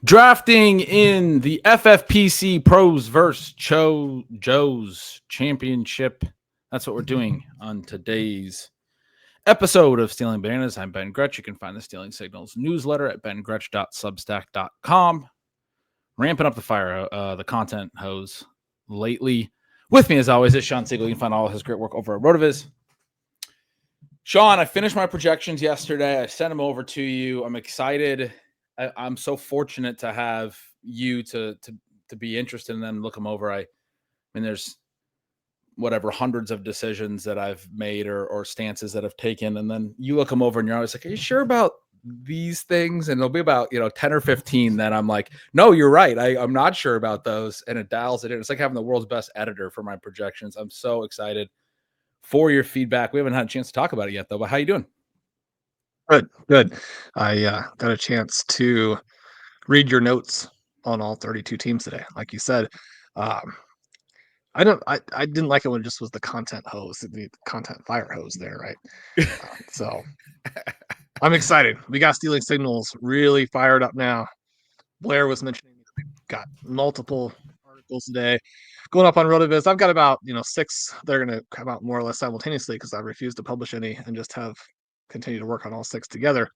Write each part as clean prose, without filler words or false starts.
Drafting in the FFPC Pros vs. Joe's Championship. That's what we're doing on today's episode of Stealing Bananas. I'm Ben Gretch. You can find the Stealing Signals newsletter at bengretch.substack.com. Ramping up the fire, the content hose lately. With me, as always, is Shawn Siegele. You can find all of his great work over at RotoViz. Shawn, I finished my projections yesterday. I sent them over to you. I'm excited. I'm so fortunate to have you to be interested in them, look them over. I mean, there's hundreds of decisions that I've made or stances that I've taken, and then you look them over and you're always like, are you sure about these things? And it'll be about 10 or 15 that I'm like, no, you're right. I'm not sure about those, and it dials it in. It's like having the world's best editor for my projections. I'm so excited for your feedback. We haven't had a chance to talk about it yet, though. But how you doing? Good. I got a chance to read your notes on all 32 teams today. Like you said, I didn't like it when it just was the content hose, the content fire hose there, right? So I'm excited. We got Stealing Signals really fired up now. Blair was mentioning we've got multiple articles today going up on RotoViz. I've got about 6 that are going to come out more or less simultaneously because I refuse to publish any and just continue to work on all 6 together.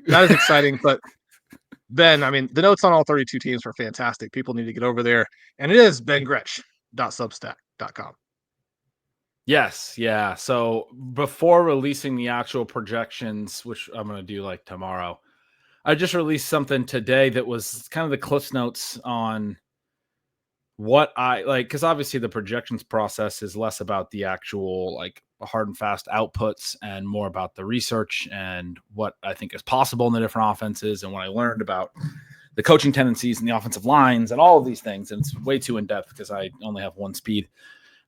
That is exciting, but Ben, I mean, the notes on all 32 teams were fantastic. People need to get over there, and it is bengretch.substack.com. Yes, yeah. So before releasing the actual projections, which I'm going to do like tomorrow, I just released something today that was kind of the Cliff Notes on what I like, because obviously the projections process is less about the actual like hard and fast outputs and more about the research and what I think is possible in the different offenses and what I learned about the coaching tendencies and the offensive lines and all of these things. And it's way too in depth because I only have one speed.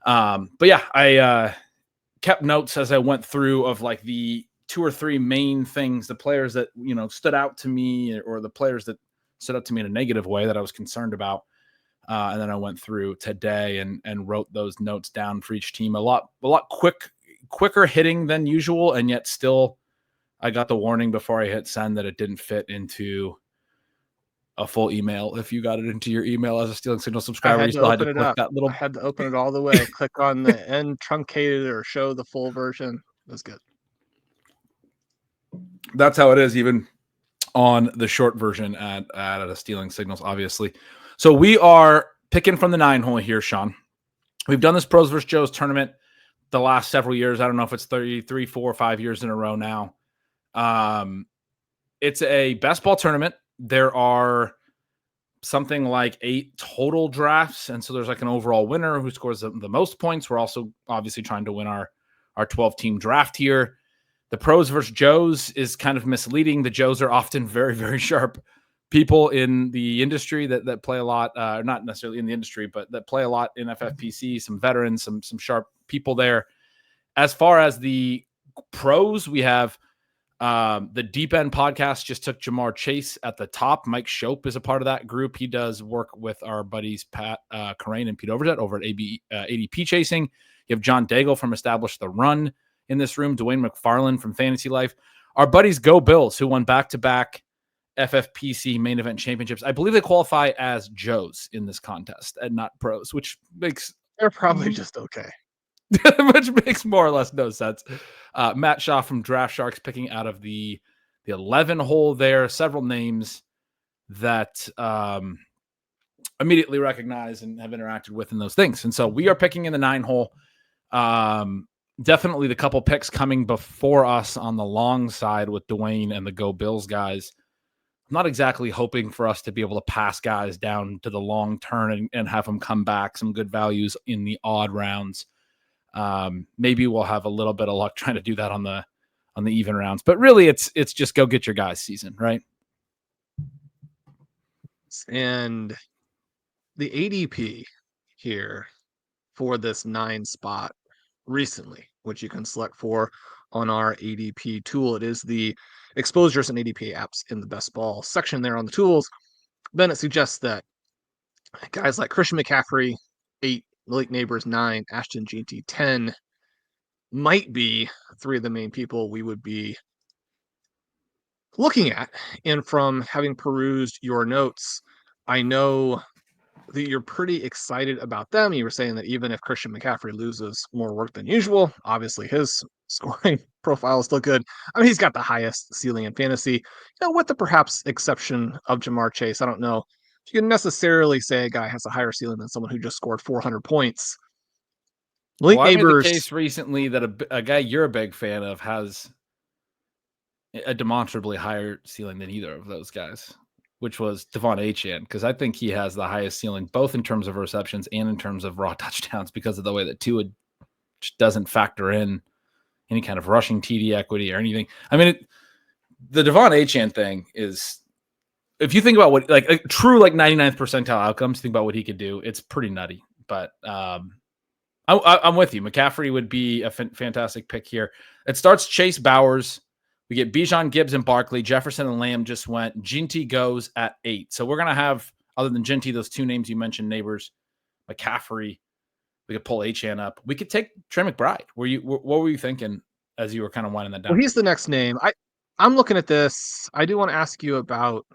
But yeah, I kept notes as I went through of like the 2 or 3 main things, the players that, stood out to me or the players that stood out to me in a negative way that I was concerned about. And then I went through today and wrote those notes down for each team. A lot quicker hitting than usual. And yet still I got the warning before I hit send that it didn't fit into a full email. If you got it into your email as a Stealing Signal subscriber, you still had to click that little. I had to open it all the way. Click on the end truncated or show the full version. That's good. That's how it is, even on the short version at a Stealing Signals, obviously. So we are picking from the 9 hole here, Shawn. We've done this Pros vs. Joe's tournament the last several years. I don't know if it's 33, 4, or 5 years in a row now. It's a best ball tournament. There are something like 8 total drafts, and so there's like an overall winner who scores the most points. We're also obviously trying to win our 12-team draft here. The Pros versus Joes is kind of misleading. The Joes are often very, very sharp people in the industry that play a lot, not necessarily in the industry, but that play a lot in FFPC, some veterans, some sharp people there. As far as the pros, we have the Deep End podcast just took Jamar Chase at the top. Mike Shope is a part of that group. He does work with our buddies Pat Carane and Pete Overjet over at ADP Chasing. You have John Daigle from Establish the Run in this room, Dwayne McFarland from Fantasy Life. Our buddies Go Bills, who won back-to-back FFPC Main Event championships. I believe they qualify as Joes in this contest and not pros, which makes... They're probably just okay. Which makes more or less no sense. Matt Shaw from Draft Sharks picking out of the 11 hole there. Several names that immediately recognize and have interacted with in those things. And so we are picking in the 9 hole. Definitely the couple picks coming before us on the long side with Dwayne and the Go Bills guys. I'm not exactly hoping for us to be able to pass guys down to the long turn and have them come back some good values in the odd rounds. Maybe we'll have a little bit of luck trying to do that on the even rounds, but really it's just go get your guys season, right? And the ADP here for this 9 spot recently, which you can select for on our ADP tool. It is the exposures and ADP apps in the best ball section there on the tools. Then it suggests that guys like Christian McCaffrey, 8, Malik Nabers, 9, Ashton GT, 10 might be 3 of the main people we would be looking at, and from having perused your notes, I know that you're pretty excited about them. You were saying that even if Christian McCaffrey loses more work than usual, obviously his scoring profile is still good. I mean, he's got the highest ceiling in fantasy, with the perhaps exception of Jamar Chase. I don't know if you can necessarily say a guy has a higher ceiling than someone who just scored 400 points. Malik Well, I made the Nabers, case recently that a guy you're a big fan of has a demonstrably higher ceiling than either of those guys, which was Devon Achane, because I think he has the highest ceiling, both in terms of receptions and in terms of raw touchdowns, because of the way that Tua just doesn't factor in any kind of rushing TD equity or anything. I mean, the Devon Achane thing is, if you think about what, like a true, like 99th percentile outcomes, think about what he could do. It's pretty nutty, but I'm with you. McCaffrey would be a fantastic pick here. It starts Chase Bowers. We get Bijan, Gibbs, and Barkley. Jefferson and Lamb just went. Ginty goes at 8. So we're going to have, other than Ginty, those two names you mentioned, Nabers, McCaffrey. We could pull Achane up. We could take Trey McBride. What were you thinking as you were kind of winding that down? well, he's the next name. I'm looking at this. I do want to ask you about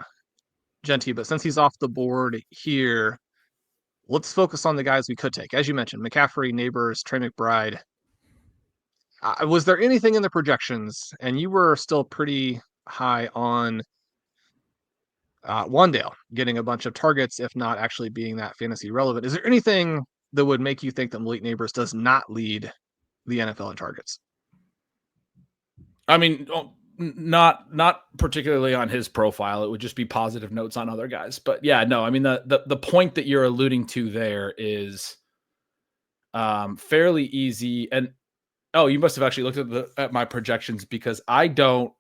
Genty, but since he's off the board here, let's focus on the guys we could take. As you mentioned, McCaffrey, Nabers, Trey McBride. Was there anything in the projections, and you were still pretty high on Wandale getting a bunch of targets, if not actually being that fantasy relevant? Is there anything that would make you think that Malik Nabers does not lead the NFL in targets? I mean, not particularly on his profile. It would just be positive notes on other guys. But yeah, no, I mean, the point that you're alluding to there is fairly easy. And oh, you must have actually looked at my projections, because I don't.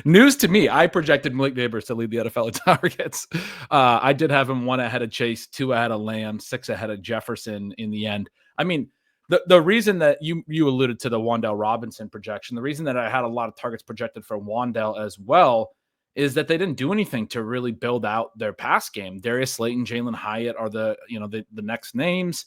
News to me, I projected Malik Nabers to lead the NFL in targets. I did have him 1 ahead of Chase, 2 ahead of Lamb, 6 ahead of Jefferson in the end. I mean, the reason that you alluded to the Wan'Dale Robinson projection, the reason that I had a lot of targets projected for Wan'Dale as well is that they didn't do anything to really build out their pass game. Darius Slayton, Jalen Hyatt are the next names.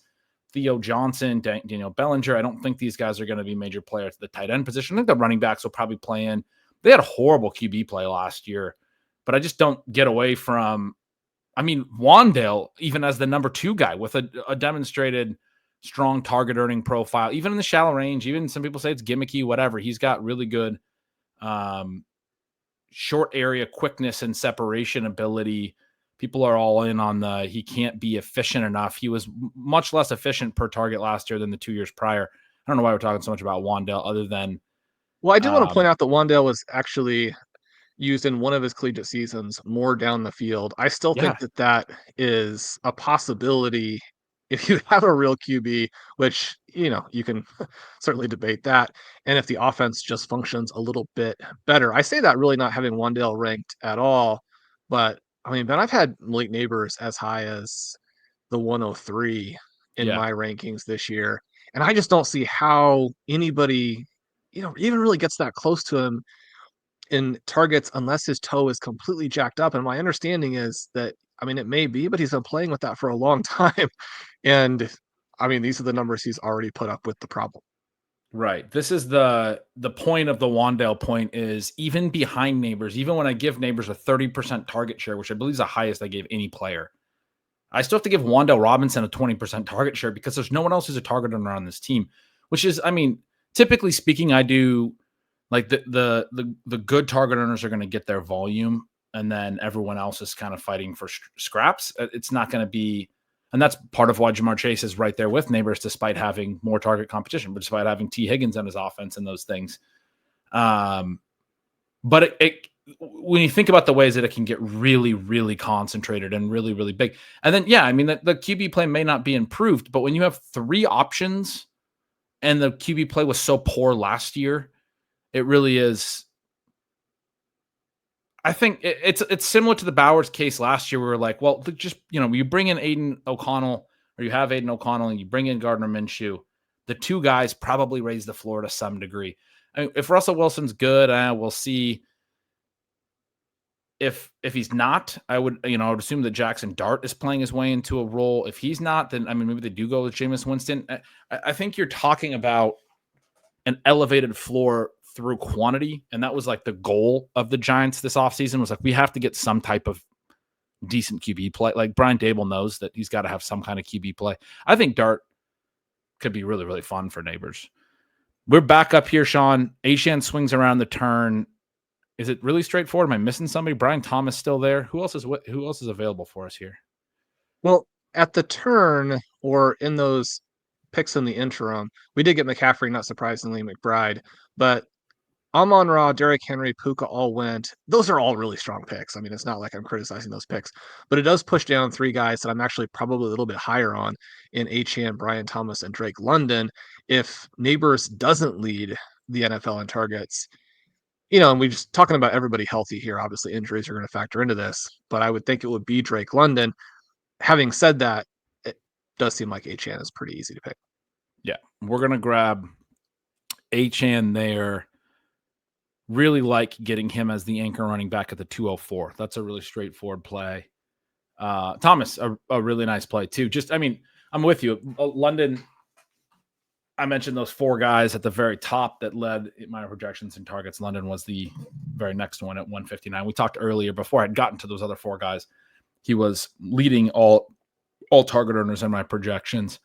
Theo Johnson, Daniel Bellinger. I don't think these guys are going to be major players at the tight end position. I think the running backs will probably play in. They had a horrible QB play last year, but I just don't get away from, I mean, Wan'Dale, even as the number 2 guy with a demonstrated strong target earning profile, even in the shallow range, even some people say it's gimmicky, whatever. He's got really good short area quickness and separation ability. People are all in on he can't be efficient enough. He was much less efficient per target last year than the 2 years prior. I don't know why we're talking so much about Wan'Dale other than. Well, I do want to point out that Wan'Dale was actually used in one of his collegiate seasons more down the field. I still think that is a possibility if you have a real QB, which, you can certainly debate that. And if the offense just functions a little bit better. I say that really not having Wan'Dale ranked at all. But I mean, Ben, I've had Malik Nabers as high as the 103 in my rankings this year. And I just don't see how anybody, even really gets that close to him in targets unless his toe is completely jacked up. And my understanding is that, I mean, it may be, but he's been playing with that for a long time. And I mean, these are the numbers he's already put up with the problem. Right. This is the point of the Wan'Dale point is even behind Nabers, even when I give Nabers a 30% target share, which I believe is the highest I gave any player, I still have to give Wan'Dale Robinson a 20% target share because there's no one else who's a target owner on this team, which is, I mean, typically speaking, I do like the good target owners are going to get their volume, and then everyone else is kind of fighting for scraps. It's not going to be, and that's part of why Jamar Chase is right there with Nabers, despite having more target competition, but despite having T. Higgins on his offense and those things. But when you think about the ways that it can get really, really concentrated and really, really big, and then, I mean, the QB play may not be improved, but when you have 3 options and the QB play was so poor last year, it really is. I think it's similar to the Bowers case last year. We were like, well, just, you bring in Aiden O'Connell, or you have Aiden O'Connell and you bring in Gardner Minshew. The 2 guys probably raise the floor to some degree. I mean, if Russell Wilson's good, we'll see. If he's not, I would assume that Jackson Dart is playing his way into a role. If he's not, then, I mean, maybe they do go with Jameis Winston. I think you're talking about an elevated floor through quantity. And that was like the goal of the Giants this offseason, was like, we have to get some type of decent QB play. Like Brian Dable knows that he's got to have some kind of QB play. I think Dart could be really, really fun for Nabers. We're back up here, Sean. Achane swings around the turn. Is it really straightforward? Am I missing somebody? Brian Thomas still there? Who else is available for us here? Well, at the turn or in those picks in the interim, we did get McCaffrey, not surprisingly, McBride, but Amon-Ra, Derrick Henry, Puka all went. Those are all really strong picks. I mean, it's not like I'm criticizing those picks, but it does push down three guys that I'm actually probably a little bit higher on in Achane, Brian Thomas, and Drake London. If Nabers doesn't lead the NFL in targets, and we're just talking about everybody healthy here. Obviously, injuries are going to factor into this, but I would think it would be Drake London. Having said that, it does seem like Achane is pretty easy to pick. Yeah, we're going to grab Achane there. Really like getting him as the anchor running back at the 204. That's a really straightforward play. Thomas, a really nice play too. I'm with you. London, I mentioned those four guys at the very top that led my projections and targets. London was the very next one at 159. We talked earlier before I'd gotten to those other four guys. He was leading all target earners in my projections.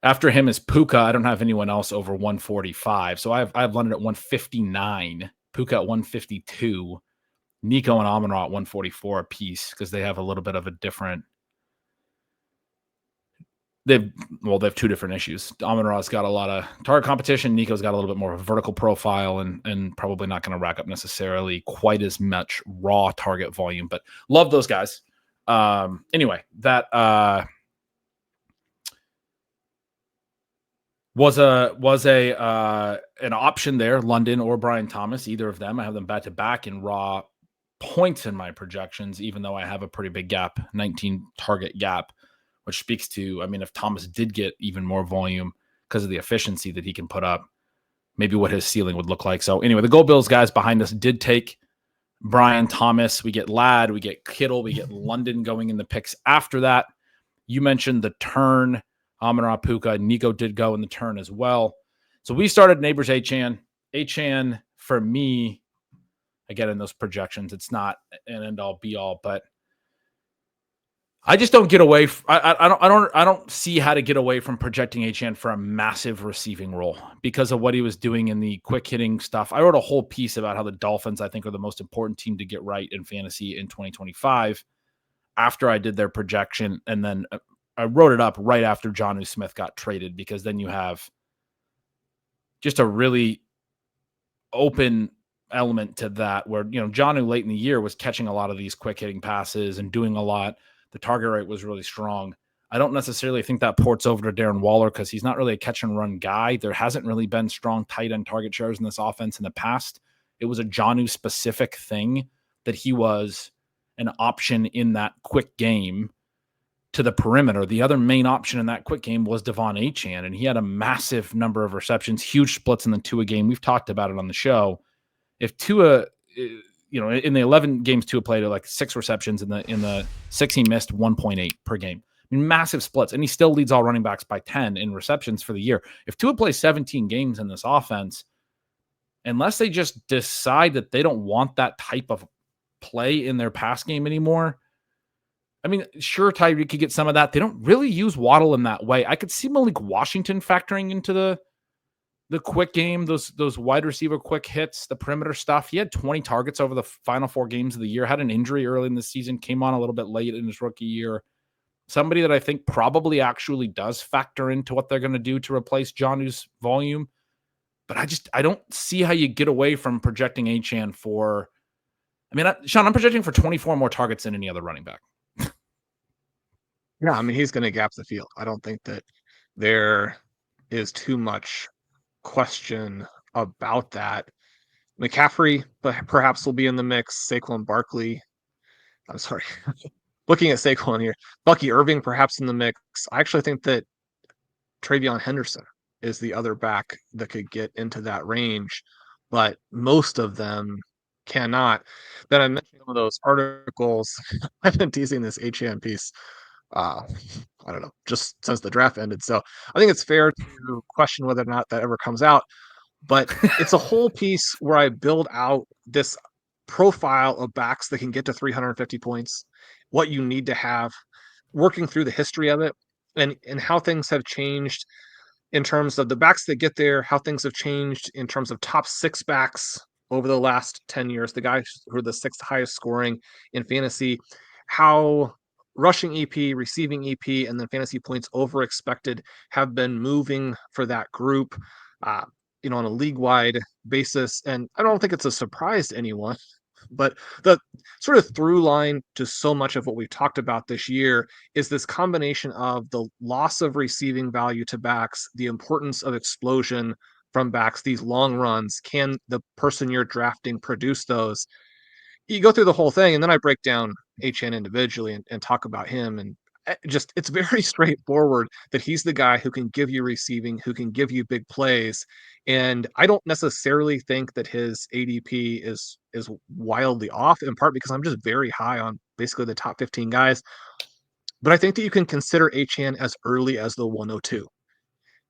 After him is Puka. I don't have anyone else over 145. So I have London at 159, Puka at 152, Nico and Amon-Ra at 144 apiece, because they have a little bit of a different. They have two different issues. Amon-Ra's got a lot of target competition. Nico's got a little bit more of a vertical profile and probably not going to rack up necessarily quite as much raw target volume, but love those guys. Anyway, that was an option there, London or Brian Thomas, either of them. I have them back to back in raw points in my projections, even though I have a pretty big gap, 19 target gap, which speaks to, if Thomas did get even more volume because of the efficiency that he can put up, maybe what his ceiling would look like. So anyway, the Go Bills guys behind us did take Brian Thomas. We get Ladd, we get Kittle, we get London going in the picks after that. You mentioned the turn. Amon-Ra, Puka, Nico did go in the turn as well. So we started Nabers Achane. Achane, for me, again, in those projections, it's not an end-all, be-all, but I just don't get away. I don't see how to get away from projecting Achane for a massive receiving role because of what he was doing in the quick hitting stuff. I wrote a whole piece about how the Dolphins, I think, are the most important team to get right in fantasy in 2025 after I did their projection. And then I wrote it up right after Jonnu Smith got traded, because then you have just a really open element to that where, Jonnu late in the year was catching a lot of these quick hitting passes and doing a lot. The target rate was really strong. I don't necessarily think that ports over to Darren Waller because he's not really a catch and run guy. There hasn't really been strong tight end target shares in this offense in the past. It was a Jonnu specific thing that he was an option in that quick game to the perimeter. The other main option in that quick game was Devon Achane, and he had a massive number of receptions, huge splits in the Tua game. We've talked about it on the show. If Tua, in the 11 games Tua played, like 6 receptions, in the 6 he missed 1.8 per game. Massive splits, and he still leads all running backs by 10 in receptions for the year. If Tua plays 17 games in this offense, unless they just decide that they don't want that type of play in their pass game anymore, sure, Tyreek could get some of that. They don't really use Waddle in that way. I could see Malik Washington factoring into the quick game, those wide receiver quick hits, the perimeter stuff. He had 20 targets over the final 4 games of the year, had an injury early in the season, came on a little bit late in his rookie year. Somebody that I think probably actually does factor into what they're going to do to replace Jonnu's volume. But I don't see how you get away from projecting Achane for, Sean, I'm projecting for 24 more targets than any other running back. Yeah, he's going to gap the field. I don't think that there is too much question about that. McCaffrey perhaps will be in the mix. Saquon Barkley. I'm sorry. Looking at Saquon here. Bucky Irving perhaps in the mix. I actually think that Travion Henderson is the other back that could get into that range, but most of them cannot. Then I mentioned one of those articles. I've been teasing this Achane piece I don't know, just since the draft ended. So I think it's fair to question whether or not that ever comes out. But it's a whole piece where I build out this profile of backs that can get to 350 points, what you need to have, working through the history of it, and how things have changed in terms of the backs that get there, how things have changed in terms of top 6 backs over the last 10 years, the guys who are the 6th highest scoring in fantasy, how rushing EP, receiving EP, and then fantasy points over expected have been moving for that group, uh, on a league-wide basis. And I don't think it's a surprise to anyone, but the sort of through line to so much of what we've talked about this year is this combination of the loss of receiving value to backs, the importance of explosion from backs, these long runs. Can the person you're drafting produce those? You go through the whole thing, and then I break down HN individually and talk about him. And it's very straightforward that he's the guy who can give you receiving, who can give you big plays. And I don't necessarily think that his ADP is wildly off, in part because I'm just very high on basically the top 15 guys. But I think that you can consider HN as early as the 102.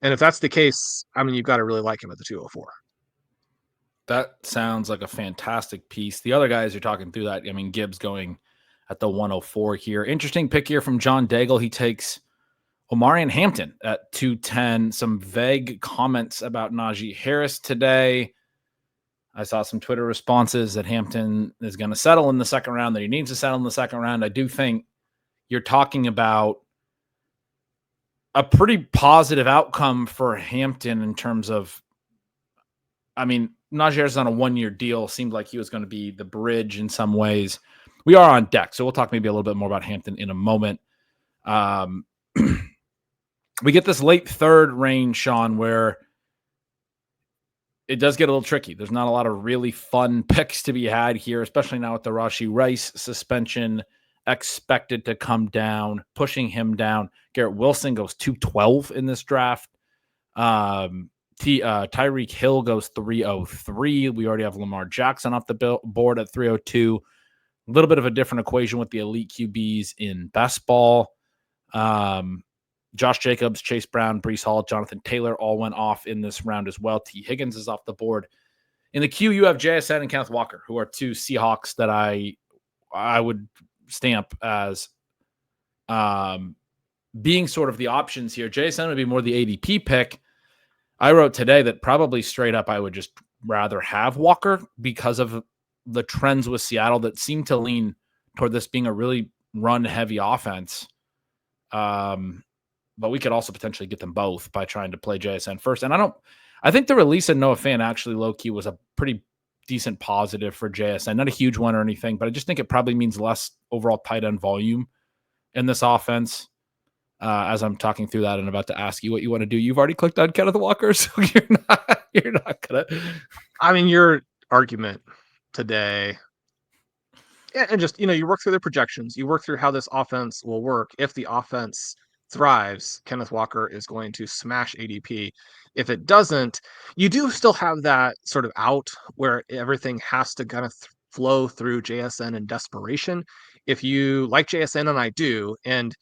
And if that's the case, I mean, you've got to really like him at the 204. That sounds like a fantastic piece. The other guys you're talking through that, I mean, Gibbs going at the 104 here. Interesting pick here from John Daigle. He takes Omarion Hampton at 210. Some vague comments about Najee Harris today. I saw some Twitter responses that Hampton is going to settle in the second round, that he needs to settle in the second round. I do think you're talking about a pretty positive outcome for Hampton in terms of, I mean, Najee Harris is on a 1-year deal. Seemed like he was going to be the bridge in some ways. We are on deck, so we'll talk maybe a little bit more about Hampton in a moment. We get this late third range, Shawn, where it does get a little tricky. There's not a lot of really fun picks to be had here, especially now with the Rashee Rice suspension expected to come down, pushing him down. Garrett Wilson goes 212 in this draft. Tyreek Hill goes 303. We already have Lamar Jackson off the board at 302. A little bit of a different equation with the elite QBs in best ball. Josh Jacobs, Chase Brown, Breece Hall, Jonathan Taylor all went off in this round as well. T. Higgins is off the board. In the queue, you have JSN and Kenneth Walker, who are two Seahawks that I would stamp as being sort of the options here. JSN would be more the ADP pick. I wrote today that probably straight up I would just rather have Walker because of the trends with Seattle that seem to lean toward this being a really run-heavy offense. But we could also potentially get them both by trying to play JSN first. And I think the release of Noah Fant actually low-key was a pretty decent positive for JSN. Not a huge one or anything, but I just think it probably means less overall tight end volume in this offense. As I'm talking through that and about to ask you what you want to do, you've already clicked on Kenneth Walker, so you're not gonna. I mean, your argument today, and just you work through the projections, you work through how this offense will work. If the offense thrives, Kenneth Walker is going to smash ADP. If it doesn't, you do still have that sort of out where everything has to kind of flow through JSN in desperation. If you like JSN, and I do, and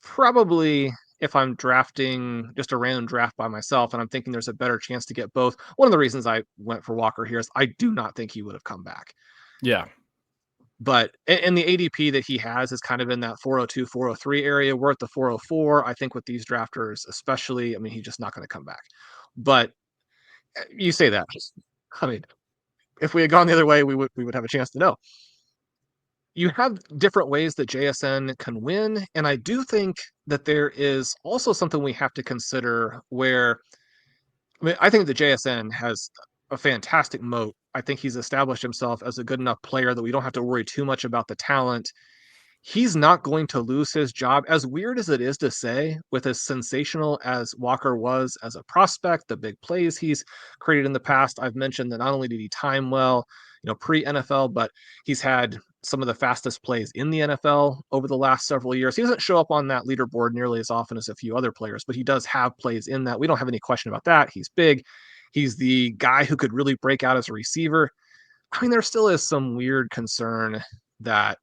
probably if I'm drafting just a random draft by myself and I'm thinking there's a better chance to get both, one of the reasons I went for Walker here is I do not think he would have come back. Yeah. But and the ADP that he has is kind of in that 402, 403 area. We're at the 404. I think with these drafters, especially, I mean, he's just not going to come back. But you say that, I mean, if we had gone the other way, we would have a chance to know. You have different ways that JSN can win. And I do think that there is also something we have to consider where, I mean, I think the JSN has a fantastic moat. I think he's established himself as a good enough player that we don't have to worry too much about the talent. He's not going to lose his job, as weird as it is to say, with as sensational as Walker was as a prospect, the big plays he's created in the past. I've mentioned that not only did he time well, pre-NFL, but he's had some of the fastest plays in the NFL over the last several years. He doesn't show up on that leaderboard nearly as often as a few other players, but he does have plays in that. We don't have any question about that. He's big. He's the guy who could really break out as a receiver. I mean, there still is some weird concern that,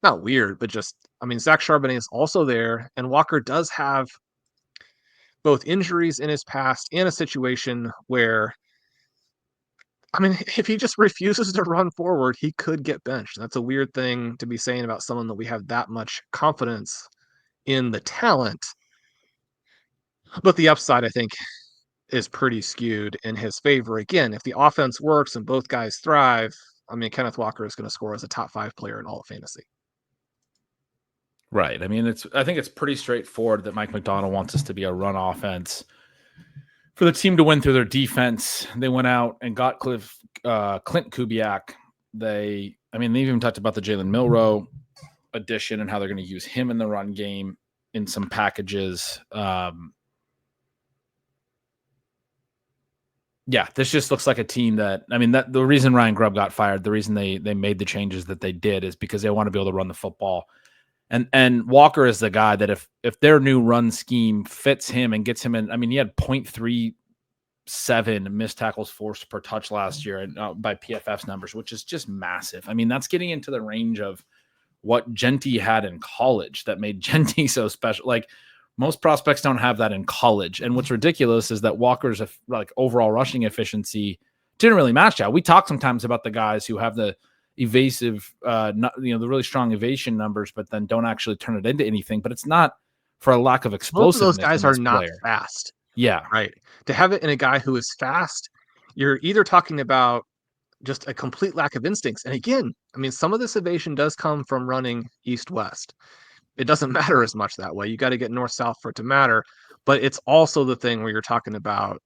not weird, but just, I mean, Zach Charbonnet is also there, and Walker does have both injuries in his past and a situation where I mean, if he just refuses to run forward, he could get benched. That's a weird thing to be saying about someone that we have that much confidence in the talent. But the upside, I think, is pretty skewed in his favor. Again, if the offense works and both guys thrive, I mean, Kenneth Walker is going to score as a top 5 player in all of fantasy. Right. I mean, I think it's pretty straightforward that Mike McDonald wants us to be a run offense. For the team to win through their defense, they went out and got Clint Kubiak. They even talked about the Jalen Milroe addition and how they're going to use him in the run game in some packages. Yeah, this just looks like a team that the reason Ryan Grubb got fired, the reason they made the changes that they did is because they want to be able to run the football. And Walker is the guy that if their new run scheme fits him and gets him in, he had 0.37 missed tackles forced per touch last year by PFF's numbers, which is just massive. That's getting into the range of what Genty had in college that made Genty so special. Like, most prospects don't have that in college. And what's ridiculous is that Walker's overall rushing efficiency didn't really match that. We talk sometimes about the guys who have the evasive, the really strong evasion numbers, but then don't actually turn it into anything. But it's not for a lack of explosiveness. Both of those guys are not fast. Yeah. Right. To have it in a guy who is fast, you're either talking about just a complete lack of instincts. And again, some of this evasion does come from running east-west. It doesn't matter as much that way. You got to get north-south for it to matter. But it's also the thing where you're talking about,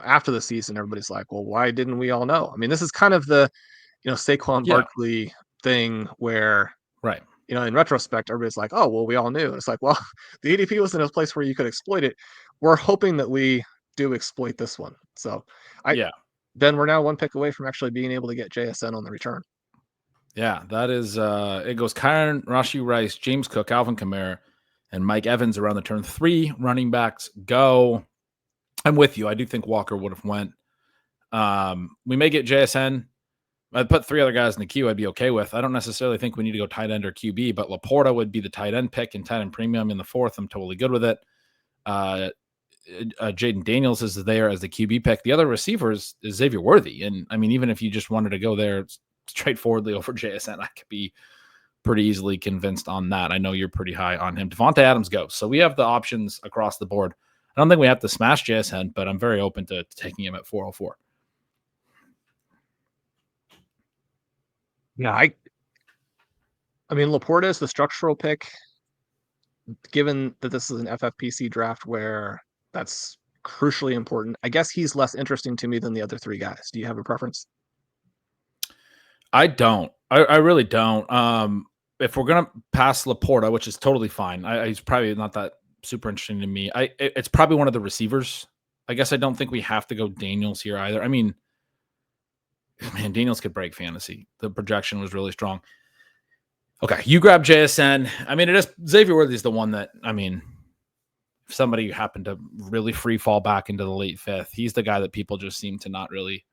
after the season, everybody's like, well, why didn't we all know? This is kind of the, Saquon Barkley thing where, right. In retrospect, everybody's like, oh, well, we all knew. And it's like, well, the ADP was in a place where you could exploit it. We're hoping that we do exploit this one. So Ben, we're now one pick away from actually being able to get JSN on the return. Yeah, that is it goes Kyron, Rashee Rice, James Cook, Alvin Kamara, and Mike Evans around the turn. 3 running backs go. I'm with you. I do think Walker would have went. We may get JSN. I'd put 3 other guys in the queue I'd be okay with. I don't necessarily think we need to go tight end or QB, but Laporta would be the tight end pick and tight end premium in the 4th. I'm totally good with it. Jaden Daniels is there as the QB pick. The other receivers is Xavier Worthy. And even if you just wanted to go there straightforwardly over JSN, I could be pretty easily convinced on that. I know you're pretty high on him. Devontae Adams goes. So we have the options across the board. I don't think we have to smash JSN, but I'm very open to taking him at 404. Yeah, Laporta is the structural pick, given that this is an FFPC draft where that's crucially important. I guess he's less interesting to me than the other 3 guys. Do you have a preference? I don't. I really don't. If we're going to pass Laporta, which is totally fine, he's probably not that super interesting to me. It's probably one of the receivers. I guess I don't think we have to go Daniels here either. Daniels could break fantasy. The projection was really strong. Okay, you grab JSN. It is Xavier Worthy is the one that, if somebody happened to really free fall back into the late 5th, he's the guy that people just seem to not really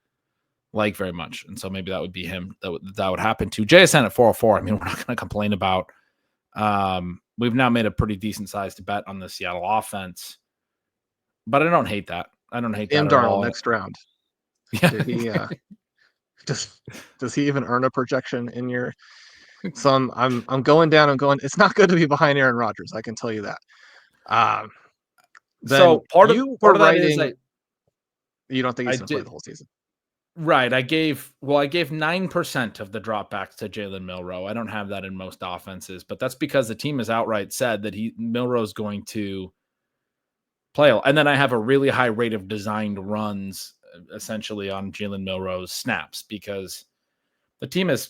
like very much. And so maybe that would be him that would happen to. JSN at 404. We're not going to complain about. We've now made a pretty decent sized bet on the Seattle offense, but I don't hate that. I don't hate that at all. Next round. Yeah. Did he, does he even earn a projection in your? So I'm going down. It's not good to be behind Aaron Rodgers. I can tell you that. So part of that is you don't think he's going to play the whole season? Right. I gave 9% of the dropbacks to Jalen Milroe. I don't have that in most offenses, but that's because the team has outright said that Milroe's going to play. And then I have a really high rate of designed runs essentially on Jalen Milroe's snaps because the team is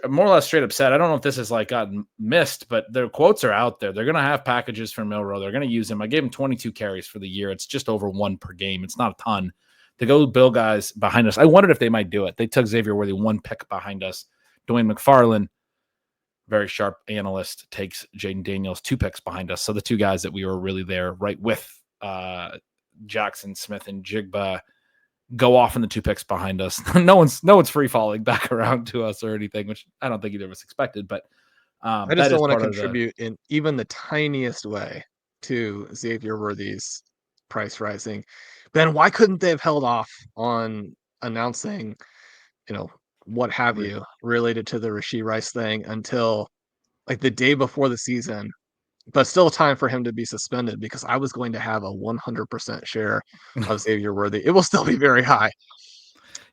more or less straight up said, I don't know if this has gotten missed, but their quotes are out there. They're going to have packages for Milroe. They're going to use him. I gave him 22 carries for the year. It's just over 1 per game. It's not a ton. To go build guys behind us. I wondered if they might do it. They took Xavier Worthy 1 pick behind us. Dwayne McFarland, very sharp analyst, takes Jaden Daniels 2 picks behind us. So the 2 guys that we were really there right with Jackson Smith and Jigba go off in the 2 picks behind us. No one's free falling back around to us or anything, which I don't think either of us expected. But I just don't want to contribute in even the tiniest way to Xavier Worthy's price rising. Ben, why couldn't they have held off on announcing, what have you related to the Rashee Rice thing until like the day before the season, but still time for him to be suspended because I was going to have a 100% share of Xavier Worthy. It will still be very high.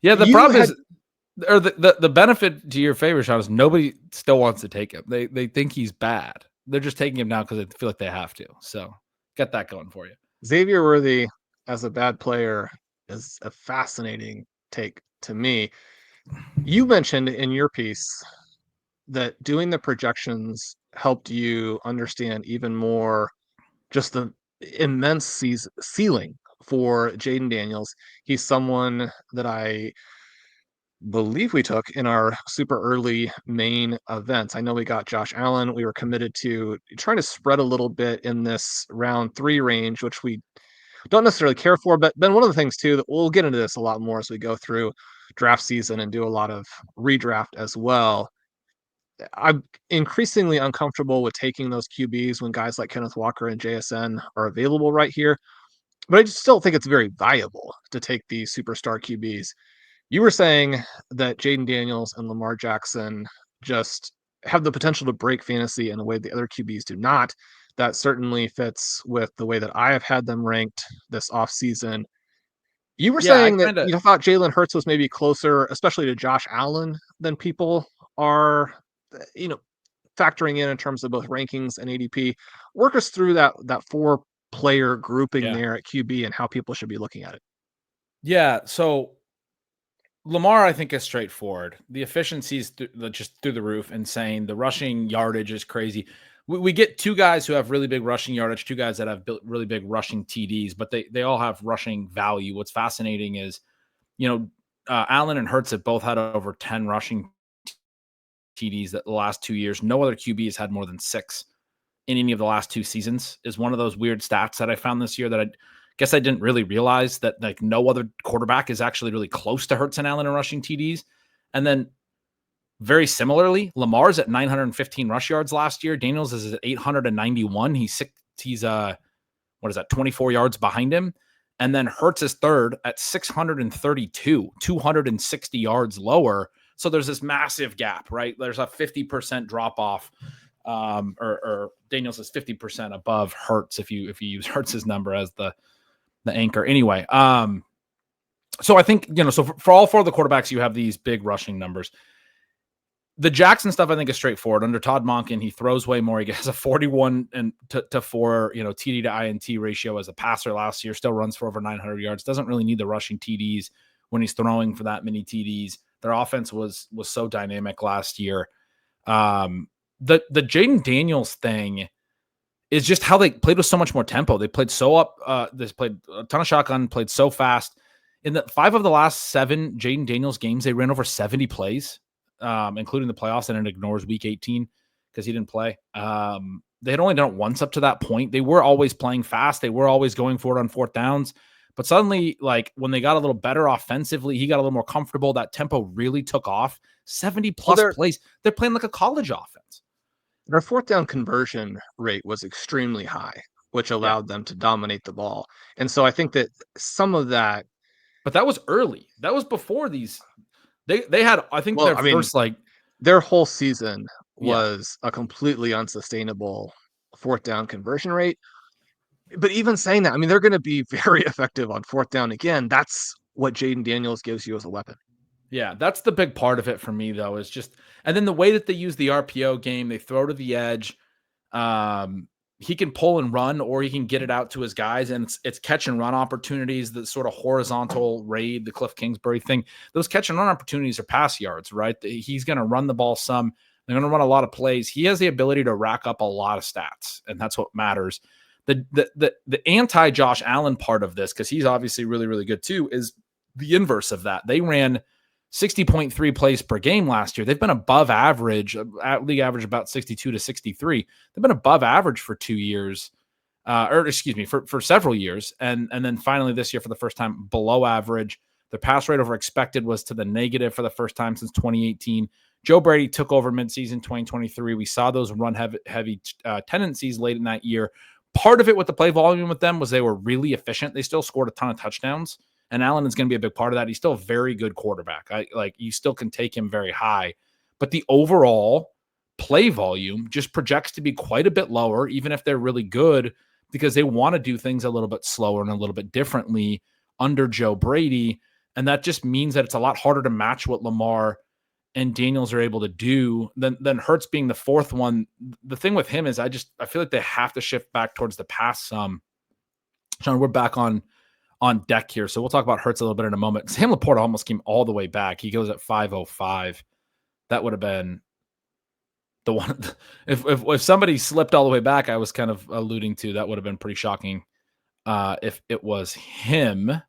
Yeah, the You problem had is, or the benefit to your favor, Sean, is nobody still wants to take him. They think he's bad. They're just taking him now because they feel like they have to. So get that going for you. Xavier Worthy as a bad player is a fascinating take to me. You mentioned in your piece that doing the projections helped you understand even more just the immense ceiling for Jaden Daniels. He's someone that I believe we took in our super early main events. I know we got Josh Allen. We were committed to trying to spread a little bit in this round 3 range, which we don't necessarily care for. But Ben, one of the things too that we'll get into this a lot more as we go through draft season and do a lot of redraft as well. I'm increasingly uncomfortable with taking those QBs when guys like Kenneth Walker and JSN are available right here. But I just still think it's very viable to take these superstar QBs. You were saying that Jaden Daniels and Lamar Jackson just have the potential to break fantasy in a way the other QBs do not. That certainly fits with the way that I have had them ranked this offseason. You were Yeah, I saying that kind of. you thought Jalen Hurts was maybe closer, especially to Josh Allen, than people are, you know, factoring in terms of both rankings and ADP. Work us through that 4-player grouping Yeah. there at QB and how people should be looking at it. Yeah. So Lamar, I think, is straightforward. The efficiency is just through the roof, insane. The rushing yardage is crazy. We get 2 guys who have really big rushing yardage, 2 guys that have really big rushing TDs, but they all have rushing value. What's fascinating is, Allen and Hurts have both had over 10 rushing TDs that the last 2 years. No other QB has had more than 6 in any of the last 2 seasons. Is one of those weird stats that I found this year that I guess I didn't really realize, that like no other quarterback is actually really close to Hurts and Allen in rushing TDs. And then very similarly, Lamar's at 915 rush yards last year. Daniels is at 891. He's 24 yards behind him. And then Hurts is third at 632, 260 yards lower. So there's this massive gap, right? There's a 50% drop off. Or Daniels is 50% above Hurts if you use Hurts's number as the anchor. Anyway, so I think, so for all 4 of the quarterbacks, you have these big rushing numbers. The Jackson stuff, I think, is straightforward. Under Todd Monken, he throws way more. He has a 41 to 4, TD to INT ratio as a passer last year. Still runs for over 900 yards. Doesn't really need the rushing TDs when he's throwing for that many TDs. Their offense was so dynamic last year. The Jaden Daniels thing is just how they played with so much more tempo. They played so up. They played a ton of shotgun, played so fast. In the 5 of the last 7 Jaden Daniels games, they ran over 70 plays, including the playoffs, and it ignores week 18 because he didn't play. They had only done it once up to that point. They were always playing fast. They were always going for it on 4th downs. But suddenly, like when they got a little better offensively, he got a little more comfortable. That tempo really took off. 70 plus plays. They're playing like a college offense. Their 4th down conversion rate was extremely high, which allowed them to dominate the ball. And so I think that some of that. But that was early. That was before these. They had, I think, their whole season was a completely unsustainable 4th down conversion rate. But even saying that, I mean, they're going to be very effective on 4th down. Again, that's what Jaden Daniels gives you as a weapon. Yeah, that's the big part of it for me, though, is just, and then the way that they use the RPO game, they throw to the edge. He can pull and run, or he can get it out to his guys, and it's catch and run opportunities, the sort of horizontal raid, the Cliff Kingsbury thing. Those catch and run opportunities are pass yards, right? He's going to run the ball some. They're going to run a lot of plays. He has the ability to rack up a lot of stats, and that's what matters. The anti-Josh Allen part of this, because he's obviously really, really good too, is the inverse of that. They ran 60.3 plays per game last year. They've been above average, league average about 62 to 63. They've been above average for 2 years, for several years. And then finally this year, for the first time, below average. Their pass rate over expected was to the negative for the first time since 2018. Joe Brady took over midseason 2023. We saw those run heavy tendencies late in that year. Part of it with the play volume with them was they were really efficient. They still scored a ton of touchdowns, And Allen is going to be a big part of that. He's still a very good quarterback. You still can take him very high, but the overall play volume just projects to be quite a bit lower, even if they're really good, because they want to do things a little bit slower and a little bit differently under Joe Brady. And that just means that it's a lot harder to match what Lamar and Daniels are able to do than Hurts being the fourth one. The thing with him is I feel like they have to shift back towards the pass some. Shawn, we're back on deck here, so we'll talk about Hurts a little bit in a moment. Sam Laporta almost came all the way back. He goes at 505. That would have been the one. If somebody slipped all the way back, I was kind of alluding to, that would have been pretty shocking if it was him.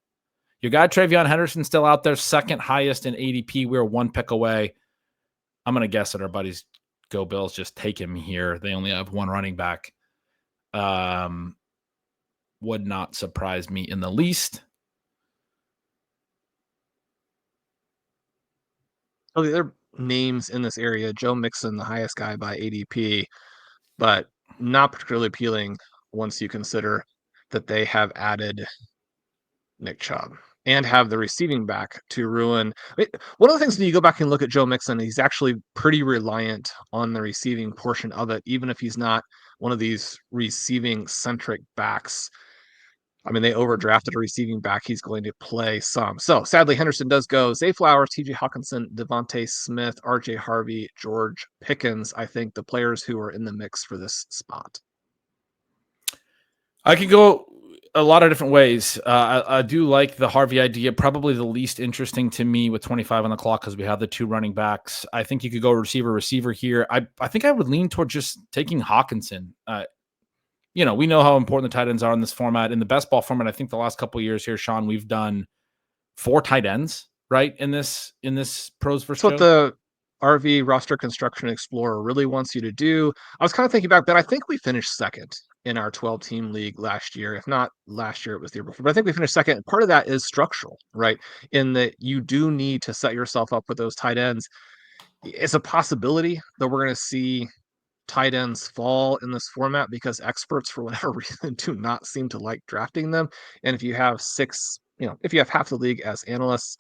Your guy Travion Henderson still out there, second highest in ADP. We're one pick away. I'm going to guess that our buddies Go Bills just take him here. They only have one running back. Would not surprise me in the least. So the other names in this area, Joe Mixon, the highest guy by ADP, but not particularly appealing once you consider that they have added Nick Chubb and have the receiving back to ruin. One of the things when you go back and look at Joe Mixon, he's actually pretty reliant on the receiving portion of it, even if he's not one of these receiving centric backs. I mean, they overdrafted a receiving back. He's going to play some. So sadly, Henderson does go. Zay Flowers, TJ Hawkinson, Devontae Smith, RJ Harvey, George Pickens. I think the players who are in the mix for this spot. I could go a lot of different ways. I do like the Harvey idea, probably the least interesting to me with 25 on the clock because we have the two running backs. I think you could go receiver here. I think I would lean toward just taking Hawkinson. We know how important the tight ends are in this format. In the best ball format, I think the last couple of years here, Shawn, we've done 4 tight ends, right? In this pros versus That's what the RV roster construction explorer really wants you to do. I was kind of thinking back, but I think we finished second in our 12-team league last year. If not last year, it was the year before. But I think we finished second. Part of that is structural, right? In that you do need to set yourself up with those tight ends. It's a possibility that we're going to see tight ends fall in this format because experts, for whatever reason, do not seem to like drafting them. And if you have 6, if you have half the league as analysts,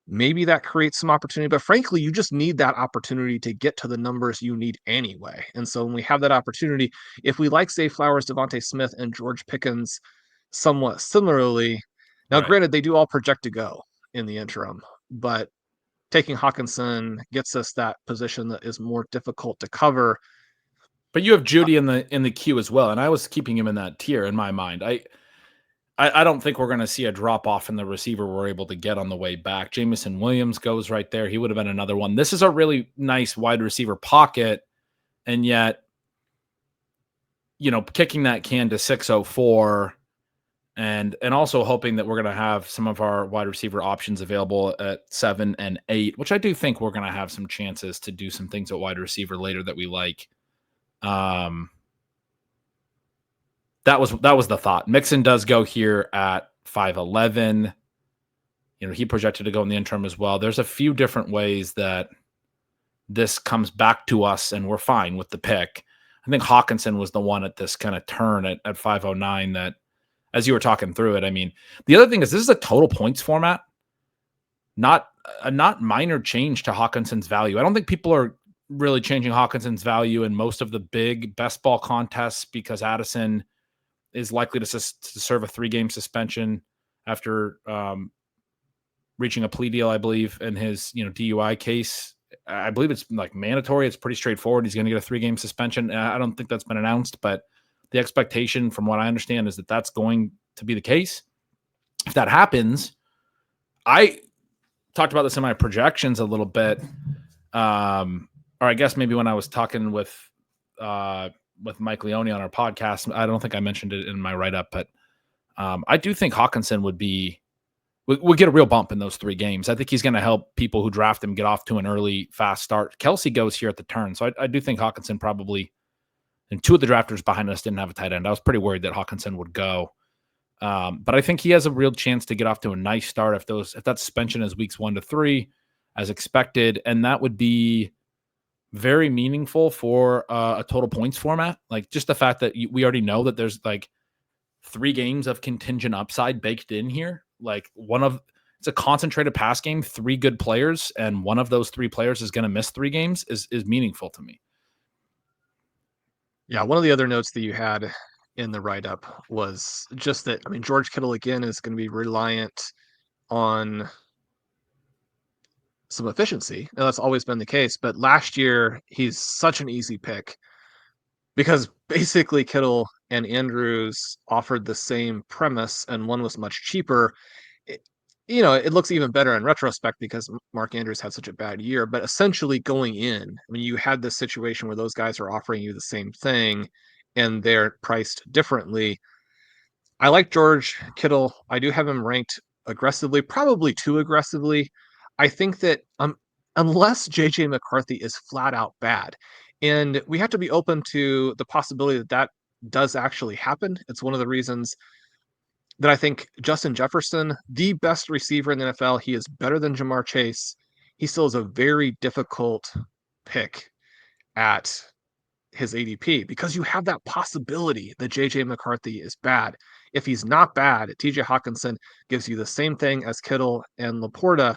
maybe that creates some opportunity. But frankly, you just need that opportunity to get to the numbers you need anyway. And so when we have that opportunity, if we like Zay Flowers, Devontae Smith, and George Pickens somewhat similarly, now granted, they do all project to go in the interim, but taking Hawkinson gets us that position that is more difficult to cover. But you have Judy in the queue as well, and I was keeping him in that tier in my mind. I don't think we're going to see a drop off in the receiver we're able to get on the way back. Jameson Williams goes right there. He would have been another one. This is a really nice wide receiver pocket, and yet, kicking that can to 604, and also hoping that we're going to have some of our wide receiver options available at 7 and 8, which I do think we're going to have some chances to do some things at wide receiver later that we like. That was the thought. Mixon does go here at 5'11". He projected to go in the interim as well. There's a few different ways that this comes back to us, and we're fine with the pick. I think Hawkinson was the one at this kind of turn at 509 that, as you were talking through it, I mean, the other thing is this is a total points format, not minor change to Hawkinson's value. I don't think people are really changing Hawkinson's value in most of the big best ball contests because Addison is likely to serve a 3-game suspension after reaching a plea deal, I believe, in his DUI case. I believe it's like mandatory. It's pretty straightforward. He's going to get a 3-game suspension. I don't think that's been announced, but the expectation from what I understand is that that's going to be the case. If that happens, I talked about this in my projections a little bit. Or I guess maybe when I was talking with Mike Leone on our podcast, I don't think I mentioned it in my write-up, but I do think Hawkinson would get a real bump in those 3 games. I think he's going to help people who draft him get off to an early, fast start. Kelsey goes here at the turn, so I do think Hawkinson probably, and 2 of the drafters behind us didn't have a tight end. I was pretty worried that Hawkinson would go. But I think he has a real chance to get off to a nice start if that suspension is weeks 1 to 3 as expected, and that would be very meaningful for a total points format. Like just the fact that we already know that there's like 3 games of contingent upside baked in here. Like it's a concentrated pass game, 3 good players, and one of those 3 players is going to miss 3 games is meaningful to me. Yeah, one of the other notes that you had in the write-up was just that, I mean, George Kittle again is going to be reliant on some efficiency. Now, that's always been the case, but last year he's such an easy pick because basically Kittle and Andrews offered the same premise, and one was much cheaper. It, it looks even better in retrospect because Mark Andrews had such a bad year. But essentially, going in, I mean, you had this situation where those guys are offering you the same thing, and they're priced differently. I like George Kittle. I do have him ranked aggressively, probably too aggressively. I think that unless JJ McCarthy is flat out bad, and we have to be open to the possibility that that does actually happen. It's one of the reasons that I think Justin Jefferson, the best receiver in the NFL, he is better than Jamar Chase. He still is a very difficult pick at his ADP because you have that possibility that JJ McCarthy is bad. If he's not bad, TJ Hawkinson gives you the same thing as Kittle and Laporta,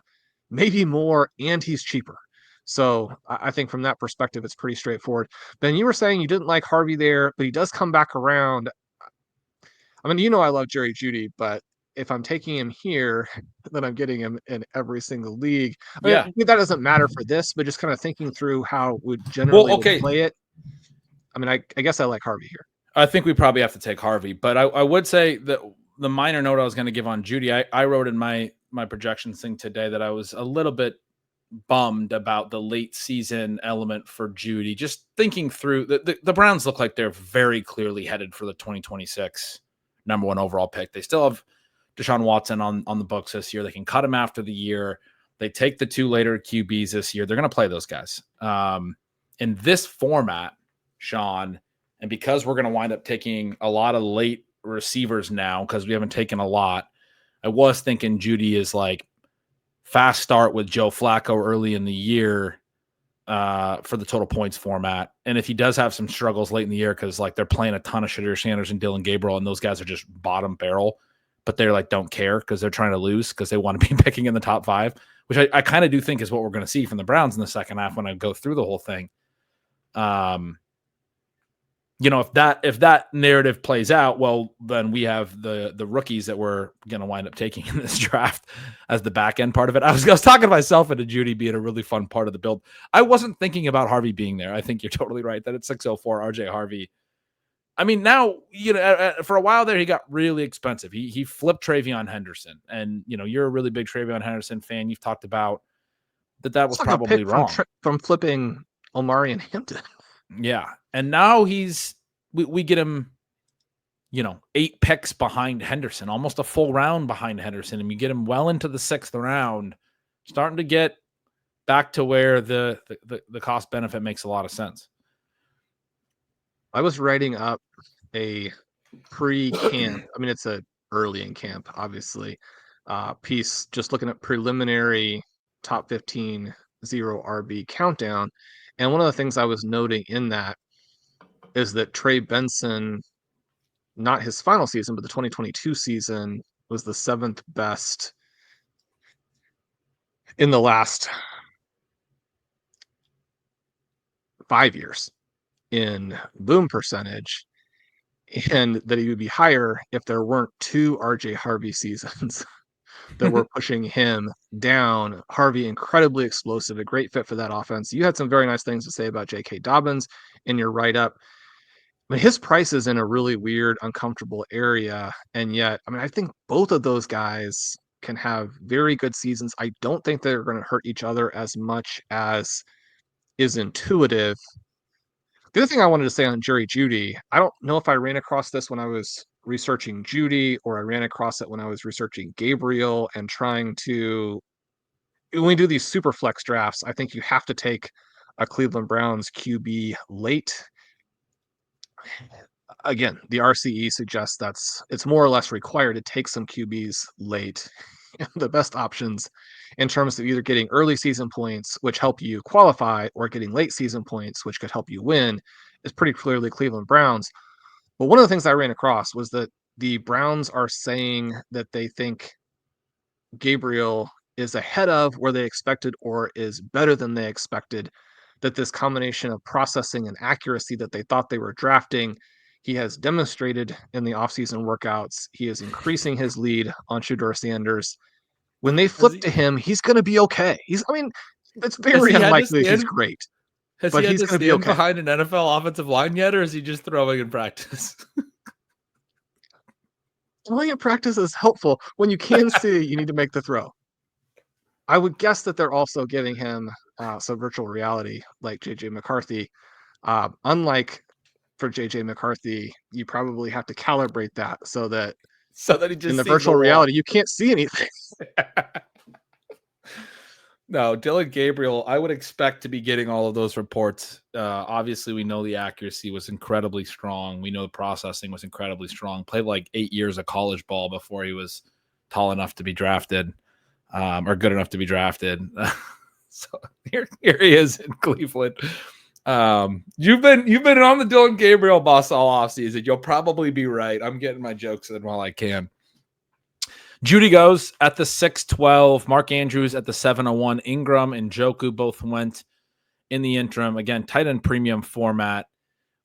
maybe more, and he's cheaper. So I think from that perspective, it's pretty straightforward. Ben, you were saying you didn't like Harvey there, but he does come back around. I mean, I love Jerry Jeudy, but if I'm taking him here, then I'm getting him in every single league. I Yeah. mean, that doesn't matter for this, but just kind of thinking through how we generally Well, would okay. play it. I mean, I guess I like Harvey here. I think we probably have to take Harvey, but I would say that the minor note I was going to give on Jeudy, I wrote in my projections thing today that I was a little bit bummed about the late season element for Jeudy. Just thinking through the Browns look like they're very clearly headed for the 2026 number 1 overall pick. They still have Deshaun Watson on the books this year. They can cut him after the year. They take the 2 later QBs this year. They're going to play those guys. In this format, Sean, and because we're going to wind up taking a lot of late receivers now, because we haven't taken a lot, I was thinking Jeudy is like fast start with Joe Flacco early in the year for the total points format. And if he does have some struggles late in the year, because like they're playing a ton of Shadir Sanders and Dylan Gabriel, and those guys are just bottom barrel, but they're like don't care because they're trying to lose because they want to be picking in the top 5, which I kind of do think is what we're going to see from the Browns in the second half when I go through the whole thing. If that narrative plays out, well, then we have the rookies that we're going to wind up taking in this draft as the back end part of it. I was talking to myself into Jeudy being a really fun part of the build. I wasn't thinking about Harvey being there. I think you're totally right that at 604 RJ Harvey. I mean, now, for a while there, he got really expensive. He flipped Travion Henderson, and you're a really big Travion Henderson fan. You've talked about that was probably wrong from flipping Omari and Hampton. Yeah. And now we get him, 8 picks behind Henderson, almost a full round behind Henderson. And we get him well into the 6th round, starting to get back to where the cost benefit makes a lot of sense. I was writing up a pre-camp. I mean, it's a early in camp, obviously, piece just looking at preliminary top 15 0 RB countdown. And one of the things I was noting in that is that Trey Benson, not his final season, but the 2022 season, was the 7th best in the last 5 years in boom percentage, and that he would be higher if there weren't 2 RJ Harvey seasons that were pushing him down. Harvey, incredibly explosive, a great fit for that offense. You had some very nice things to say about J.K. Dobbins in your write-up. I mean, his price is in a really weird, uncomfortable area, and yet, I mean, I think both of those guys can have very good seasons. I don't think they're going to hurt each other as much as is intuitive. The other thing I wanted to say on Jerry Jeudy, I don't know if I ran across this when I was researching Jeudy or I ran across it when I was researching Gabriel and trying to, when we do these super flex drafts, I think you have to take a Cleveland Browns QB late. Again, the RCE suggests it's more or less required to take some QBs late. The best options in terms of either getting early season points, which help you qualify, or getting late season points, which could help you win, is pretty clearly Cleveland Browns. But one of the things I ran across was that the Browns are saying that they think Gabriel is ahead of where they expected or is better than they expected, that this combination of processing and accuracy that they thought they were drafting, he has demonstrated in the offseason workouts. He is increasing his lead on Shedeur Sanders. When they Has flip he to him, he's going to be okay. It's has very he had to unlikely that he's stand great, has he but had he's to going to be stand okay. behind an NFL offensive line yet, or is he just throwing in practice? Throwing in practice is helpful when you can see you need to make the throw. I would guess that they're also giving him some virtual reality like JJ McCarthy. Unlike for JJ McCarthy, you probably have to calibrate that so that So that he in just the sees the virtual wall. reality, you can't see anything. No, Dylan Gabriel, I would expect to be getting all of those reports. Obviously, we know the accuracy was incredibly strong. We know the processing was incredibly strong. Played like 8 years of college ball before he was tall enough to be drafted, or good enough to be drafted. So here he is in Cleveland. You've been on the Dylan Gabriel bus all offseason. You'll probably be right. I'm getting my jokes in while I can. Judy goes at the 6:12. Mark Andrews at the 7:01. Ingram and Joku both went in the interim. Again, tight end premium format.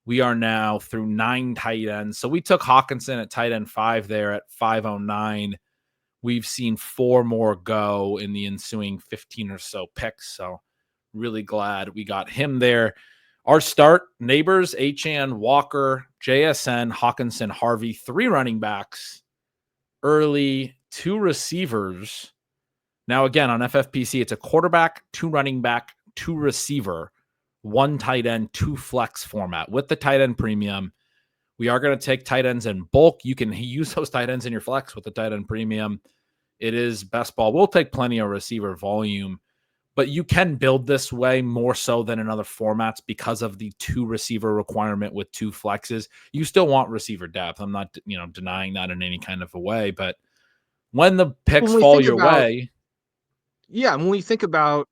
We are now through 9 tight ends. So we took Hawkinson at tight end 5 there at 5:09. We've seen 4 more go in the ensuing 15 or so picks. So really glad we got him there. Our start, Nabers, Achane, Walker, JSN, Hawkinson, Harvey, 3 running backs, early 2 receivers. Now, again, on FFPC, it's a quarterback, 2 running back, 2 receiver, 1 tight end, 2 flex format. With the tight end premium, we are going to take tight ends in bulk. You can use those tight ends in your flex with the tight end premium. It is best ball. We'll take plenty of receiver volume, but you can build this way more so than in other formats because of the 2 receiver requirement with 2 flexes. You still want receiver depth. I'm not, denying that in any kind of a way, but when the picks fall your way. Yeah, when we think about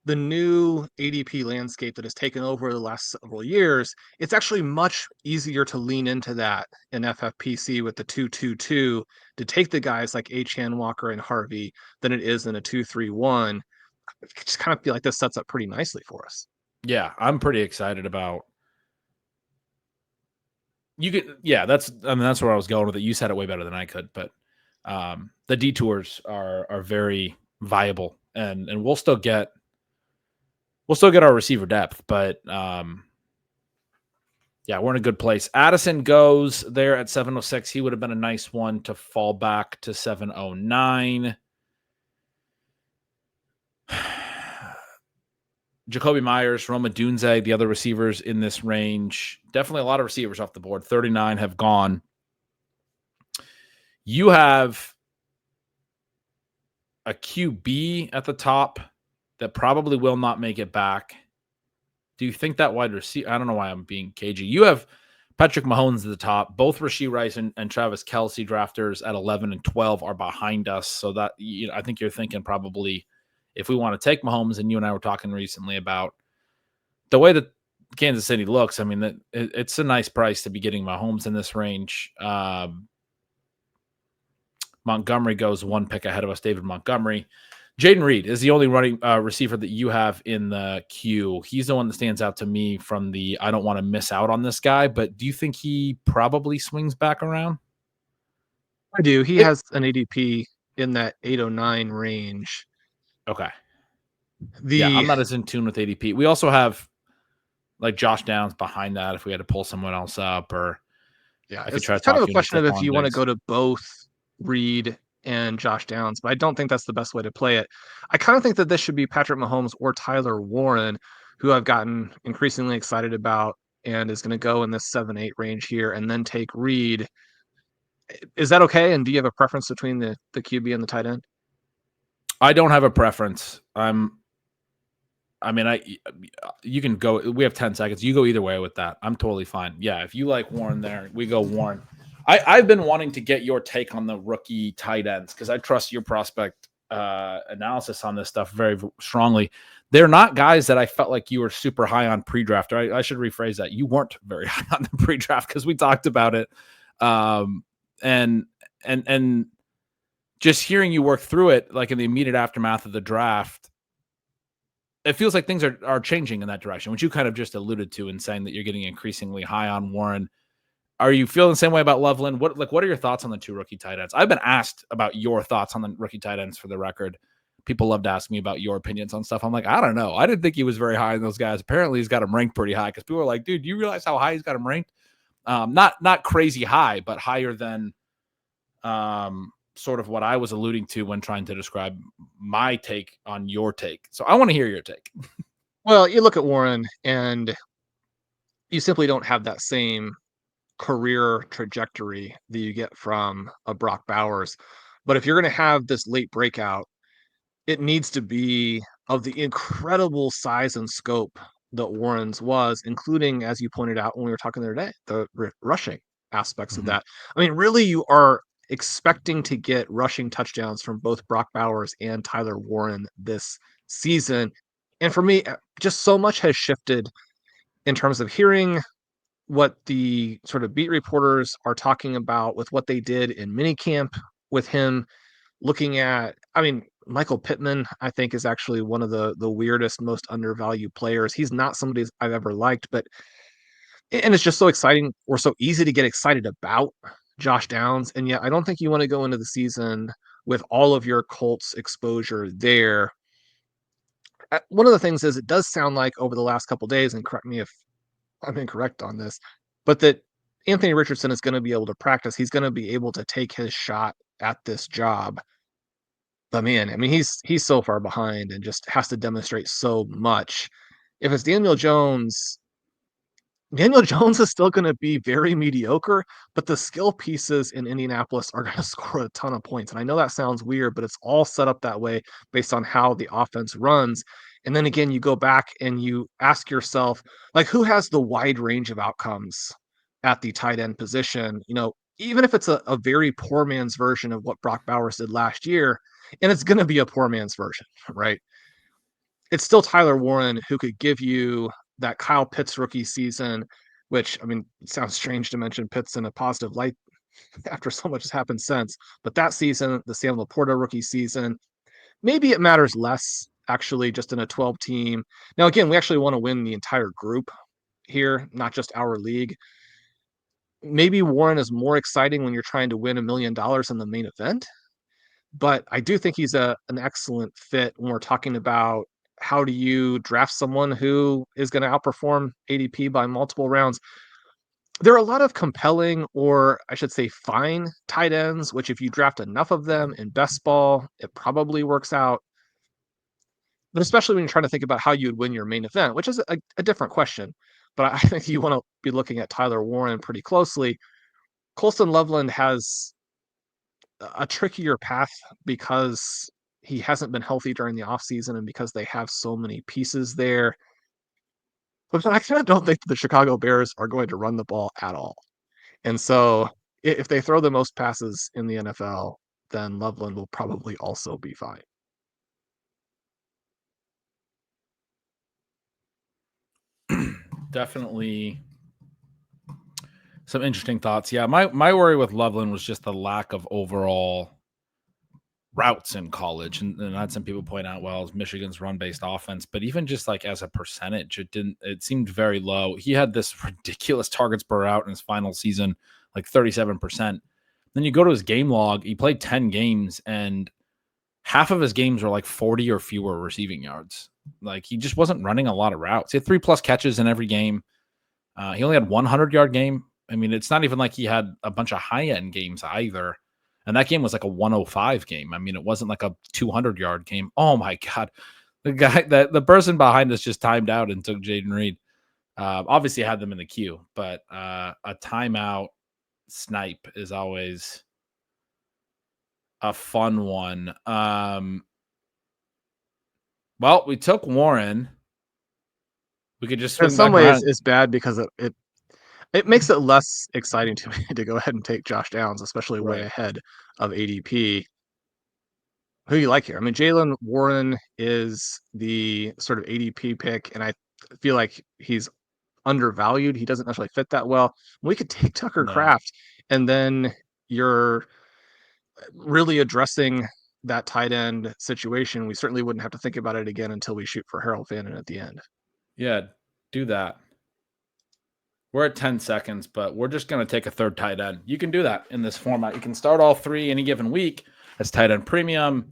the new ADP landscape that has taken over the last several years, it's actually much easier to lean into that in FFPC with the 2-2-2 to take the guys like Achane, Walker, and Harvey than it is in a 2-3-1. I just kind of feel like this sets up pretty nicely for us. Yeah, I'm pretty excited about. That's where I was going with it. You said it way better than I could, but the detours are very viable, and we'll still get our receiver depth, but we're in a good place. Addison goes there at 7:06. He would have been a nice one to fall back to 7:09. Jacoby Myers, Roma Dunze, the other receivers in this range. Definitely a lot of receivers off the board. 39 have gone. You have a QB at the top that probably will not make it back. Do you think that wide receiver? I don't know why I'm being cagey. You have Patrick Mahomes at the top. Both Rashee Rice and Travis Kelce drafters at 11 and 12 are behind us. So that I think you're thinking probably if we want to take Mahomes, and you and I were talking recently about the way that Kansas City looks. I mean, it's a nice price to be getting Mahomes in this range. Montgomery goes 1 pick ahead of us, David Montgomery. Jaden Reed is the only running receiver that you have in the queue. He's the one that stands out to me from the I don't want to miss out on this guy, but do you think he probably swings back around? I do. He has an ADP in that 809 range. Okay. I'm not as in tune with ADP. We also have like Josh Downs behind that if we had to pull someone else up, or I could try to kind talk of a you question of into if you want to go to both Reed and Josh Downs, but I don't think that's the best way to play it. I kind of think that this should be Patrick Mahomes or Tyler Warren, who I've gotten increasingly excited about and is going to go in this 7-8 range here and then take Reed. Is that okay? And do you have a preference between the QB and the tight end? I don't have a preference. You can go. We have 10 seconds. You go either way with that. I'm totally fine. Yeah, if you like Warren there, we go Warren. I've been wanting to get your take on the rookie tight ends because I trust your prospect analysis on this stuff very strongly. They're not guys that I felt like you were super high on pre-draft. I should rephrase that. You weren't very high on the pre-draft because we talked about it. And just hearing you work through it, like in the immediate aftermath of the draft, it feels like things are changing in that direction, which you kind of just alluded to in saying that you're getting increasingly high on Warren. Are you feeling the same way about Loveland? What are your thoughts on the two rookie tight ends? I've been asked about your thoughts on the rookie tight ends for the record. People love to ask me about your opinions on stuff. I'm like, I don't know. I didn't think he was very high in those guys. Apparently, he's got him ranked pretty high because people are like, dude, do you realize how high he's got him ranked? Not crazy high, but higher than sort of what I was alluding to when trying to describe my take on your take. So I want to hear your take. Well, you look at Warren and you simply don't have that same career trajectory that you get from a Brock Bowers. But if you're going to have this late breakout, it needs to be of the incredible size and scope that Warren's was, including, as you pointed out when we were talking the other day, the rushing aspects of that. I mean, really, you are expecting to get rushing touchdowns from both Brock Bowers and Tyler Warren this season. And for me, just so much has shifted in terms of hearing what the sort of beat reporters are talking about with what they did in minicamp with him, looking at, I mean, Michael Pittman, I think, is actually one of the weirdest, most undervalued players. He's not somebody I've ever liked, but and it's just so exciting or so easy to get excited about Josh Downs. And yet I don't think you want to go into the season with all of your Colts exposure there. One of the things is it does sound like over the last couple of days, and correct me if I'm incorrect on this, but that Anthony Richardson is going to be able to practice. He's going to be able to take his shot at this job. But man, I mean, he's so far behind and just has to demonstrate so much. If it's Daniel Jones is still going to be very mediocre, but the skill pieces in Indianapolis are going to score a ton of points. And I know that sounds weird, but it's all set up that way based on how the offense runs. And then again, you go back and you ask yourself, like, who has the wide range of outcomes at the tight end position? You know, even if it's a very poor man's version of what Brock Bowers did last year, and it's going to be a poor man's version, right? It's still Tyler Warren who could give you that Kyle Pitts rookie season, which, I mean, it sounds strange to mention Pitts in a positive light after so much has happened since, but that season, the Sam Laporta rookie season, maybe it matters less actually just in a 12 team. Now, again, we actually want to win the entire group here, not just our league. Maybe Warren is more exciting when you're trying to win $1 million in the main event, but I do think he's an excellent fit when we're talking about how do you draft someone who is going to outperform ADP by multiple rounds. There are a lot of compelling, or I should say fine tight ends, which if you draft enough of them in best ball, it probably works out. But especially when you're trying to think about how you would win your main event, which is a different question. But I think you want to be looking at Tyler Warren pretty closely. Colston Loveland has a trickier path because he hasn't been healthy during the offseason and because they have so many pieces there. But I kind of don't think the Chicago Bears are going to run the ball at all. And so if they throw the most passes in the NFL, then Loveland will probably also be fine. Definitely some interesting thoughts. Yeah, my worry with Loveland was just the lack of overall routes in college. And I had some people point out, well, it's Michigan's run-based offense, but even just like as a percentage, it seemed very low. He had this ridiculous targets per route in his final season, like 37%. Then you go to his game log, he played 10 games and half of his games were like 40 or fewer receiving yards. Like he just wasn't running a lot of routes. He had 3+ catches in every game. He only had 100-yard game. I mean, it's not even like he had a bunch of high-end games either. And that game was like a 105 game. I mean, it wasn't like a 200-yard game. Oh my God. The person behind us just timed out and took Jaden Reed. Obviously had them in the queue, but a timeout snipe is always a fun one. Well, we took Warren. We could just swing In some back ways, around. it's bad because it makes it less exciting to me to go ahead and take Josh Downs, especially way Right. ahead of ADP. Who do you like here? I mean, Jalen Warren is the sort of ADP pick, and I feel like he's undervalued. He doesn't necessarily fit that well. We could take Tucker No. Kraft, and then you're really addressing that tight end situation, we certainly wouldn't have to think about it again until we shoot for Harold Fannin at the end. Yeah, do that. We're at 10 seconds, but we're just going to take a third tight end. You can do that in this format. You can start all three any given week as tight end premium.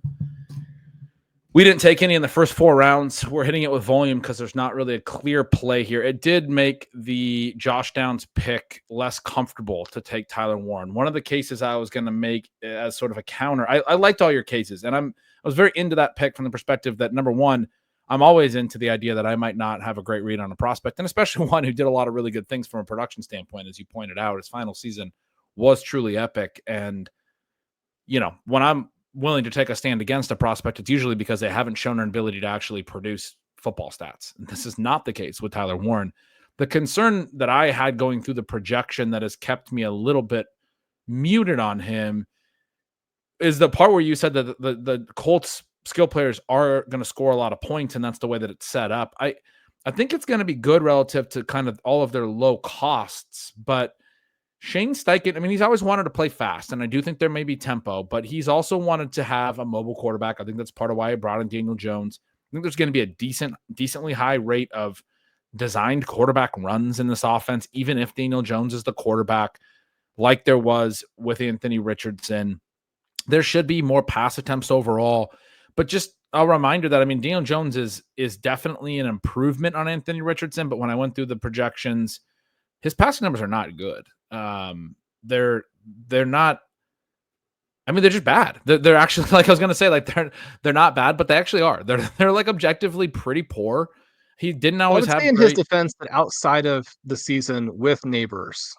We didn't take any in the first 4 rounds. We're hitting it with volume because there's not really a clear play here. It did make the Josh Downs pick less comfortable to take Tyler Warren. One of the cases I was going to make as sort of a counter, I liked all your cases, and I was very into that pick from the perspective that, number one, I'm always into the idea that I might not have a great read on a prospect, and especially one who did a lot of really good things from a production standpoint. As you pointed out, his final season was truly epic. And, when I'm willing to take a stand against a prospect, it's usually because they haven't shown an ability to actually produce football stats. And this is not the case with Tyler Warren. The concern that I had going through the projection that has kept me a little bit muted on him is the part where you said that the Colts skill players are going to score a lot of points, and that's the way that it's set up. I think it's going to be good relative to kind of all of their low costs, but Shane Steichen, he's always wanted to play fast, and I do think there may be tempo, but he's also wanted to have a mobile quarterback. I think that's part of why I brought in Daniel Jones. I think there's going to be a decently high rate of designed quarterback runs in this offense, even if Daniel Jones is the quarterback, like there was with Anthony Richardson. There should be more pass attempts overall, but just a reminder that, Daniel Jones is definitely an improvement on Anthony Richardson, but when I went through the projections, his passing numbers are not good. They're not, they're just bad. They're actually, like I was going to say, like they're not bad, but they actually are. They're like objectively pretty poor. He didn't always have in his defense that outside of the season with Nabers,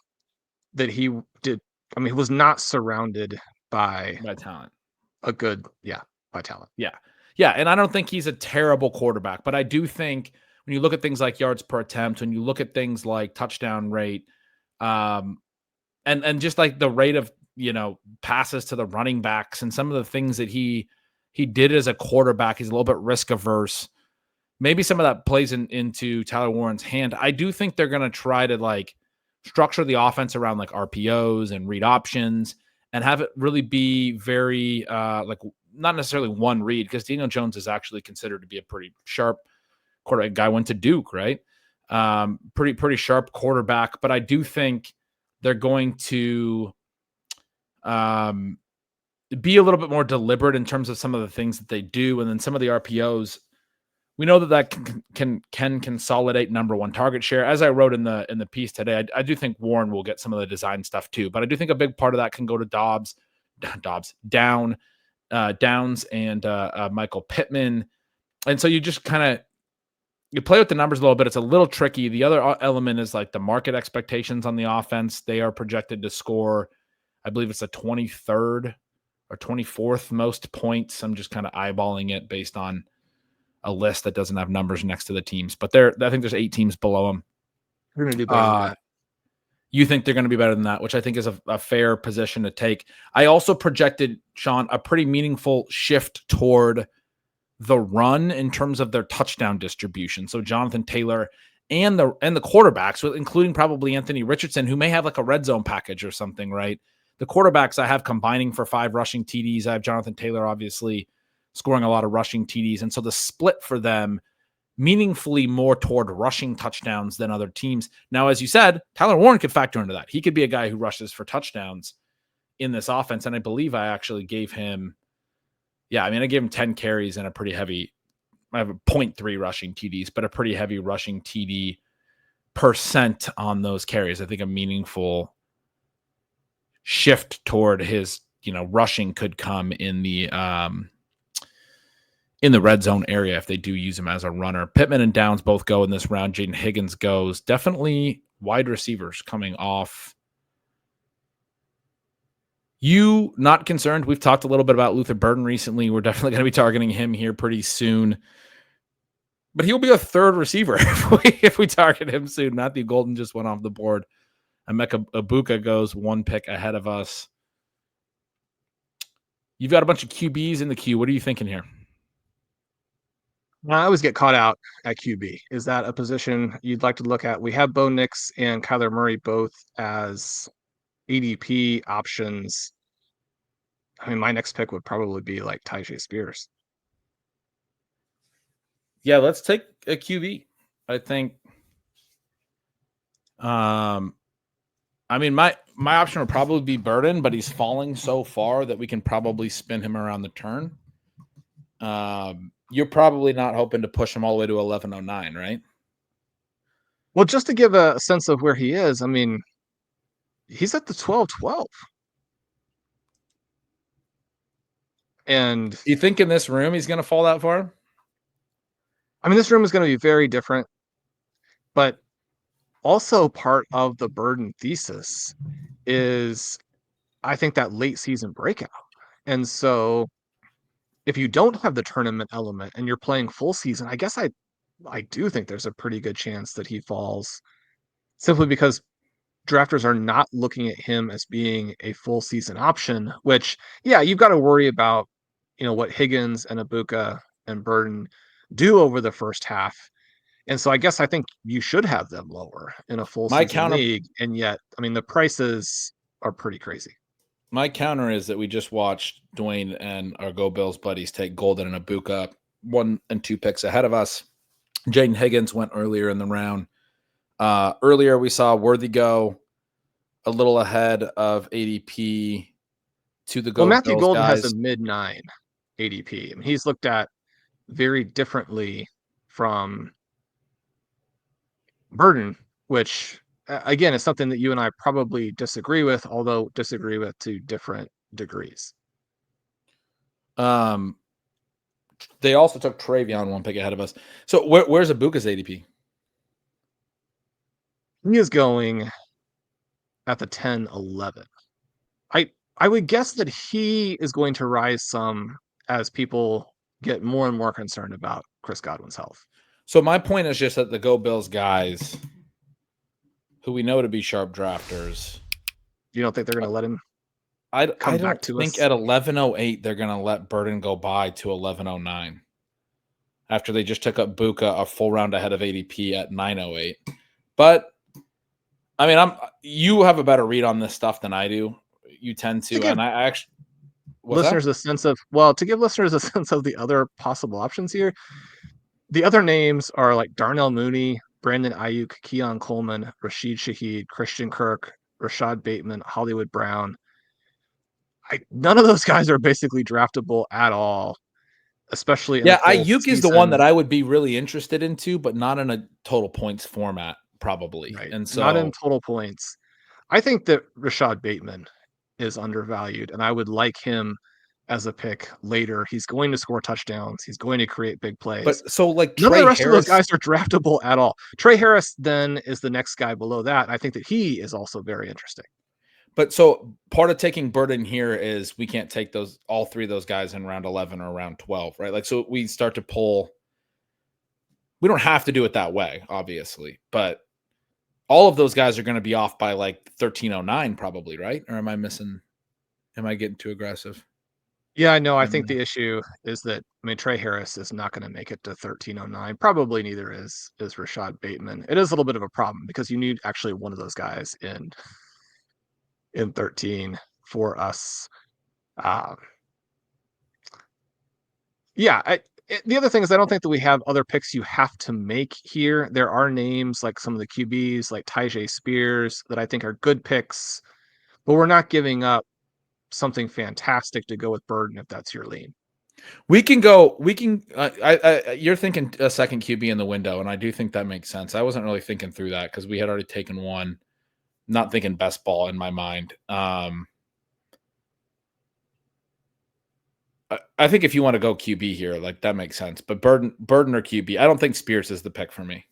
that he did, he was not surrounded by talent. By talent. Yeah. Yeah. And I don't think he's a terrible quarterback, but I do think when you look at things like yards per attempt, when you look at things like touchdown rate, and just like the rate of, passes to the running backs and some of the things that he did as a quarterback, he's a little bit risk averse. Maybe some of that plays into Tyler Warren's hand. I do think they're going to try to like structure the offense around like RPOs and read options and have it really be very like not necessarily one read, because Daniel Jones is actually considered to be a pretty sharp quarterback. Guy went to Duke, right? Pretty sharp quarterback, but I do think they're going to be a little bit more deliberate in terms of some of the things that they do, and then some of the RPOs. We know that can consolidate number one target share. As I wrote in the piece today, I do think Warren will get some of the design stuff too, but I do think a big part of that can go to Downs, and Michael Pittman, and so you just kind of you play with the numbers a little bit. It's a little tricky. The other element is like the market expectations on the offense. They are projected to score, I believe it's the 23rd or 24th most points. I'm just kind of eyeballing it based on a list that doesn't have numbers next to the teams, but I think there's 8 teams below them. We're going to do better than that. You think they're going to be better than that, which I think is a fair position to take. I also projected, Sean, a pretty meaningful shift toward the run in terms of their touchdown distribution. So Jonathan Taylor and the quarterbacks, including probably Anthony Richardson, who may have like a red zone package or something, right? The quarterbacks I have combining for 5 rushing TDs. I have Jonathan Taylor, obviously, scoring a lot of rushing TDs. And so the split for them meaningfully more toward rushing touchdowns than other teams. Now, as you said, Tyler Warren could factor into that. He could be a guy who rushes for touchdowns in this offense. And I believe I actually gave him, I gave him 10 carries and a pretty heavy, I have a 0.3 rushing TDs, but a pretty heavy rushing TD percent on those carries. I think a meaningful shift toward his, rushing could come in the red zone area if they do use him as a runner. Pittman and Downs both go in this round. Jaden Higgins goes. Definitely wide receivers coming off. You not concerned? We've talked a little bit about Luther Burden recently. We're definitely going to be targeting him here pretty soon. But he'll be a third receiver if we target him soon. Matthew Golden just went off the board. Emeka Ibuka goes 1 pick ahead of us. You've got a bunch of QBs in the queue. What are you thinking here? I always get caught out at QB. Is that a position you'd like to look at? We have Bo Nix and Kyler Murray both as ADP options. I mean, my next pick would probably be like Tyjae Spears. Yeah, let's take a QB. I think. I mean, my option would probably be Burden, but he's falling so far that we can probably spin him around the turn. You're probably not hoping to push him all the way to 1109, right? Well, just to give a sense of where he is, I mean, he's at the 12-12. And you think in this room he's going to fall that far? I mean, this room is going to be very different, but also part of the Burden thesis is, I think, that late season breakout. And so if you don't have the tournament element and you're playing full season, I guess I do think there's a pretty good chance that he falls, simply because drafters are not looking at him as being a full season option, which, yeah, you've got to worry about, what Higgins and Ibuka and Burden do over the first half. And so I think you should have them lower in a full season league. And yet, I mean, the prices are pretty crazy. My counter is that we just watched Dwayne and our Go Bills buddies take Golden and Ibuka 1 and 2 picks ahead of us. Jaden Higgins went earlier in the round. Earlier, we saw Worthy go a little ahead of ADP to the Go Well, Matthew Bills Golden guys. has a mid-9 ADP. I mean, he's looked at very differently from Burden, which, again, is something that you and I probably disagree with, although disagree with to different degrees. They also took Travion 1 pick ahead of us. So where's Ibuka's ADP? He is going at the 10-11. I would guess that he is going to rise some as people get more and more concerned about Chris Godwin's health. So my point is just that the Go Bills guys, who we know to be sharp drafters, you don't think they're going to let him I don't think at 1108 they're going to let Burden go by to 1109 after they just took up Buka a full round ahead of ADP at 908. But I mean, you have a better read on this stuff than I do. You tend to, and I actually listeners a sense of to give listeners a sense of the other possible options here. The other names are like Darnell Mooney, Brandon Ayuk, Keon Coleman, Rashid Shaheed, Christian Kirk, Rashad Bateman, Hollywood Brown. None of those guys are basically draftable at all, especially in Ayuk is the one that I would be really interested into, but not in a total points format, probably. Right. And so not in total points. I think that Rashad Bateman is undervalued, and I would like him as a pick later. He's going to score touchdowns. He's going to create big plays. But so like none of the rest of those guys are draftable at all. Trey Harris then is the next guy below that. I think that he is also very interesting. But so part of taking Burden here is we can't take all 3 of those guys in round 11 or round 12, right? Like, so we start to pull. We don't have to do it that way, obviously, but all of those guys are going to be off by like 1309 probably, right? Or am I getting too aggressive? Yeah, I know. I think the issue is that, Trey Harris is not going to make it to 1309. Probably neither is Rashad Bateman. It is a little bit of a problem because you need actually one of those guys in 13 for us. The other thing is, I don't think that we have other picks you have to make here. There are names like some of the QBs, like Tyjae Spears, that I think are good picks, but we're not giving up something fantastic to go with Burden if that's your lean. You're thinking a second QB in the window, and I do think that makes sense. I wasn't really thinking through that because we had already taken one, not thinking best ball in my mind. I think if you want to go QB here, like that makes sense. But Burden or QB, I don't think Spears is the pick for me.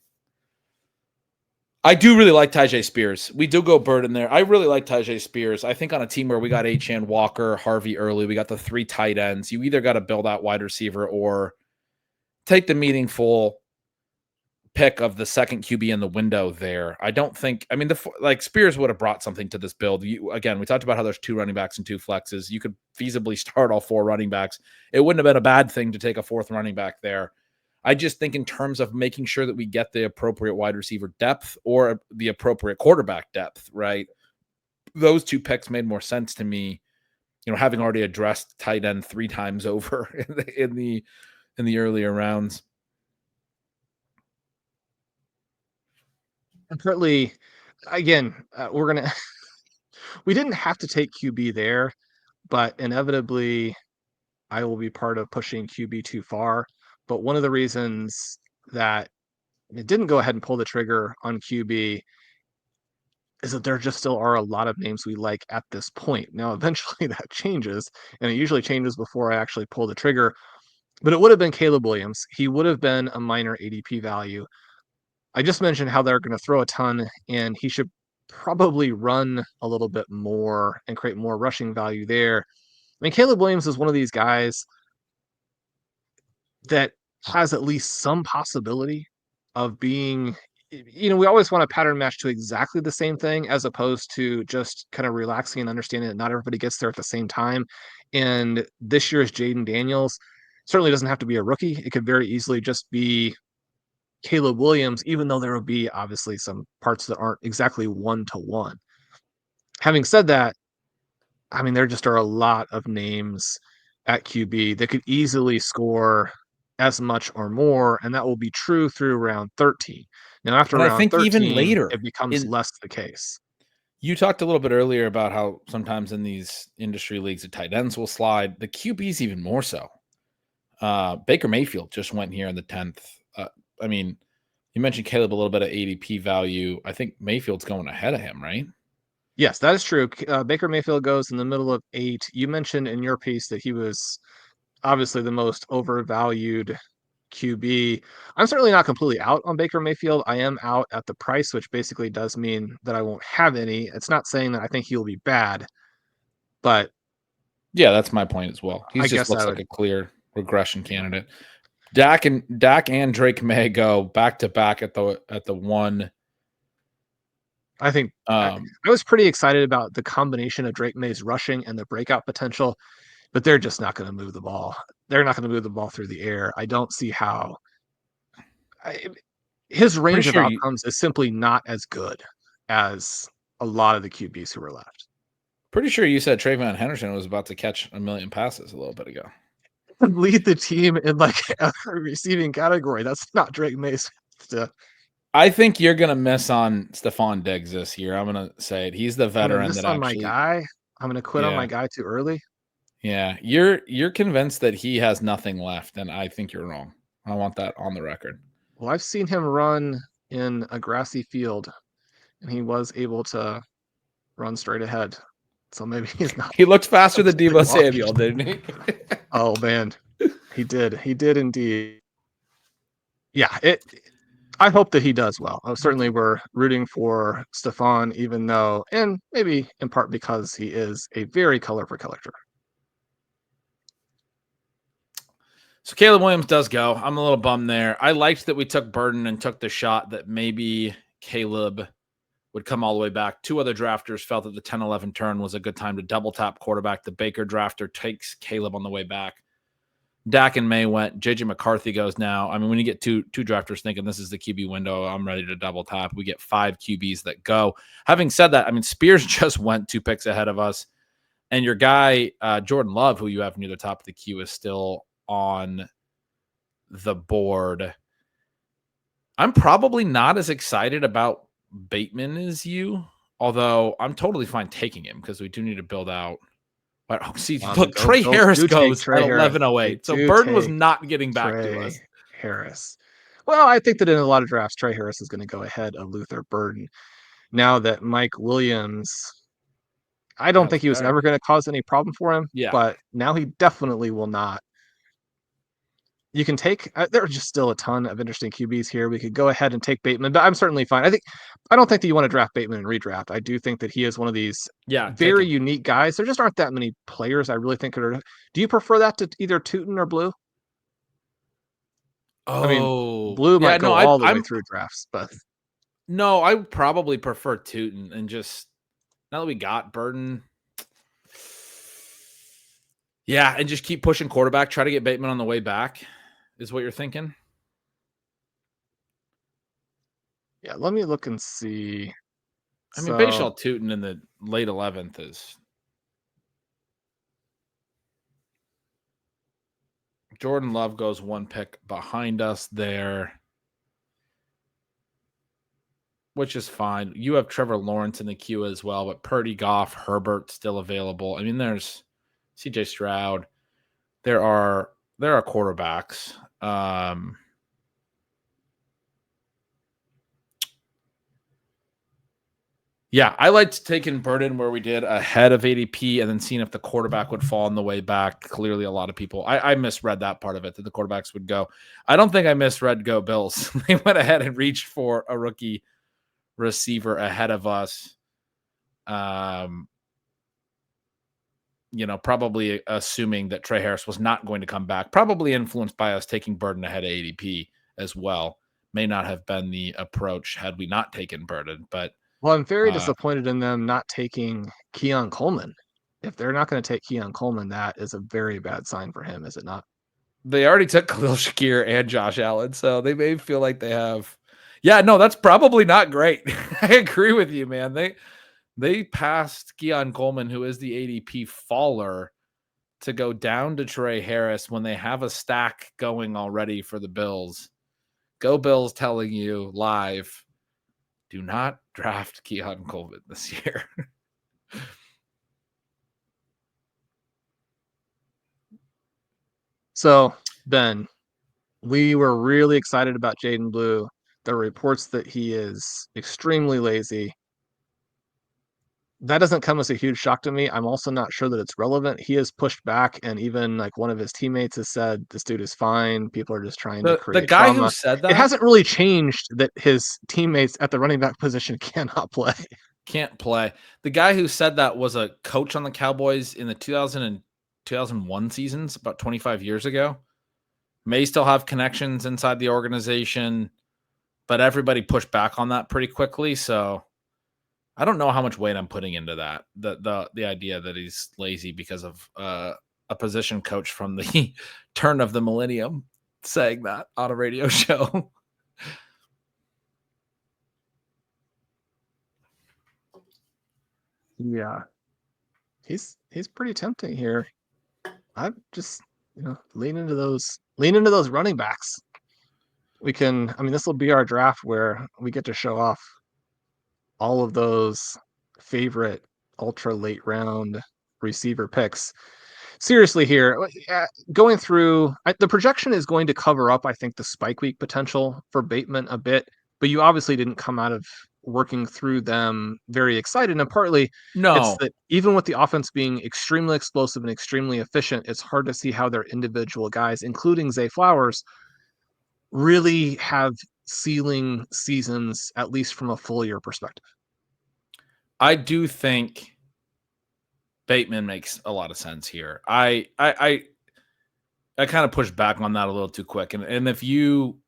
I do really like Tyjae Spears. We do go Burden there. I really like Tyjae Spears. I think on a team where we got Achane, Walker, Harvey early, we got the 3 tight ends. You either got to build out wide receiver or take the meaningful pick of the second QB in the window there. I don't think, Spears would have brought something to this build. Again, we talked about how there's 2 running backs and 2 flexes. You could feasibly start all 4 running backs. It wouldn't have been a bad thing to take a 4th running back there. I just think in terms of making sure that we get the appropriate wide receiver depth or the appropriate quarterback depth, right? Those 2 picks made more sense to me having already addressed tight end 3 times over in the earlier rounds. And partly, again, we didn't have to take QB there, but inevitably I will be part of pushing QB too far. But one of the reasons that it didn't go ahead and pull the trigger on QB is that there just still are a lot of names we like at this point. Now, eventually that changes, and it usually changes before I actually pull the trigger. But it would have been Caleb Williams. He would have been a minor ADP value. I just mentioned how they're going to throw a ton, and he should probably run a little bit more and create more rushing value there. I mean, Caleb Williams is one of these guys that has at least some possibility of being, we always want to pattern match to exactly the same thing as opposed to just kind of relaxing and understanding that not everybody gets there at the same time. And this year's Jaden Daniels certainly doesn't have to be a rookie. It could very easily just be Caleb Williams, even though there will be obviously some parts that aren't exactly 1-to-1. Having said that, I mean, there just are a lot of names at QB that could easily score as much or more, and that will be true through round 13. Now, after But I round think even 13, later, it becomes less the case. you talked a little bit earlier about how sometimes in these industry leagues, the tight ends will slide. The QBs even more so. Baker Mayfield just went here in the 10th. I mean, you mentioned Caleb a little bit of ADP value. I think Mayfield's going ahead of him, right? Yes, that is true. Baker Mayfield goes in the middle of 8. You mentioned in your piece that he was obviously the most overvalued QB. I'm certainly not completely out on Baker Mayfield. I am out at the price, which basically does mean that I won't have any. It's not saying that I think he'll be bad, but Yeah, that's my point as well. He I just guess looks I like would. a clear regression candidate. Dak and Drake May go back to back at the one. I think I was pretty excited about the combination of Drake May's rushing and the breakout potential, but they're just not going to move the ball. They're not going to move the ball through the air. I don't see how. His Pretty range of sure you outcomes is simply not as good as a lot of the QBs who were left. pretty sure you said Trayvon Henderson was about to catch 1,000,000 passes a little bit ago. Lead the team in like a receiving category. That's not Drake May's stuff. I think you're gonna miss on Stephon Diggs this year. I'm gonna say it. He's the I'm gonna veteran miss that on my actually, guy. I'm gonna quit on my yeah, guy too early. yeah. You're convinced that he has nothing left, and I think you're wrong. I want that on the record. Well, I've seen him run in a grassy field, and he was able to run straight ahead. So maybe he's not He looked faster than completely Deebo washed. Samuel, didn't he? Oh man, he did. He did indeed. Yeah, I hope that he does well. Certainly, we're rooting for Stefan, even though, and maybe in part because he is a very colorful collector. So Caleb Williams does go. I'm a little bummed there. I liked that we took Burden and took the shot that maybe Caleb would come all the way back. 2 other drafters felt that the 10-11 turn was a good time to double tap quarterback. The Baker drafter takes Caleb on the way back. Dak and May went. JJ McCarthy goes now. I mean, when you get two drafters thinking this is the QB window, I'm ready to double tap. We get 5 QBs that go. Having said that, I mean, Spears just went 2 picks ahead of us. And your guy, Jordan Love, who you have near the top of the queue, is still on the board. I'm probably not as excited about Bateman as you, although I'm totally fine taking him because we do need to build out. But see, look, Trey Harris Do take goes Trey at Harris. 11:08. So Burden was not getting back to Trey us. Harris. Well, I think that in a lot of drafts, Trey Harris is going to go ahead of Luther Burden. Now that Mike Williams, I don't think That's he was fair. ever going to cause any problem for him, Yeah. but now he definitely will not. You can take. There are just still a ton of interesting QBs here. We could go ahead and take Bateman, but I'm certainly fine. I don't think that you want to draft Bateman and redraft. I do think that he is one of these Take very him. unique guys. There just aren't that many players I really think are. Do you prefer that to either Tootin or Blue? I mean, Oh, Blue yeah. might No, go all the way through drafts, but I would probably prefer Tootin and just now that we got Burden. Yeah, and just keep pushing quarterback. Try to get Bateman on the way back, is what you're thinking. yeah, let me look and see. I mean, So Bashaw Tootin in the late 11th is Jordan Love goes one pick behind us there, which is fine. You have Trevor Lawrence in the queue as well, but Purdy, Goff, Herbert still available. I mean, there's CJ Stroud. There are quarterbacks. Yeah, I liked taking Burden where we did ahead of ADP and then seeing if the quarterback would fall on the way back. Clearly, a lot of people, I misread that part of it, that the quarterbacks would go. I don't think I misread go Bills. They went ahead and reached for a rookie receiver ahead of us. Probably assuming that Trey Harris was not going to come back, probably influenced by us taking Burden ahead of ADP as well. May not have been the approach had we not taken Burden, but Well, I'm very disappointed in them not taking Keon Coleman. If they're not going to take Keon Coleman, that is a very bad sign for him, is it not? They already took Khalil Shakir and Josh Allen, so they may feel like they have. Yeah, no, that's probably not great. I agree with you, man. They passed Keon Coleman, who is the ADP faller, to go down to Trey Harris when they have a stack going already for the Bills. Go Bills telling you live, do not draft Keon Coleman this year. So, Ben, we were really excited about Jaden Blue. There are reports that he is extremely lazy. That doesn't come as a huge shock to me. I'm also not sure that it's relevant. He has pushed back, and even like one of his teammates has said, "This dude is fine. People are just trying to The create guy who trauma." said It that hasn't really changed that his teammates at the running back position cannot play. can't play. The guy who said that was a coach on the Cowboys in the 2000 and 2001 seasons, about 25 years ago. May still have connections inside the organization, but everybody pushed back on that pretty quickly. So I don't know how much weight I'm putting into that. The idea that he's lazy because of a position coach from the turn of the millennium saying that on a radio show. Yeah, he's pretty tempting here. I just lean into those running backs. I mean, this will be our draft where we get to show off all of those favorite ultra late round receiver picks. Seriously, here, going through the projection is going to cover up, I think, the spike week potential for Bateman a bit, but you obviously didn't come out of working through them very excited. And partly it's No, that even with the offense being extremely explosive and extremely efficient, it's hard to see how their individual guys, including Zay Flowers, really have ceiling seasons, at least from a full year perspective. I do think Bateman makes a lot of sense here. I kind of pushed back on that a little too quick. And if you,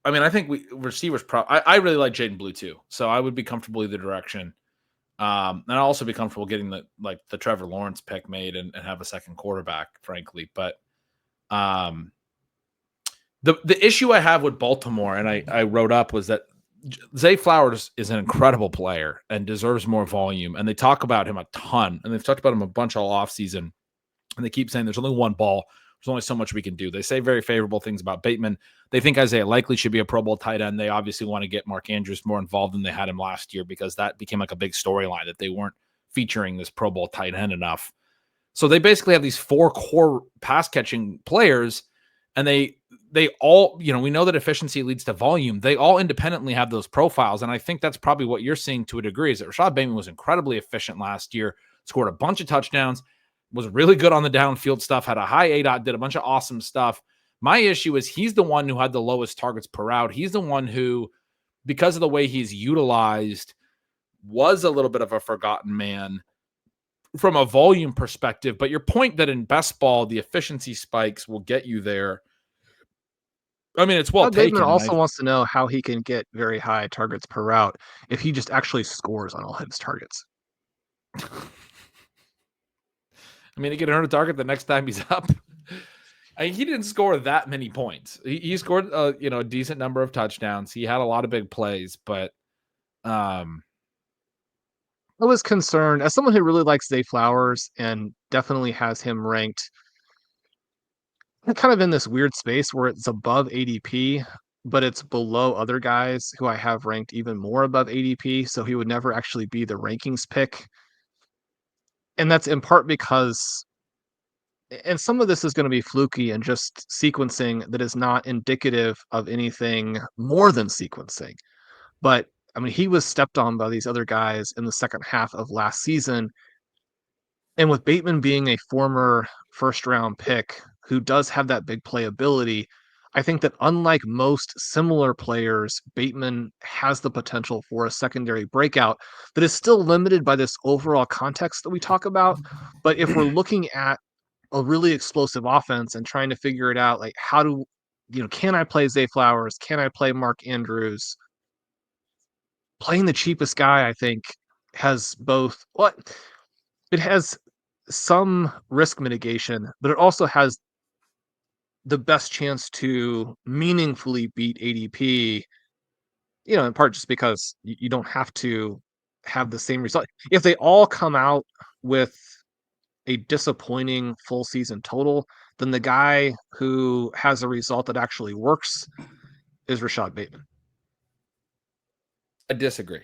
I mean, I think receivers. I really like Jaden Blue too, so I would be comfortable either direction. And I'll also be comfortable getting the Trevor Lawrence pick made and have a second quarterback, frankly. But the issue I have with Baltimore, and I wrote up, was that Zay Flowers is an incredible player and deserves more volume. And they talk about him a ton, and they've talked about him a bunch all offseason. And they keep saying there's only one ball. There's only so much we can do. They say very favorable things about Bateman. They think Isaiah likely should be a Pro Bowl tight end. They obviously want to get Mark Andrews more involved than they had him last year, because that became like a big storyline that they weren't featuring this Pro Bowl tight end enough. So they basically have these four core pass catching players, and they all, we know that efficiency leads to volume. They all independently have those profiles. And I think that's probably what you're seeing to a degree, is that Rashad Bateman was incredibly efficient last year, scored a bunch of touchdowns, was really good on the downfield stuff, had a high ADOT, did a bunch of awesome stuff. My issue is he's the one who had the lowest targets per route. He's the one who, because of the way he's utilized, was a little bit of a forgotten man from a volume perspective. But your point that in best ball, the efficiency spikes will get you there, I mean, it's well Bateman taken. also wants to know how he can get very high targets per route if he just actually scores on all his targets. I mean, he can earn a target the next time he's up. He didn't score that many points. He scored a decent number of touchdowns. He had a lot of big plays, but I was concerned, as someone who really likes Zay Flowers and definitely has him ranked kind of in this weird space where it's above ADP, but it's below other guys who I have ranked even more above ADP. So he would never actually be the rankings pick. And that's in part because, and some of this is going to be fluky and just sequencing that is not indicative of anything more than sequencing. But I mean, he was stepped on by these other guys in the second half of last season. And with Bateman being a former first round pick who does have that big playability, I think that unlike most similar players, Bateman has the potential for a secondary breakout that is still limited by this overall context that we talk about. But if we're looking at a really explosive offense and trying to figure it out, like how do can I play Zay Flowers? Can I play Mark Andrews? Playing the cheapest guy, I think, has both what it has some risk mitigation, but it also has the best chance to meaningfully beat ADP, in part just because you don't have to have the same result. If they all come out with a disappointing full season total, then the guy who has a result that actually works is Rashad Bateman. I disagree.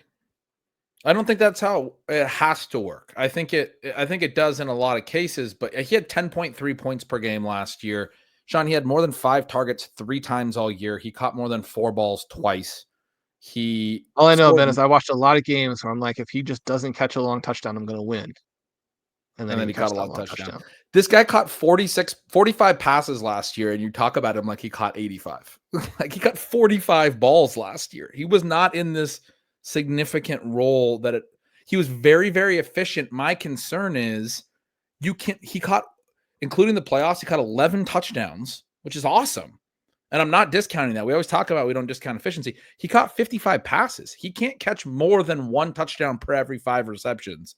I don't think that's how it has to work. I think it does in a lot of cases, but he had 10.3 points per game last year. Shawn, he had more than 5 targets 3 times all year. He caught more than 4 balls twice. All I know, scored, Ben, is I watched a lot of games where I'm like, if he just doesn't catch a long touchdown, I'm going to win. And then he he caught catch a that lot of long touchdowns. touchdown. This guy caught 45 passes last year, and you talk about him like he caught 85. Like he caught 45 balls last year. He was not in this significant role he was very, very efficient. My concern is he caught, including the playoffs, he caught 11 touchdowns, which is awesome. And I'm not discounting that. We always talk about we don't discount efficiency. He caught 55 passes. He can't catch more than 1 touchdown per every 5 receptions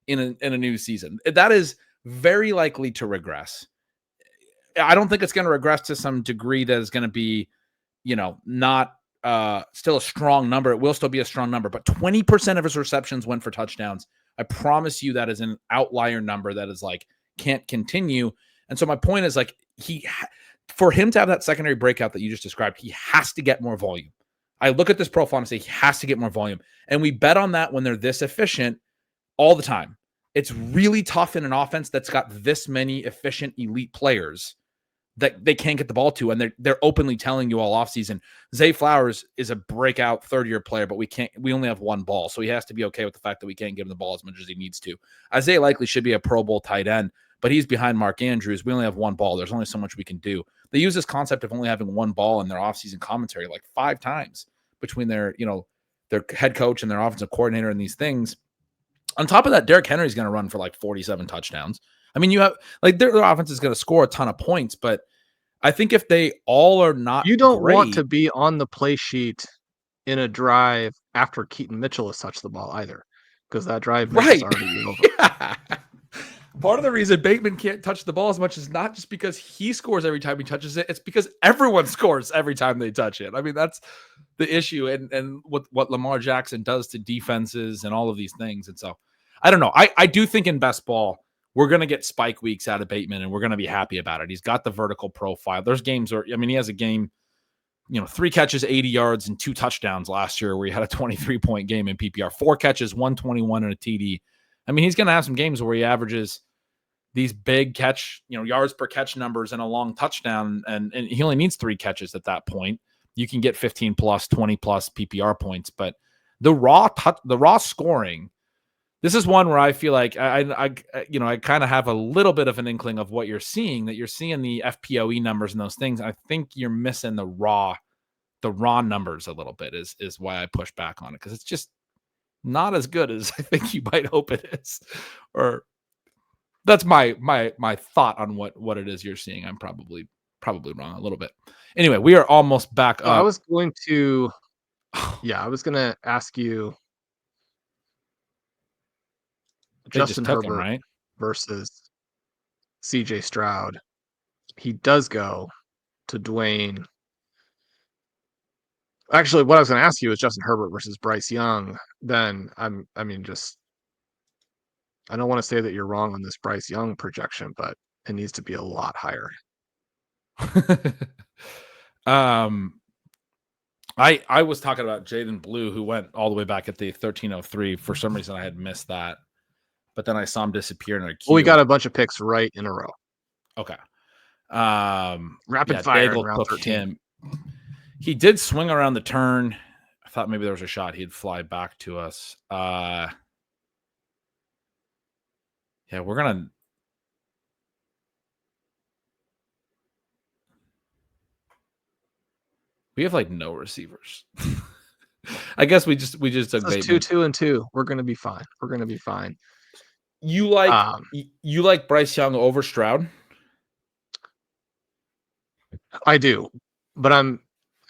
in a new season. That is very likely to regress. I don't think it's going to regress to some degree that is going to be, not still a strong number. It will still be a strong number, but 20% of his receptions went for touchdowns. I promise you that is an outlier number that is like can't continue. And so my point is like for him to have that secondary breakout that you just described, he has to get more volume. I look at this profile and say he has to get more volume. And we bet on that when they're this efficient all the time. It's really tough in an offense that's got this many efficient elite players that they can't get the ball to, and they're openly telling you all offseason, Zay Flowers is a breakout third-year player, but we only have 1 ball, so he has to be okay with the fact that we can't give him the ball as much as he needs to. Isaiah likely should be a Pro Bowl tight end, but he's behind Mark Andrews. We only have 1 ball. There's only so much we can do. They use this concept of only having 1 ball in their offseason commentary like 5 times between their head coach and their offensive coordinator and these things. On top of that, Derrick Henry's going to run for like 47 touchdowns. I mean, you have like their offense is going to score a ton of points, but I think if they all are not You don't great, want to be on the play sheet in a drive after Keaton Mitchell has touched the ball either, because that drive may just already be over. Yeah. Part of the reason Bateman can't touch the ball as much is not just because he scores every time he touches it. It's because everyone scores every time they touch it. I mean, that's the issue. And what Lamar Jackson does to defenses and all of these things. And so I don't know. I do think in best ball, we're going to get spike weeks out of Bateman and we're going to be happy about it. He's got the vertical profile. There's games where, I mean, he has a game, 3 catches, 80 yards and 2 touchdowns last year where he had a 23-point game in PPR, 4 catches, 121 and a TD. I mean, he's going to have some games where he averages these big catch, yards per catch numbers and a long touchdown. And he only needs 3 catches at that point. You can get 15 plus, 20 plus PPR points, but the raw scoring, this is one where I feel like I kind of have a little bit of an inkling of what you're seeing, that you're seeing the FPOE numbers and those things. I think you're missing the raw numbers a little bit is why I push back on it. Cause it's just not as good as I think you might hope it is, or that's my thought on what it is you're seeing. I'm probably wrong a little bit. Anyway, we are almost back up. I was going to ask you Justin Herbert right? versus CJ Stroud. He does go to Dwayne. Actually, what I was going to ask you is Justin Herbert versus Bryce Young. Then I don't want to say that you're wrong on this Bryce Young projection, but it needs to be a lot higher. I was talking about Jaden Blue, who went all the way back at the 1303. For some reason, I had missed that, but then I saw him disappear in a queue. Well, we got a bunch of picks right in a row. Okay. Rapid fire in round took 13. him. He did swing around the turn. I thought maybe there was a shot he'd fly back to us. Yeah, we're gonna. We have like no receivers. I guess we just took Bateman. 2-2-2. We're gonna be fine. We're gonna be fine. You like Bryce Young over Stroud? I do, but I'm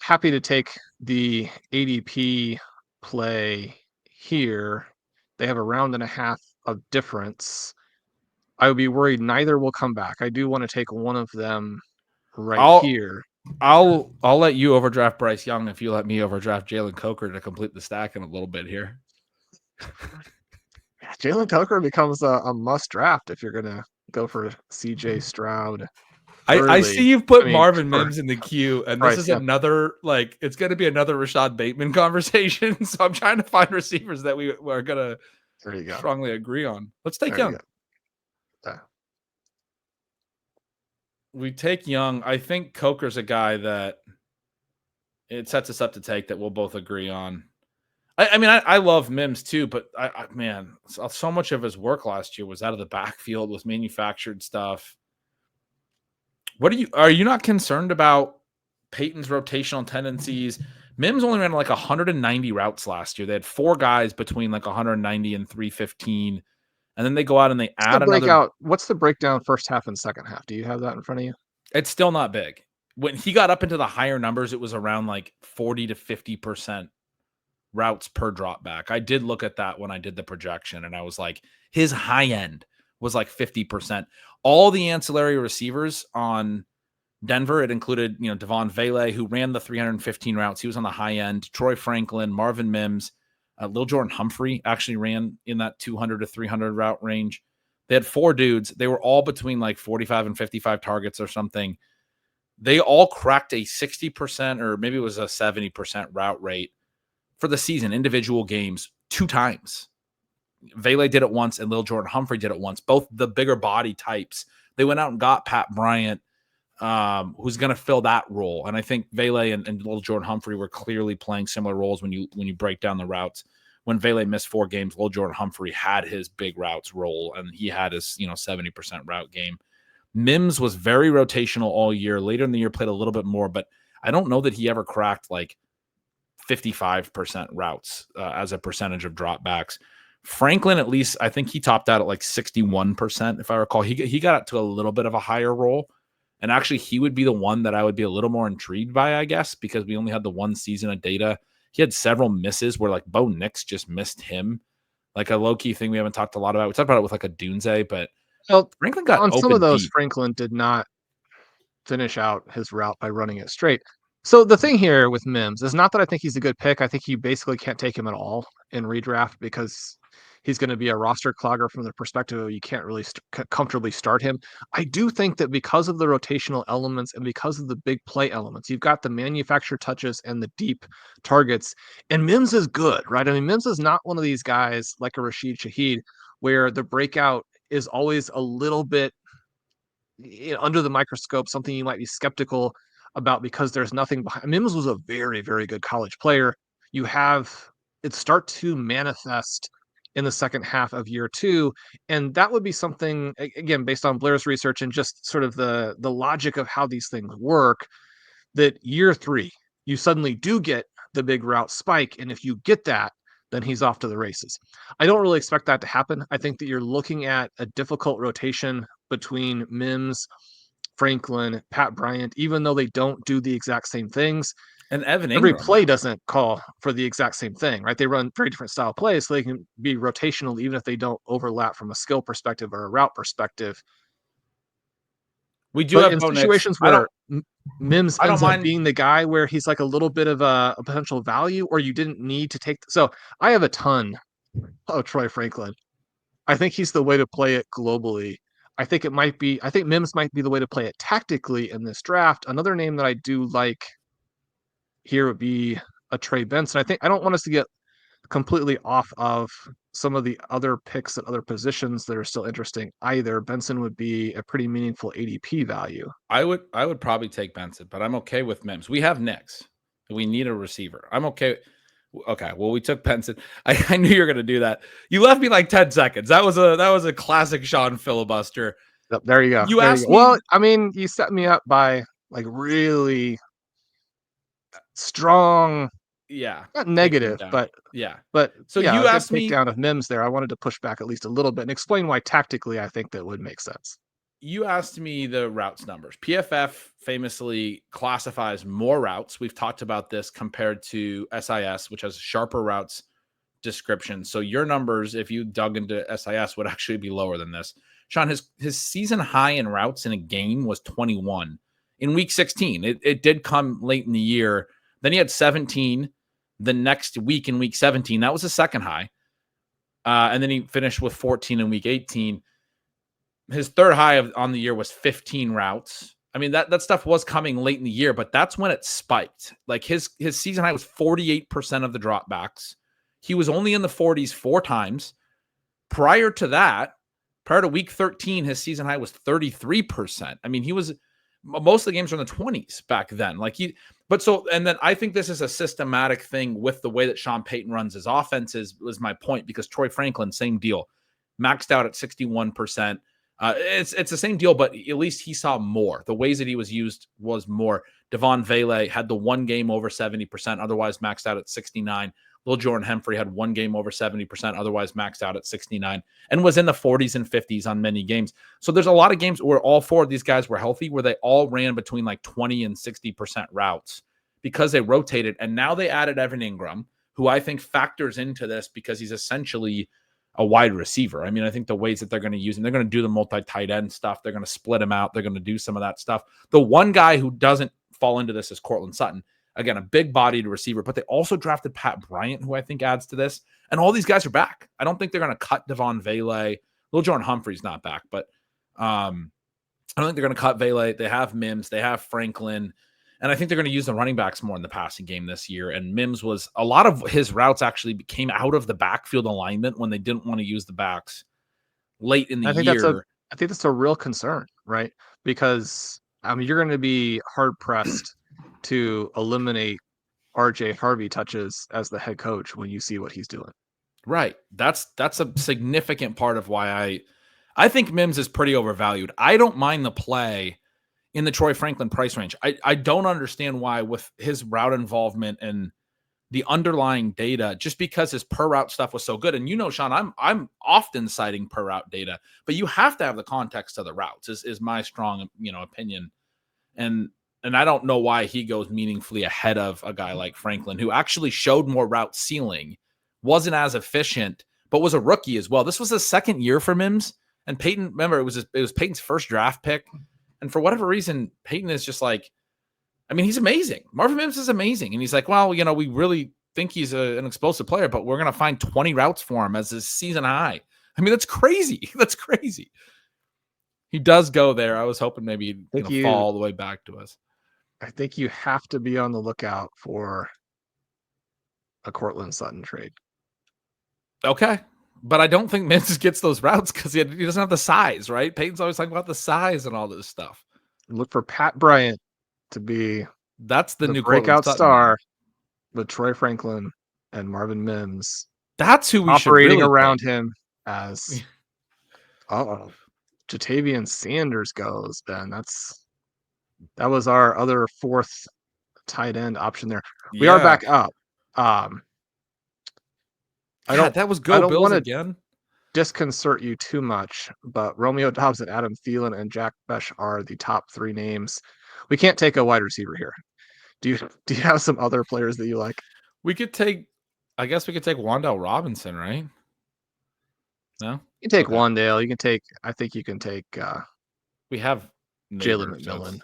happy to take the ADP play here. They have a round and a half of difference. I would be worried neither will come back. I do want to take one of them here. I'll let you overdraft Bryce Young if you let me overdraft Jalen Coker to complete the stack in a little bit here. Jalen Coker becomes a must draft if you're gonna go for CJ Stroud. I see you've put Marvin Mims in the queue, and this is another it's going to be another Rashad Bateman conversation. So I'm trying to find receivers that we are going to strongly agree on. Let's take Young. We take Young. I think Coker's a guy that it sets us up to take that we'll both agree on. I mean, I love Mims too, but man, so much of his work last year was out of the backfield with manufactured stuff. Are you not concerned about Peyton's rotational tendencies? Mims only ran like 190 routes last year. They had 4 guys between like 190 and 315. And then they go out and they add another. What's the breakdown first half and second half? Do you have that in front of you? It's still not big. When he got up into the higher numbers, it was around like 40 to 50% routes per drop back. I did look at that when I did the projection, and I was like, his high end was like 50%. All the ancillary receivers on Denver, it included, Devon Vele, who ran the 315 routes. He was on the high end. Troy Franklin, Marvin Mims, Lil Jordan Humphrey actually ran in that 200 to 300 route range. They had 4 dudes. They were all between like 45 and 55 targets or something. They all cracked a 60% or maybe it was a 70% route rate for the season, individual games, 2 times. Vele did it once and Lil Jordan Humphrey did it once, both the bigger body types. They went out and got Pat Bryant, who's going to fill that role. And I think Vele and Lil Jordan Humphrey were clearly playing similar roles when you break down the routes. When Vele missed 4 games, Lil Jordan Humphrey had his big routes role, and he had his 70% route game. Mims was very rotational all year. Later in the year, played a little bit more, but I don't know that he ever cracked like 55% routes as a percentage of dropbacks. Franklin, at least, I think he topped out at like 61%, if I recall. He got up to a little bit of a higher role. And actually, he would be the one that I would be a little more intrigued by, I guess, because we only had the 1 season of data. He had several misses where like Bo Nix just missed him. Like a low-key thing we haven't talked a lot about. We talked about it with like a Dunze, but Franklin got on open some of those. deep. Franklin did not finish out his route by running it straight. So the thing here with Mims is not that I think he's a good pick. I think you basically can't take him at all in redraft because he's going to be a roster clogger from the perspective of you can't really comfortably start him. I do think that because of the rotational elements and because of the big play elements, you've got the manufactured touches and the deep targets, and Mims is good, right? I mean, Mims is not one of these guys like a Rashid Shaheed where the breakout is always a little bit under the microscope, something you might be skeptical about because there's nothing behind. Mims was a very, very good college player. You have it start to manifest in the second half of year 2. And that would be something, again, based on Blair's research and just sort of the logic of how these things work, that year 3, you suddenly do get the big route spike. And if you get that, then he's off to the races. I don't really expect that to happen. I think that you're looking at a difficult rotation between Mims, Franklin, Pat Bryant, even though they don't do the exact same things. And Evan Ingram. Every play doesn't call for the exact same thing, right? They run very different style plays, so they can be rotational even if they don't overlap from a skill perspective or a route perspective. We do have situations where Mims ends up being the guy where he's like a little bit of a potential value, or you didn't need to take. So I have a ton of Troy Franklin. I think he's the way to play it globally. I think Mims might be the way to play it tactically in this draft. Another name that I do like here would be a Trey Benson. I don't want us to get completely off of some of the other picks at other positions that are still interesting either. Benson would be a pretty meaningful ADP value. I would probably take Benson, but I'm okay with Mims. We have Knicks. We need a receiver. I'm okay. Okay, well, we took Benson. I knew you were going to do that. You left me like 10 seconds. That was a classic Shawn filibuster. Yep, there you go. You asked me. Well, I mean, you set me up by like really strong. Yeah, Not negative, but So yeah, you a asked good me takedown of Mims there. I wanted to push back at least a little bit and explain why tactically I think that would make sense. You asked me the routes numbers. PFF famously classifies more routes. We've talked about this compared to SIS, which has sharper routes description. So your numbers, if you dug into SIS, would actually be lower than this. Shawn, his season high in routes in a game was 21 in week 16. It did come late in the year. Then he had 17 the next week in week 17. That was his second high. And then he finished with 14 in week 18. His third high on the year was 15 routes. I mean, that stuff was coming late in the year, but that's when it spiked. Like his season high was 48% of the dropbacks. He was only in the 40s 4 times. Prior to week 13, his season high was 33%. I mean, most of the games were in the 20s back then. And then I think this is a systematic thing with the way that Sean Payton runs his offenses, was my point, because Troy Franklin, same deal, maxed out at 61%. It's the same deal, but at least he saw more. The ways that he was used was more. Devon Vele had the one game over 70%, otherwise maxed out at 69. Lil Jordan Hemphrey had one game over 70%, otherwise maxed out at 69, and was in the 40s and 50s on many games. So there's a lot of games where all 4 of these guys were healthy, where they all ran between like 20 and 60% routes because they rotated. And now they added Evan Ingram, who I think factors into this because he's essentially a wide receiver. I mean, I think the ways that they're going to use him, they're going to do the multi-tight end stuff. They're going to split him out. They're going to do some of that stuff. The one guy who doesn't fall into this is Cortland Sutton. Again, a big-bodied receiver, but they also drafted Pat Bryant, who I think adds to this. And all these guys are back. I don't think they're going to cut Devon Vele. Lil Jordan Humphrey's not back, but I don't think they're going to cut Vele. They have Mims. They have Franklin. And I think they're going to use the running backs more in the passing game this year. And Mims was – a lot of his routes actually came out of the backfield alignment when they didn't want to use the backs late in the year. I think that's a real concern, right? Because, I mean, you're going to be hard-pressed to eliminate RJ Harvey touches as the head coach when you see what he's doing. Right. That's a significant part of why I think Mims is pretty overvalued. I don't mind the play in the Troy Franklin price range. I don't understand why, with his route involvement and the underlying data, just because his per route stuff was so good. And Shawn, I'm often citing per route data, but you have to have the context of the routes is my strong, opinion. And I don't know why he goes meaningfully ahead of a guy like Franklin, who actually showed more route ceiling, wasn't as efficient, but was a rookie as well. This was the second year for Mims. And Peyton, remember, it was Peyton's first draft pick. And for whatever reason, Peyton is just like, I mean, he's amazing. Marvin Mims is amazing. And he's like, well, we really think he's an explosive player, but we're going to find 20 routes for him as his season high. I mean, that's crazy. That's crazy. He does go there. I was hoping maybe he'd fall all the way back to us. I think you have to be on the lookout for a Cortland Sutton trade. Okay. But I don't think Mims gets those routes because he doesn't have the size, right? Peyton's always talking about the size and all this stuff. Look for Pat Bryant to be that's the new breakout star with Troy Franklin and Marvin Mims. That's who we operating should really around him as Jatavian Sanders goes, Ben. That was our other 4th tight end option there. We are back up. That was Go Bills again. Disconcert you too much, but Romeo Doubs and Adam Thielen and Jack Besh are the top 3 names. We can't take a wide receiver here. Do you have some other players that you like? I guess we could take Wan'Dale Robinson, right? No? You can take Wan'Dale. I think you can take we have Jalen McMillan.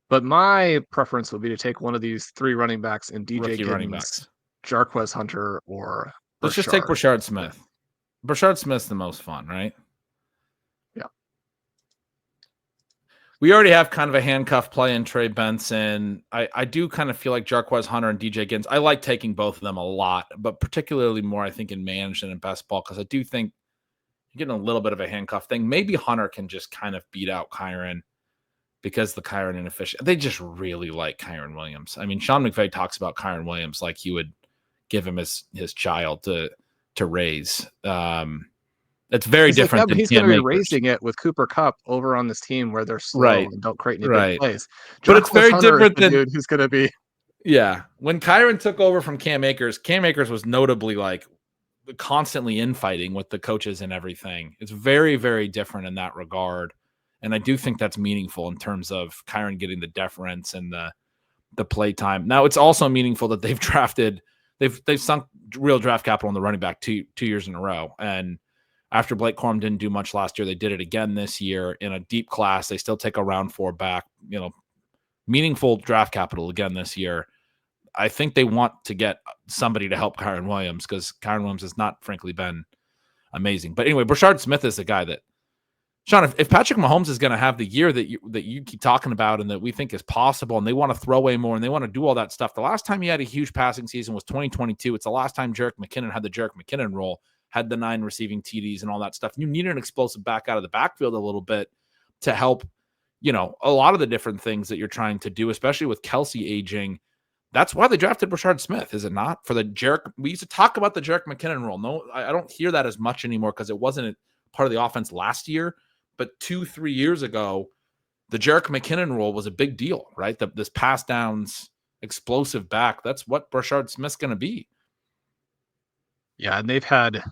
But my preference would be to take one of these 3 running backs in DJ Giddens, Jarquez Hunter, or let's just take Brashard Smith. Brashard Smith's the most fun, right? We already have kind of a handcuff play in Trey Benson. I do kind of feel like Jarquez Hunter and DJ Giddens. I like taking both of them a lot, but particularly more, I think, in managed and in best ball, because I do think you're getting a little bit of a handcuff thing. Maybe Hunter can just kind of beat out Kyron because the Kyron inefficient. They just really like Kyron Williams. I mean, Sean McVay talks about Kyron Williams like he would give him his child to raise. It's very different. But he's going to be raising it with Cooper Kupp over on this team where they're slow and don't create any big plays. But it's very different than dude who's going to be. Yeah, when Kyron took over from Cam Akers was notably like constantly infighting with the coaches and everything. It's very, very different in that regard, and I do think that's meaningful in terms of Kyron getting the deference and the play time. Now, it's also meaningful that they've sunk real draft capital in the running back two years in a row, and after Blake Corum didn't do much last year, they did it again this year in a deep class. They still take a round 4 back, meaningful draft capital again this year. I think they want to get somebody to help Kyron Williams because Kyron Williams has not, frankly, been amazing. But anyway, Brashard Smith is the guy that, Sean, if Patrick Mahomes is going to have the year that you keep talking about and that we think is possible, and they want to throw away more and they want to do all that stuff, the last time he had a huge passing season was 2022. It's the last time Jerick McKinnon had the Jerick McKinnon role, had the 9 receiving TDs and all that stuff. You need an explosive back out of the backfield a little bit to help, a lot of the different things that you're trying to do, especially with Kelsey aging. That's why they drafted Brashard Smith, is it not? For the Jerick, we used to talk about the Jerick McKinnon role. No, I don't hear that as much anymore because it wasn't part of the offense last year. But 2-3 years ago, the Jerick McKinnon role was a big deal, right? This pass downs, explosive back. That's what Brashard Smith's going to be. Yeah, and they've had,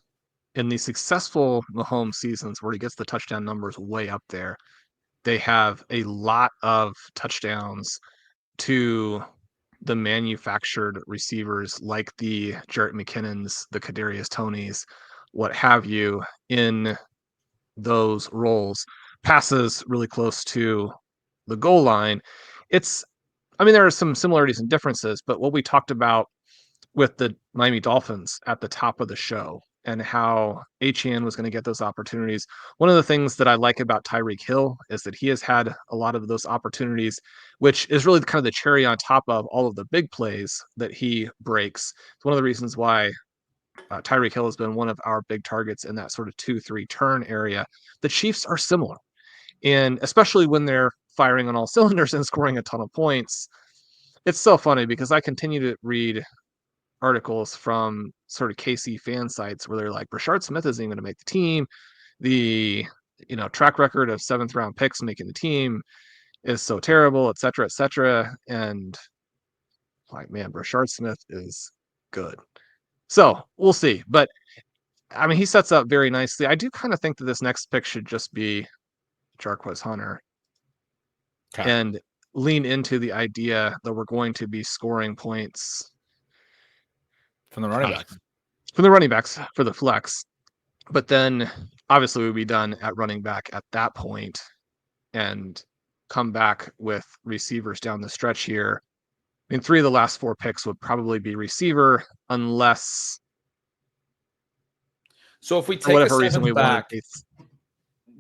in the successful Mahomes seasons where he gets the touchdown numbers way up there, they have a lot of touchdowns to the manufactured receivers like the Jerick McKinnons, the Kadarius Tonys, what have you, in those roles. Passes really close to the goal line. There are some similarities and differences, but what we talked about with the Miami Dolphins at the top of the show and how Achane was going to get those opportunities. One of the things that I like about Tyreek Hill is that he has had a lot of those opportunities, which is really kind of the cherry on top of all of the big plays that he breaks. It's one of the reasons why Tyreek Hill has been one of our big targets in that sort of 2-3 turn area. The Chiefs are similar, and especially when they're firing on all cylinders and scoring a ton of points. It's so funny because I continue to read articles from sort of KC fan sites where they're like, Brashard Smith isn't even going to make the team. The track record of 7th round picks making the team is so terrible, et cetera, et cetera. And like, man, Brashard Smith is good. So we'll see. But he sets up very nicely. I do kind of think that this next pick should just be Jarquez Hunter and lean into the idea that we're going to be scoring points from the running backs. From the running backs for the flex. But then obviously we'll be done at running back at that point and come back with receivers down the stretch here. 3 of the last 4 picks would probably be receiver unless. So if we take whatever reason we back,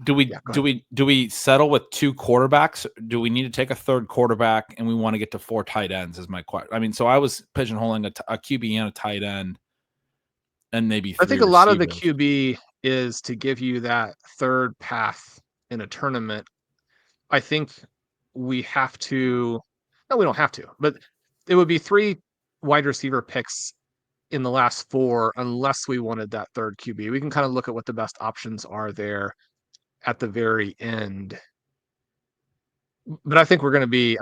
do we settle with 2 quarterbacks? Do we need to take a 3rd quarterback and we want to get to 4 tight ends is my question. So I was pigeonholing a QB and a tight end and maybe 3 I think a lot of the QB is to give you that 3rd path in a tournament. I think we have to, no, we don't have to, but it would be 3 wide receiver picks in the last 4 unless we wanted that 3rd QB. We can kind of look at what the best options are there at the very end. But I think we're going to be,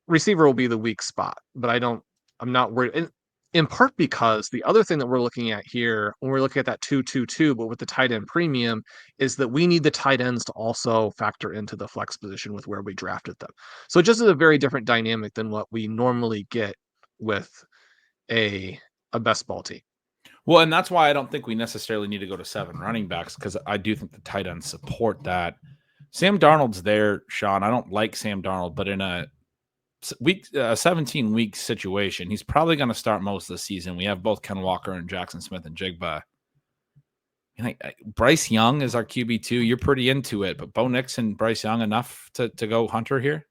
receiver will be the weak spot, but I'm not worried. In part because the other thing that we're looking at here, when we're looking at that 2-2-2, but with the tight end premium, is that we need the tight ends to also factor into the flex position with where we drafted them. So it just is a very different dynamic than what we normally get with a best ball team. Well, and that's why I don't think we necessarily need to go to 7 running backs, because I do think the tight ends support that. Sam Darnold's there, Sean. I don't like Sam Darnold, but in a 17-week situation, he's probably going to start most of the season. We have both Ken Walker and Jackson Smith and Jigba. Bryce Young is our QB2. You're pretty into it, but Bo Nix and Bryce Young enough to go Hunter here?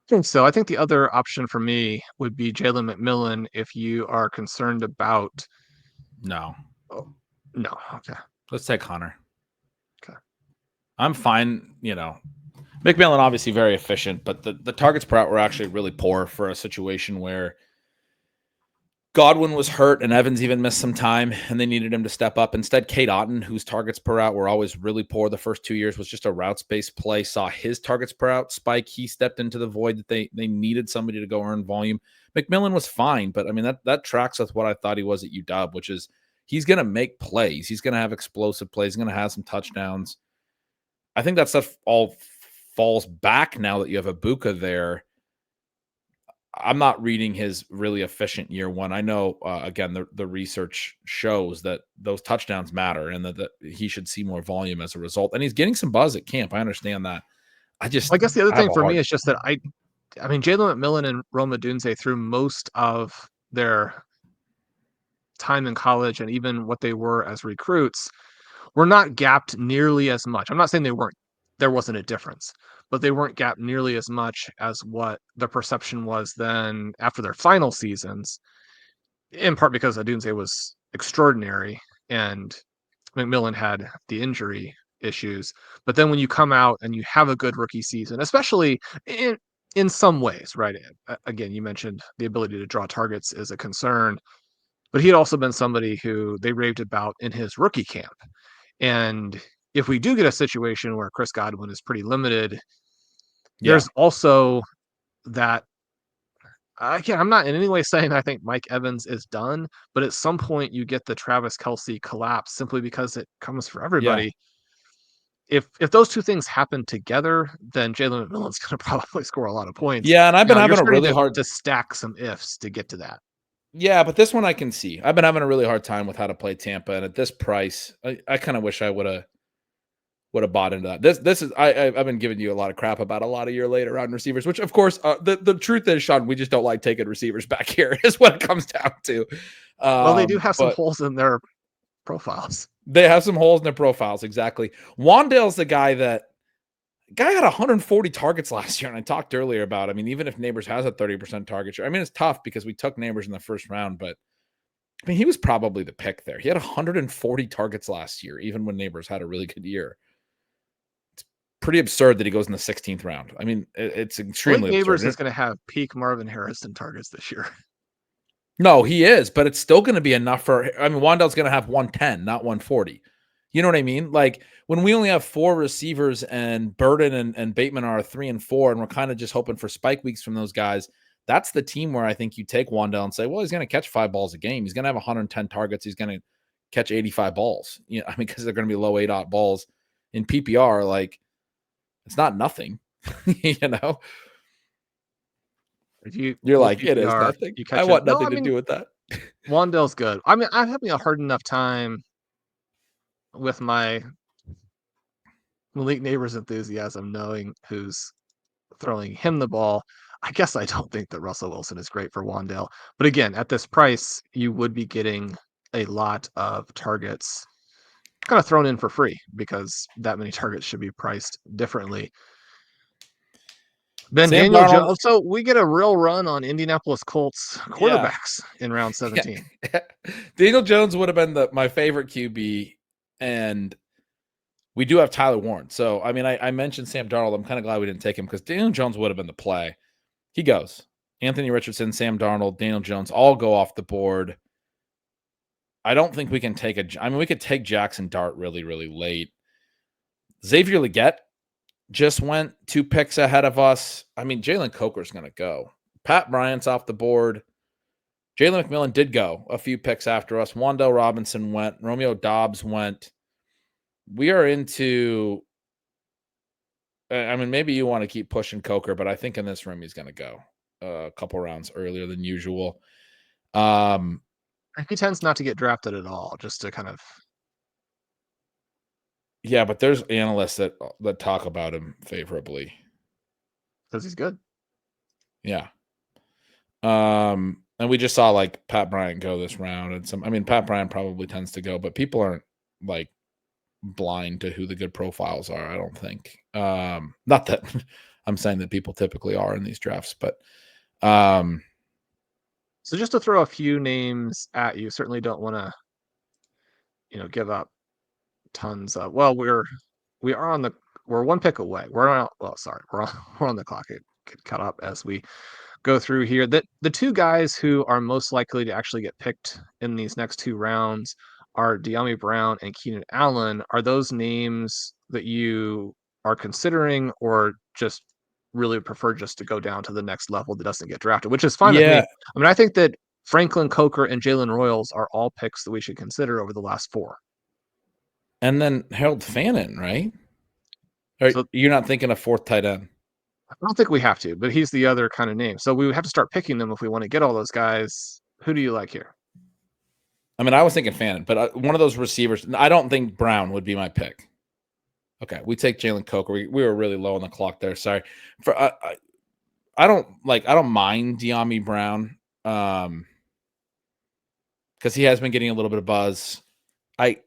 I think so. I think the other option for me would be Jalen McMillan if you are concerned about. No. Oh, no. Okay. Let's take Hunter. Okay. I'm fine. McMillan obviously very efficient, but the targets per out were actually really poor for a situation where Godwin was hurt and Evans even missed some time and they needed him to step up. Instead, Kate Otten, whose targets per out were always really poor the first 2 years, was just a routes-based play, saw his targets per out spike. He stepped into the void that they needed somebody to go earn volume. McMillan was fine, but I mean, that tracks with what I thought he was at UW, which is he's going to make plays. He's going to have explosive plays. He's going to have some touchdowns. I think that stuff all falls back now that you have Ibuka there. I'm not reading his really efficient year one. I know, again, the research shows that those touchdowns matter and that he should see more volume as a result. And he's getting some buzz at camp. I understand that. I guess the other thing for me is just that I mean, Jalen McMillan and Rome Odunze through most of their time in college and even what they were as recruits were not gapped nearly as much. I'm not saying there wasn't a difference, but they weren't gapped nearly as much as what the perception was then after their final seasons, in part because Odunze was extraordinary and McMillan had the injury issues. But then when you come out and you have a good rookie season, especially in some ways, right? Again, you mentioned the ability to draw targets is a concern, but he had also been somebody who they raved about in his rookie camp. And if we do get a situation where Chris Godwin is pretty limited, there's also that. Again, I'm not in any way saying I think Mike Evans is done, but at some point you get the Travis Kelce collapse simply because it comes for everybody. Yeah. If those two things happen together, then Jalen McMillan's going to probably score a lot of points. Yeah, and I've been having a really hard to stack some ifs to get to that. Yeah, but this one I can see. I've been having a really hard time with how to play Tampa, and at this price, I kind of wish I would have bought into that. This is I've been giving you a lot of crap about a lot of your later round receivers, which of course the truth is, Sean, we just don't like taking receivers back here is what it comes down to. Well, they do have some holes in their profiles. They have some holes in their profiles, exactly. Wandale's the guy had 140 targets last year, and I talked earlier about, I mean, even if Nabers has a 30% target share, I mean, it's tough because we took Nabers in the first round, but I mean, he was probably the pick there. He had 140 targets last year, even when Nabers had a really good year. It's pretty absurd that he goes in the 16th round. I mean, it's extremely absurd. Nabers is going to have peak Marvin Harrison targets this year. No, he is, but it's still going to be enough for, I mean, Wandale's going to have 110, not 140. You know what I mean? Like when we only have 4 receivers and Burden and Bateman are 3 and 4, and we're kind of just hoping for spike weeks from those guys, that's the team where I think you take Wandale and say, well, he's going to catch 5 balls a game. He's going to have 110 targets. He's going to catch 85 balls. You know, I mean, because they're going to be low 8-0 balls in PPR. Like it's not nothing, you know? You're like, PPR, it is nothing. I want nothing to do with that. Wandale's good. I mean, I'm having a hard enough time with my Malik Nabers enthusiasm, knowing who's throwing him the ball. I guess I don't think that Russell Wilson is great for Wandale. But again, at this price, you would be getting a lot of targets kind of thrown in for free because that many targets should be priced differently. Then Daniel Jones. So we get a real run on Indianapolis Colts quarterbacks in round 17. Yeah. Daniel Jones would have been my favorite QB. And we do have Tyler Warren. So, I mean, I mentioned Sam Darnold. I'm kind of glad we didn't take him because Daniel Jones would have been the play. He goes. Anthony Richardson, Sam Darnold, Daniel Jones all go off the board. I don't think we can take we could take Jackson Dart really, really late. Xavier Legette just went 2 picks ahead of us. I mean, Jalen Coker's going to go. Pat Bryant's off the board. Jalen McMillan did go a few picks after us. Wandale Robinson went. Romeo Doubs went. We are into, I mean, maybe you want to keep pushing Coker, but I think in this room he's going to go a couple rounds earlier than usual. He tends not to get drafted at all, just to kind of. Yeah, but there's analysts that talk about him favorably. Because he's good. Yeah. And we just saw like Pat Bryant go this round, and Pat Bryant probably tends to go, but people aren't like blind to who the good profiles are. I don't think. Not that I'm saying that people typically are in these drafts, but so just to throw a few names at you, certainly don't want to, give up tons of. Well, we're one pick away. We're on. Well, sorry, we're on the clock. It could cut up as we go through here. The two guys who are most likely to actually get picked in these next two rounds are De'Ami Brown and Keenan Allen. Are those names that you are considering, or just really prefer just to go down to the next level that doesn't get drafted, which is fine with me. yeah. I mean, I think that Franklin Coker and Jalen Royals are all picks that we should consider over the last four. And then Harold Fannin, right? Or So you're not thinking a fourth tight end? I don't think we have to, but he's the other kind of name. So we would have to start picking them if we want to get all those guys. Who do you like here? I mean, I was thinking Fannin, but one of those receivers. I don't think Brown would be my pick. Okay, we take Jalen Coker. We were really low on the clock there. Sorry. For I don't mind De'Ami Brown because he has been getting a little bit of buzz. I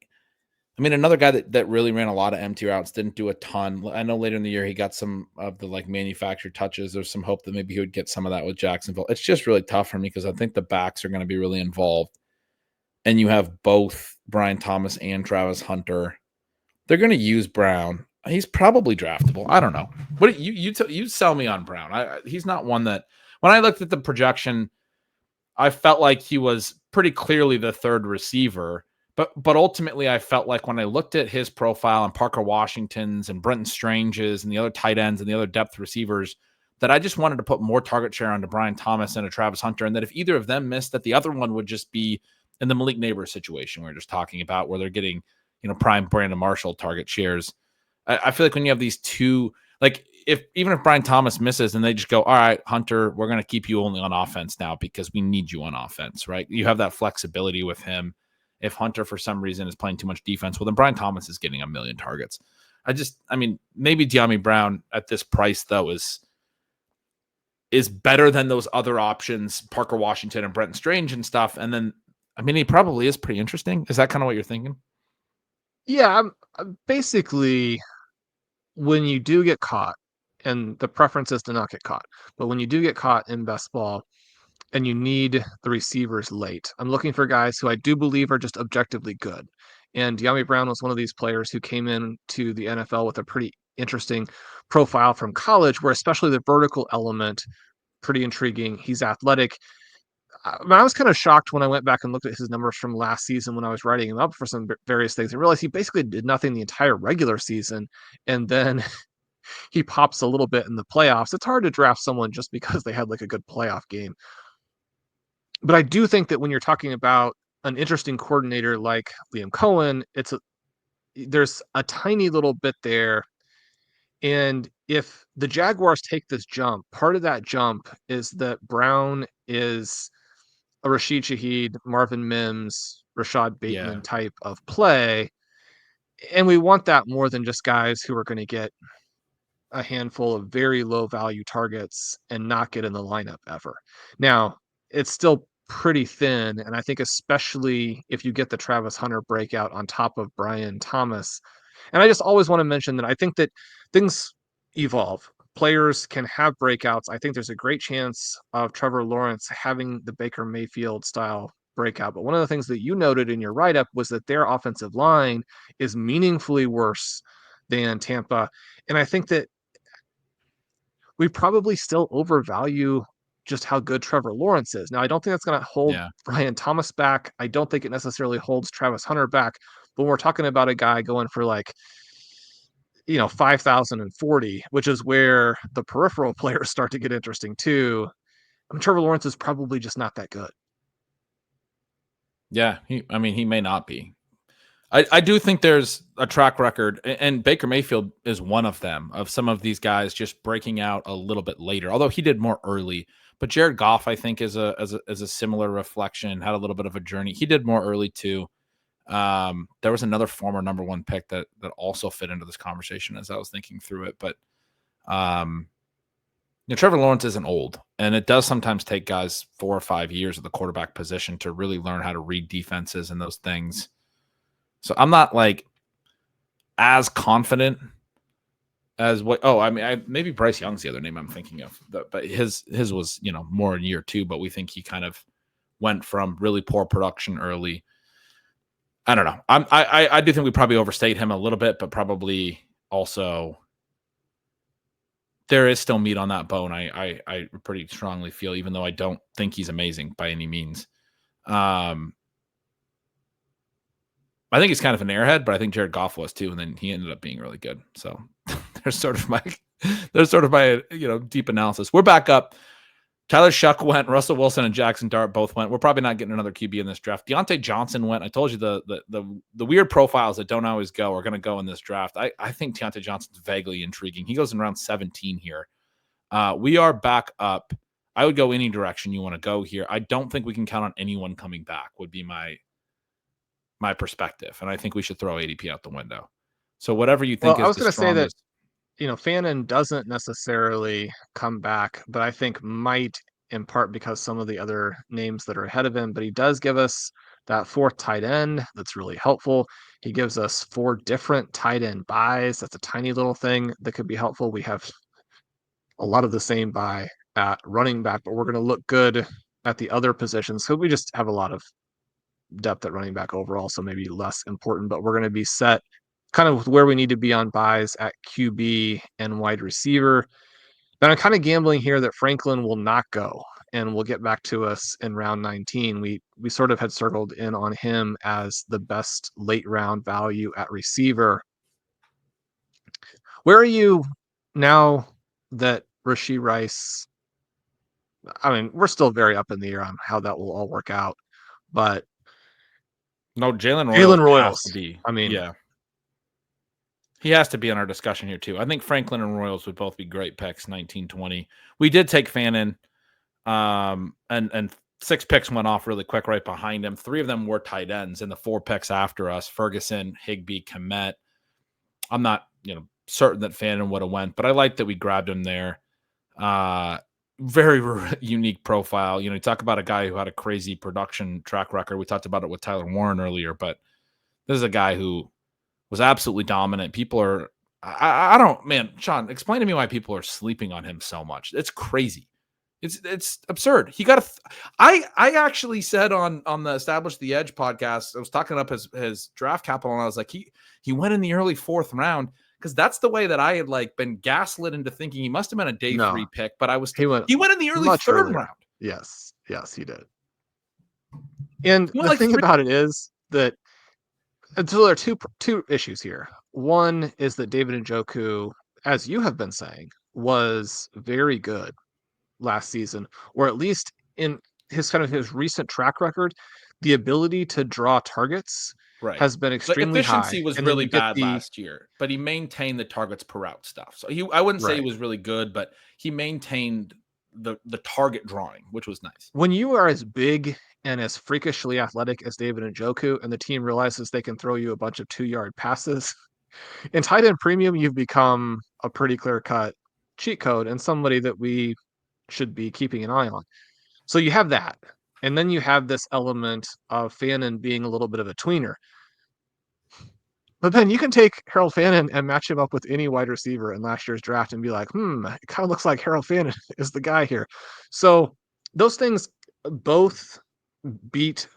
mean, another guy that really ran a lot of empty routes, didn't do a ton. I know later in the year he got some of the manufactured touches. There's some hope that maybe he would get some of that with Jacksonville. It's just really tough for me because I think the backs are going to be really involved. And you have both Brian Thomas and Travis Hunter. They're going to use Brown. He's probably draftable. I don't know. What you sell me on Brown? He's not one that when I looked at the projection, I felt like he was pretty clearly the third receiver. But ultimately, I felt like when I looked at his profile and Parker Washington's and Brenton Strange's and the other tight ends and the other depth receivers, that I just wanted to put more target share onto Brian Thomas and to Travis Hunter, and that if either of them missed, that the other one would just be in the Malik Nabers situation we were just talking about, where they're getting prime Brandon Marshall target shares. I feel like when you have these two, even if Brian Thomas misses and they just go, all right, Hunter, we're going to keep you only on offense now because we need you on offense, right? You have that flexibility with him. If Hunter, for some reason, is playing too much defense, well, then Brian Thomas is getting a million targets. Maybe De'Ami Brown at this price, though, is better than those other options, Parker Washington and Brenton Strange and stuff. And then, he probably is pretty interesting. Is that kind of what you're thinking? Yeah, I'm basically, when you do get caught, and the preference is to not get caught, but when you do get caught in best ball, and you need the receivers late, I'm looking for guys who I do believe are just objectively good. And De'Ami Brown was one of these players who came into the NFL with a pretty interesting profile from college, where especially the vertical element, pretty intriguing. He's athletic. I was kind of shocked when I went back and looked at his numbers from last season when I was writing him up for some various things and realized he basically did nothing the entire regular season. And then he pops a little bit in the playoffs. It's hard to draft someone just because they had a good playoff game. But I do think that when you're talking about an interesting coordinator like Liam Cohen, there's a tiny little bit there. And if the Jaguars take this jump, part of that jump is that Brown is a Rashid Shaheed, Marvin Mims, Rashad Bateman type of play. And we want that more than just guys who are going to get a handful of very low value targets and not get in the lineup ever. Now, it's still pretty thin. And I think especially if you get the Travis Hunter breakout on top of Brian Thomas. And I just always want to mention that I think that things evolve. Players can have breakouts. I think there's a great chance of Trevor Lawrence having the Baker Mayfield style breakout. But one of the things that you noted in your write-up was that their offensive line is meaningfully worse than Tampa. And I think that we probably still overvalue just how good Trevor Lawrence is. Now, I don't think that's going to hold Brian Thomas back. I don't think it necessarily holds Travis Hunter back. But we're talking about a guy going for 5,040, which is where the peripheral players start to get interesting too. Trevor Lawrence is probably just not that good. Yeah, he may not be. I do think there's a track record, and Baker Mayfield is one of them, of some of these guys just breaking out a little bit later, although he did more early. But Jared Goff, I think, is a similar reflection, had a little bit of a journey. He did more early too. There was another former number one pick that also fit into this conversation as I was thinking through it. But Trevor Lawrence isn't old, and it does sometimes take guys 4 or 5 years at the quarterback position to really learn how to read defenses and those things. So I'm not like as confident as what. Oh, I mean, maybe Bryce Young's the other name I'm thinking of, but his was more in year 2. But we think he kind of went from really poor production early. I don't know. I do think we probably overstate him a little bit, but probably also there is still meat on that bone. I pretty strongly feel, even though I don't think he's amazing by any means. I think he's kind of an airhead, but I think Jared Goff was too, and then he ended up being really good. So there's sort of my deep analysis. We're back up. Tyler Shuck went, Russell Wilson and Jackson Dart both went. We're probably not getting another QB in this draft. Deontay Johnson went. I told you the weird profiles that don't always go are going to go in this draft. I think Deontay Johnson's vaguely intriguing. He goes in round 17 here. We are back up. I would go any direction you want to go here. I don't think we can count on anyone coming back, would be my perspective. And I think we should throw ADP out the window. So whatever you think I was going to say that, strongest. Fannin doesn't necessarily come back, but I think might in part because some of the other names that are ahead of him, but he does give us that 4th tight end. That's really helpful. He gives us 4 different tight end buys. That's a tiny little thing that could be helpful. We have a lot of the same buy at running back, but we're going to look good at the other positions. So we just have a lot of depth at running back overall, so maybe less important, but we're going to be set kind of with where we need to be on buys at QB and wide receiver. But I'm kind of gambling here that Franklin will not go and will get back to us in round 19. We sort of had circled in on him as the best late round value at receiver. Where are you now that Rashee Rice? I mean, we're still very up in the air on how that will all work out, but No, Jalen Royals has to be. I mean, yeah. He has to be in our discussion here too. I think Franklin and Royals would both be great picks, 19-20. We did take Fannin, and 6 picks went off really quick right behind him. 3 of them were tight ends, and the 4 picks after us, Ferguson, Higbee, Kmet. I'm not, certain that Fannin would have went, but I like that we grabbed him there. Very unique profile. You talk about a guy who had a crazy production track record. We talked about it with Tyler Warren earlier, but this is a guy who was absolutely dominant. People are, I don't, man, Shawn, explain to me why people are sleeping on him so much. It's crazy. It's absurd. He got I actually said on the Establish the Edge podcast, I was talking up his draft capital, and I was like, he went in the early 4th round, because that's the way that I had been gaslit into thinking he must have been a day 3 pick, but he went in the early 3rd round. Yes, he did. And the thing about it is that, so there are two issues here. One is that David Njoku, as you have been saying, was very good last season, or at least in his recent track record, the ability to draw targets has been extremely high. Efficiency was really bad last year, but he maintained the targets per route stuff. So I wouldn't say he was really good, but he maintained the target drawing, which was nice. When you are as big and as freakishly athletic as David Njoku, and the team realizes they can throw you a bunch of 2-yard passes, in tight end premium, you've become a pretty clear-cut cheat code and somebody that we should be keeping an eye on. So you have that. And then you have this element of Fannin being a little bit of a tweener. But then you can take Harold Fannin and match him up with any wide receiver in last year's draft and be like, it kind of looks like Harold Fannin is the guy here. So those things both beat,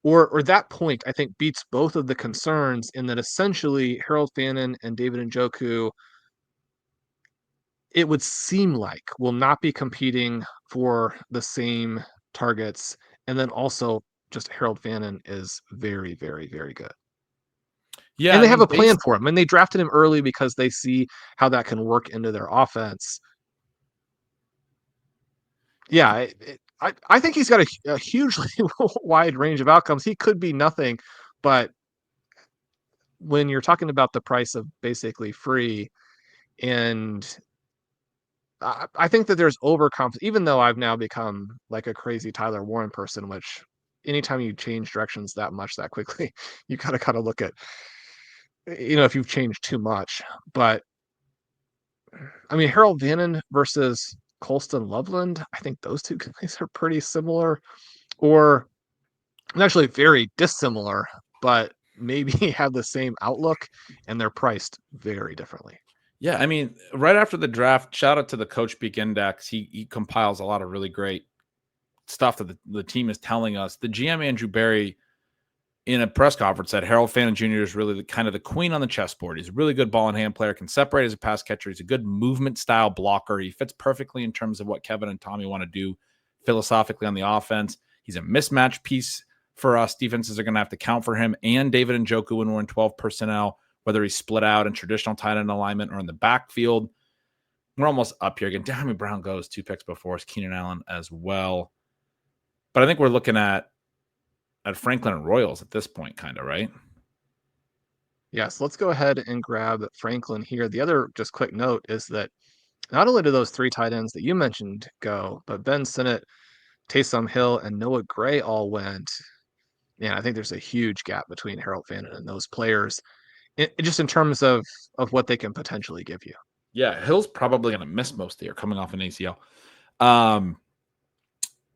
or that point, I think, beats both of the concerns, in that essentially Harold Fannin and David Njoku, it would seem like, will not be competing for the same targets. And then also just Harold Fannin is very, very, very good. Yeah, and they have a plan for him, and they drafted him early because they see how that can work into their offense. Yeah, I think he's got a hugely wide range of outcomes. He could be nothing, but when you're talking about the price of basically free, and I think that there's overconfidence, even though I've now become like a crazy Tyler Warren person, which anytime you change directions that much that quickly, you gotta kind of look at, if you've changed too much. But I mean, Harold Vannon versus Colston Loveland, I think those two guys are pretty similar, or actually very dissimilar, but maybe have the same outlook, and they're priced very differently. Yeah, I mean, right after the draft, shout out to the Coach Peak Index. He compiles a lot of really great stuff that the team is telling us. The GM Andrew Berry in a press conference said Harold Fannin Jr. is really kind of the queen on the chessboard. He's a really good ball and hand player, can separate as a pass catcher. He's a good movement style blocker. He fits perfectly in terms of what Kevin and Tommy want to do philosophically on the offense. He's a mismatch piece for us. Defenses are going to have to count for him and David Njoku when we're in 12 personnel, whether he's split out in traditional tight end alignment or in the backfield. We're almost up here again. Damn, Brown goes 2 picks before us, Keenan Allen as well. But I think we're looking at Franklin and Royals at this point, kind of, right? Yes, let's go ahead and grab Franklin here. The other just quick note is that not only do those 3 tight ends that you mentioned go, but Ben Sinnott, Taysom Hill, and Noah Gray all went. Man, I think there's a huge gap between Harold Fannin and those players, just in terms of what they can potentially give you. Yeah, Hill's probably going to miss most of the year coming off an ACL.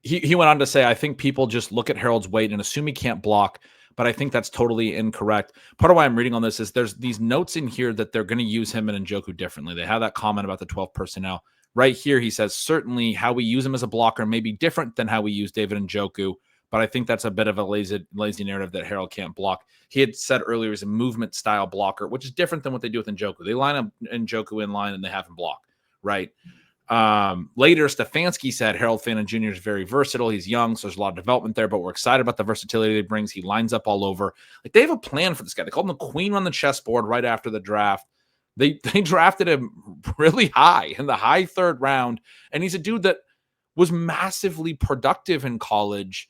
He went on to say, I think people just look at Harold's weight and assume he can't block, but I think that's totally incorrect. Part of why I'm reading on this is there's these notes in here that they're going to use him and Njoku differently. They have that comment about the 12 personnel. Right here, he says, certainly how we use him as a blocker may be different than how we use David Njoku, but I think that's a bit of a lazy narrative that Harold can't block. He had said earlier he's a movement style blocker, which is different than what they do with Njoku. They line up Njoku in line and they have him block, right? Later, Stefanski said Harold Fannin Jr. is very versatile. He's young, so there's a lot of development there, but we're excited about the versatility he brings. He lines up all over. Like, they have a plan for this guy. They called him the queen on the chessboard right after the draft. They drafted him really high in the high 3rd round, and he's a dude that was massively productive in college.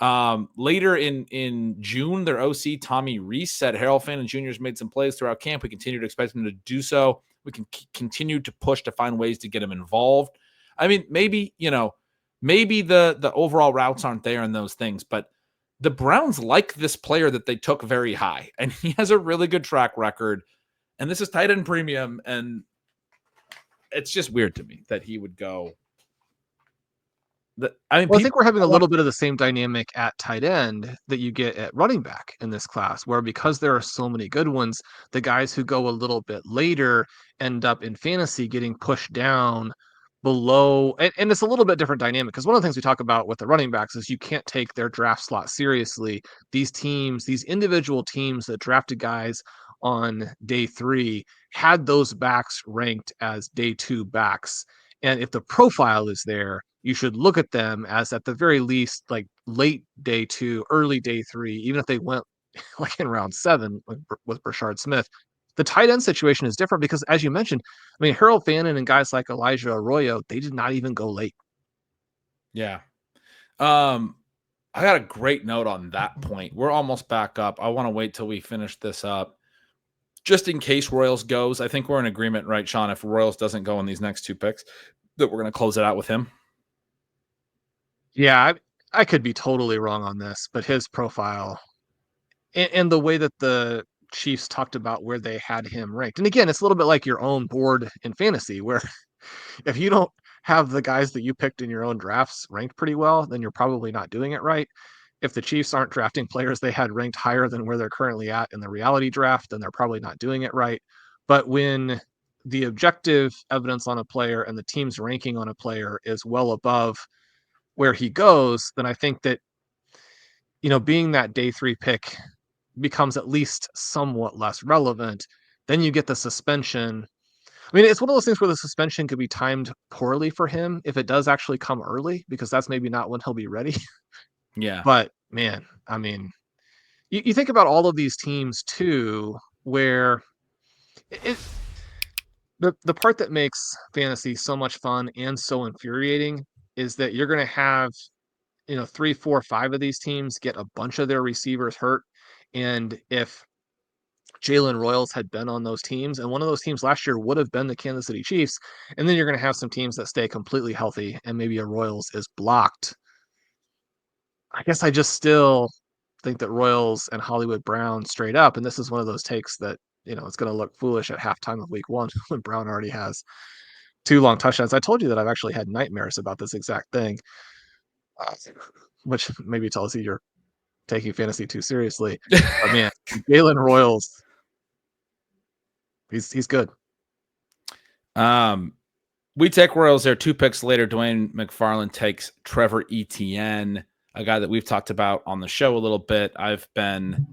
Later in June, their OC Tommy Reese said Harold Fannin Jr. has made some plays throughout camp. We continue to expect him to do so. We can continue to push to find ways to get him involved. I mean, maybe the overall routes aren't there in those things, but the Browns like this player that they took very high, and he has a really good track record. And this is tight end premium, and it's just weird to me that he would go. I think we're having a little bit of the same dynamic at tight end that you get at running back in this class, where because there are so many good ones, the guys who go a little bit later end up in fantasy getting pushed down below. And it's a little bit different dynamic because one of the things we talk about with the running backs is you can't take their draft slot seriously. These teams, these individual teams that drafted guys on day 3 had those backs ranked as day 2 backs. And if the profile is there, you should look at them as at the very least like late day 2, early day 3, even if they went like in round 7 with Brashard Smith. The tight end situation is different because, as you mentioned, I mean, Harold Fannin and guys like Elijah Arroyo, they did not even go late. Yeah. I got a great note on that point. We're almost back up. I want to wait till we finish this up. Just in case Royals goes, I think we're in agreement, right, Sean? If Royals doesn't go in these next 2 picks, that we're going to close it out with him. Yeah, I could be totally wrong on this, but his profile and the way that the Chiefs talked about where they had him ranked. And again, it's a little bit like your own board in fantasy, where if you don't have the guys that you picked in your own drafts ranked pretty well, then you're probably not doing it right. If the Chiefs aren't drafting players they had ranked higher than where they're currently at in the reality draft, then they're probably not doing it right. But when the objective evidence on a player and the team's ranking on a player is well above where he goes, then I think that, being that day 3 pick becomes at least somewhat less relevant. Then you get the suspension. I mean, it's one of those things where the suspension could be timed poorly for him if it does actually come early, because that's maybe not when he'll be ready. Yeah. But man, I mean, you think about all of these teams too, where the part that makes fantasy so much fun and so infuriating is that you're going to have 3, 4, 5 of these teams get a bunch of their receivers hurt. And if Jalen Royals had been on those teams, and one of those teams last year would have been the Kansas City Chiefs, and then you're going to have some teams that stay completely healthy and maybe a Royals is blocked. I guess I just still think that Royals and Hollywood Brown straight up, and this is one of those takes that, it's going to look foolish at halftime of week 1 when Brown already has 2 long touchdowns. I told you that I've actually had nightmares about this exact thing, which maybe tells you you're taking fantasy too seriously. But man, Jalen Royals. He's good. We take Royals there. 2 picks later, Dwayne McFarland takes Trevor Etienne, a guy that we've talked about on the show a little bit. I've been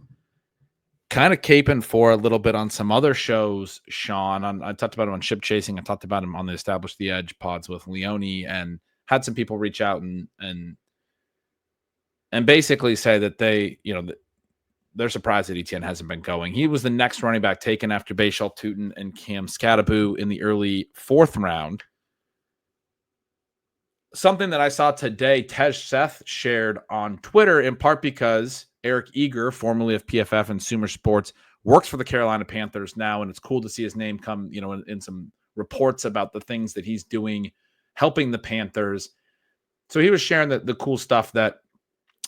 kind of caping for a little bit on some other shows, Sean. I talked about him on Ship Chasing. I talked about him on the Establish the Edge pods with Leone, and had some people reach out and basically say that they're surprised that Etienne hasn't been going. He was the next running back taken after Bashal Tutin and Cam Scattaboo in the early 4th round. Something that I saw today, Tej Seth shared on Twitter, in part because Eric Eager, formerly of PFF and Sumer Sports, works for the Carolina Panthers now, and it's cool to see his name come, in some reports about the things that he's doing, helping the Panthers. So he was sharing the cool stuff, that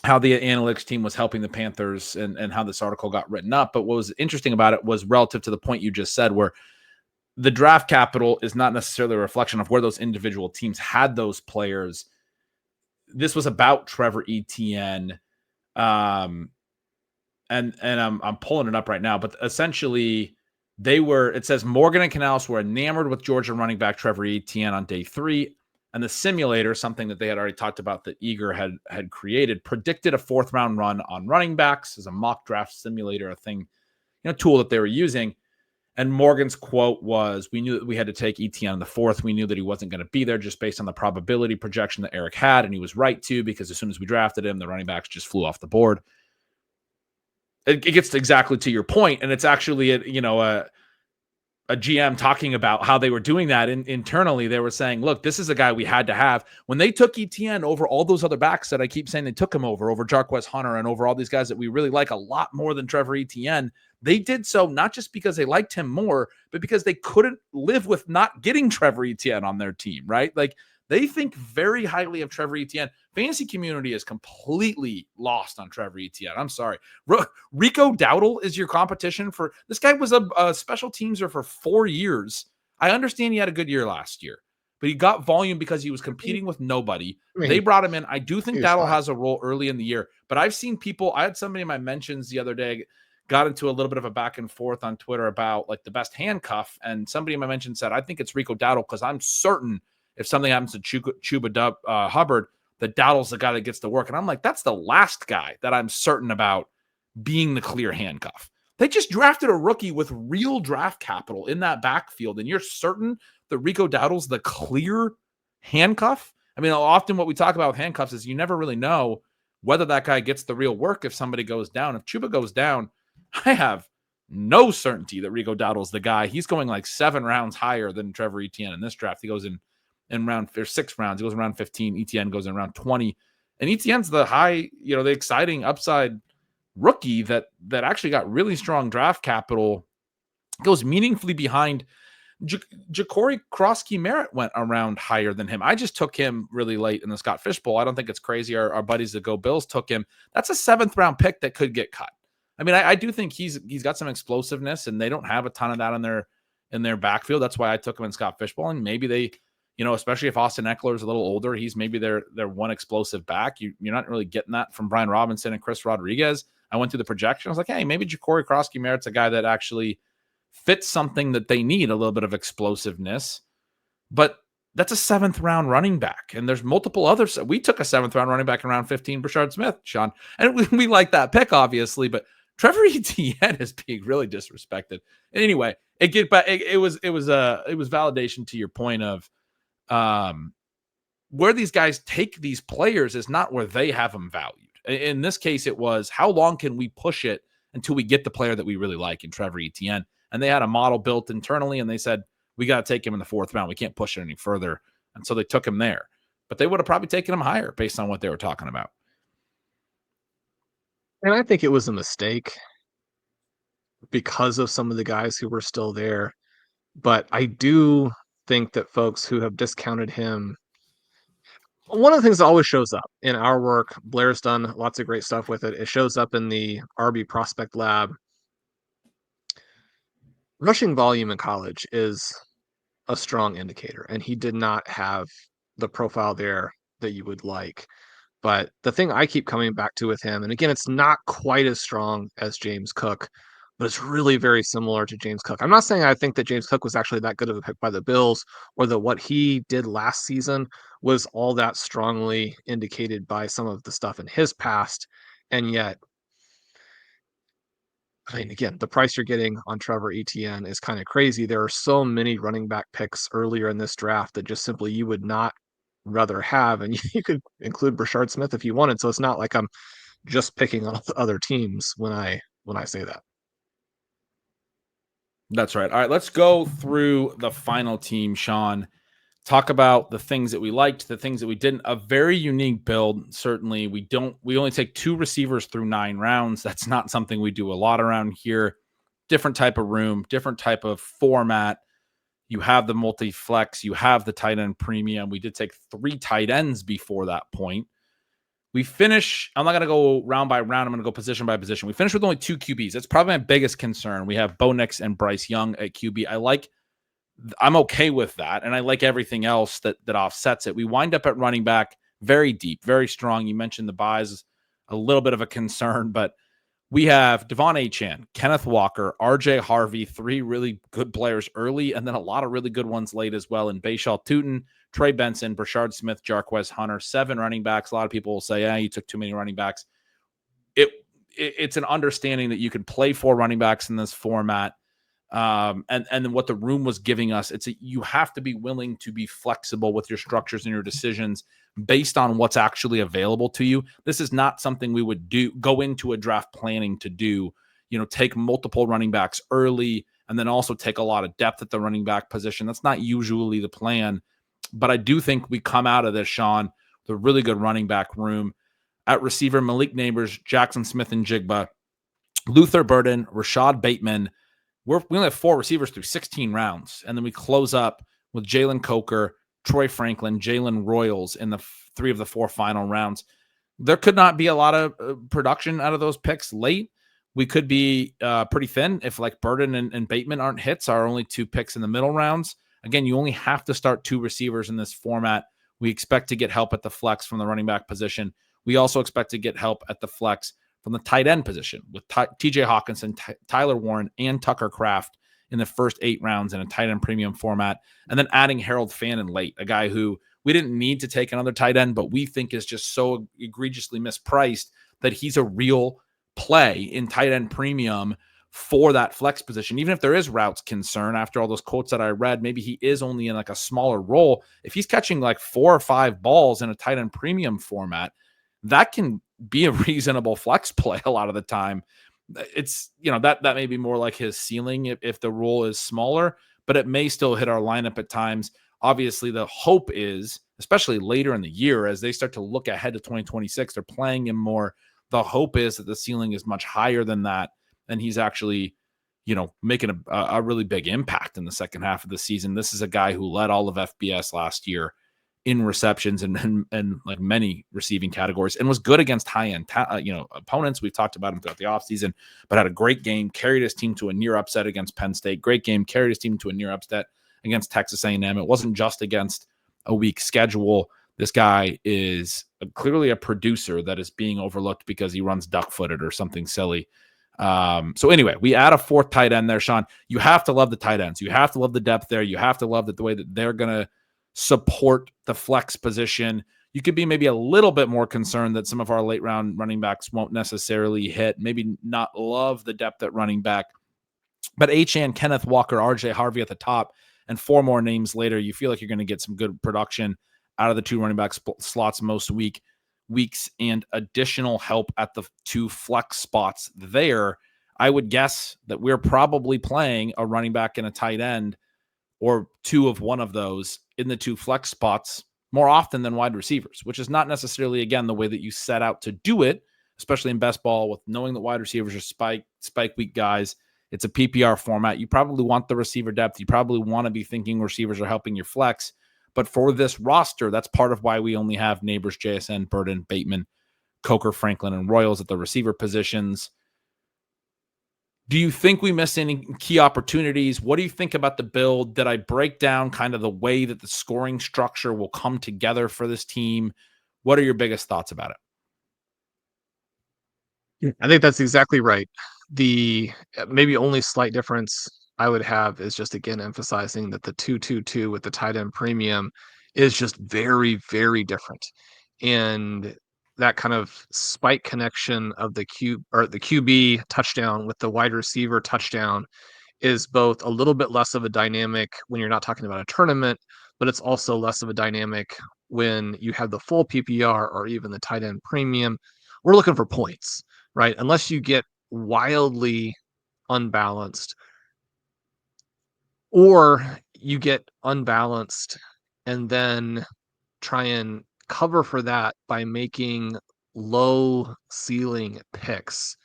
how the analytics team was helping the Panthers and how this article got written up. But what was interesting about it was relative to the point you just said, where the draft capital is not necessarily a reflection of where those individual teams had those players. This was about Trevor Etienne. And I'm pulling it up right now, but essentially it says Morgan and Canales were enamored with Georgia running back Trevor Etienne on day 3. And the simulator, something that they had already talked about that Eager had created, predicted a 4th round run on running backs as a mock draft simulator, a thing, tool that they were using. And Morgan's quote was, "We knew that we had to take Etienne in the 4th. We knew that he wasn't going to be there just based on the probability projection that Eric had." And he was right too, because as soon as we drafted him, the running backs just flew off the board. It gets exactly to your point. And it's actually, a GM talking about how they were doing that internally. They were saying, look, this is a guy we had to have. When they took Etienne over all those other backs that I keep saying they took him over Jarquez Hunter and over all these guys that we really like a lot more than Trevor Etienne, they did so not just because they liked him more, but because they couldn't live with not getting Trevor Etienne on their team, right? Like, they think very highly of Trevor Etienne. Fantasy community is completely lost on Trevor Etienne. I'm sorry. Rico Dowdle is your competition for this guy. Was a special teamser for 4 years. I understand he had a good year last year, but he got volume because he was competing with nobody. They brought him in. I do think Dowdle has a role early in the year, but I've seen people. I had somebody in my mentions the other day got into a little bit of a back and forth on Twitter about like the best handcuff, and somebody in my mention said, I think it's Rico Dowdle, because I'm certain if something happens to Chuba Hubbard, that Dowdle's the guy that gets to work. And I'm like, that's the last guy that I'm certain about being the clear handcuff. They just drafted a rookie with real draft capital in that backfield, and you're certain that Rico Dowdle's the clear handcuff? I mean, often what we talk about with handcuffs is you never really know whether that guy gets the real work if somebody goes down. If Chuba goes down, I have no certainty that Rico Dowdle's the guy. He's going like 7 rounds higher than Trevor Etienne in this draft. He goes in round 6 rounds. He goes in round 15. Etienne goes in round 20. And Etienne's the high, the exciting upside rookie that actually got really strong draft capital, goes meaningfully behind. Ja'Cory Krosky-Merritt went around higher than him. I just took him really late in the Scott Fish Bowl. I don't think it's crazy. Our buddies that go Bills took him. That's a 7th round pick that could get cut. I mean, I do think he's got some explosiveness, and they don't have a ton of that in their backfield. That's why I took him in Scott Fish Bowl. And maybe they, especially if Austin Eckler is a little older, he's maybe their one explosive back. You're not really getting that from Brian Robinson and Chris Rodriguez. I went through the projection. I was like, hey, maybe Ja'Cory Krosky-Merritt's a guy that actually fits something that they need, a little bit of explosiveness. But that's a 7th round running back. And there's multiple others. We took a 7th round running back in round 15, Brashard Smith, Sean. And we like that pick, obviously, but Trevor Etienne is being really disrespected. And anyway, it was validation to your point of where these guys take these players is not where they have them valued. In this case, it was how long can we push it until we get the player that we really like in Trevor Etienne. And they had a model built internally, and they said, we got to take him in the 4th round. We can't push it any further. And so they took him there. But they would have probably taken him higher based on what they were talking about. And I think it was a mistake because of some of the guys who were still there. But I do think that folks who have discounted him, one of the things that always shows up in our work, Blair's done lots of great stuff with it. It shows up in the RB Prospect Lab. Rushing volume in college is a strong indicator, and he did not have the profile there that you would like. But the thing I keep coming back to with him, and again, it's not quite as strong as James Cook, but it's really very similar to James Cook. I'm not saying I think that James Cook was actually that good of a pick by the Bills, or that what he did last season was all that strongly indicated by some of the stuff in his past. And yet, I mean, again, the price you're getting on Trevor Etienne is kind of crazy. There are so many running back picks earlier in this draft that just simply you would not rather have, and you could include Brashard Smith if you wanted. So it's not like I'm just picking on other teams when I say that. That's right. All right, let's go through the final team, Shawn. Talk about the things that we liked, the things that we didn't. A very unique build. Certainly, we only take 2 receivers through 9 rounds. That's not something we do a lot around here. Different type of room, different type of format. You have the multi-flex, you have the tight end premium. We did take 3 tight ends before that point. We finish, I'm not going to go round by round. I'm going to go position by position. We finished with only 2 QBs. That's probably my biggest concern. We have Bo Nix and Bryce Young at QB. I'm okay with that. And I like everything else that offsets it. We wind up at running back very deep, very strong. You mentioned the buys, a little bit of a concern, but we have Devon Achane, Kenneth Walker, RJ Harvey, 3 really good players early, and then a lot of really good ones late as well. In Bashal Tutin, Trey Benson, Brashard Smith, Jarquez Hunter, 7 running backs. A lot of people will say, you took too many running backs. It's an understanding that you can play 4 running backs in this format. And what the room was giving us, you have to be willing to be flexible with your structures and your decisions based on what's actually available to you. This is not something we would go into a draft planning to do, take multiple running backs early and then also take a lot of depth at the running back position. That's not usually the plan, but I do think we come out of this, Shawn, with a really good running back room. At receiver, Malik Nabers, Jackson Smith and Jigba, Luther Burden, Rashad Bateman. We only have 4 receivers through 16 rounds. And then we close up with Jalen Coker, Troy Franklin, Jalen Royals in the 3 of the 4 final rounds. There could not be a lot of production out of those picks late. We could be pretty thin if like Burden and Bateman aren't hits, our only 2 picks in the middle rounds. Again, you only have to start 2 receivers in this format. We expect to get help at the flex from the running back position. We also expect to get help at the flex from the tight end position with TJ Hawkinson, Tyler Warren, and Tucker Kraft in the first 8 rounds in a tight end premium format. And then adding Harold Fannin late, a guy who we didn't need to take another tight end, but we think is just so egregiously mispriced that he's a real play in tight end premium for that flex position. Even if there is routes concern after all those quotes that I read, maybe he is only in like a smaller role. If he's catching like 4 or 5 balls in a tight end premium format, that can be a reasonable flex play a lot of the time. It's, that may be more like his ceiling if the role is smaller, but it may still hit our lineup at times. Obviously, the hope is, especially later in the year, as they start to look ahead to 2026, they're playing him more. The hope is that the ceiling is much higher than that, and he's actually, making a really big impact in the second half of the season. This is a guy who led all of FBS last year in receptions and like many receiving categories, and was good against high-end opponents. We've talked about him throughout the offseason, but had a great game, carried his team to a near upset against Penn State. Great game, carried his team to a near upset against Texas A&M. It wasn't just against a weak schedule. This guy is clearly a producer that is being overlooked because he runs duck-footed or something silly. So anyway, we add a 4th tight end there, Shawn. You have to love the tight ends. You have to love the depth there. You have to love the way that they're going to support the flex position. You could be maybe a little bit more concerned that some of our late round running backs won't necessarily hit, maybe not love the depth at running back. But Achane, Kenneth Walker, RJ Harvey at the top, and 4 more names later, you feel like you're going to get some good production out of the 2 running back slots most weeks, and additional help at the 2 flex spots there. I would guess that we're probably playing a running back and a tight end, or 2 of one of those in the 2 flex spots more often than wide receivers, which is not necessarily, again, the way that you set out to do it, especially in best ball, with knowing that wide receivers are spike week guys. It's a PPR format. You probably want the receiver depth. You probably want to be thinking receivers are helping your flex. But for this roster, that's part of why we only have Nabers, JSN, Burden, Bateman, Coker, Franklin, and Royals at the receiver positions. Do you think we missed any key opportunities? What do you think about the build? Did I break down kind of the way that the scoring structure will come together for this team? What are your biggest thoughts about it? I think that's exactly right. The maybe only slight difference I would have is just again emphasizing that the 2-2-2 with the tight end premium is just very, very different. And that kind of spike connection of the QB touchdown with the wide receiver touchdown is both a little bit less of a dynamic when you're not talking about a tournament, but it's also less of a dynamic when you have the full PPR or even the tight end premium. We're looking for points, right? Unless you get wildly unbalanced or you get unbalanced and then try and cover for that by making low ceiling picks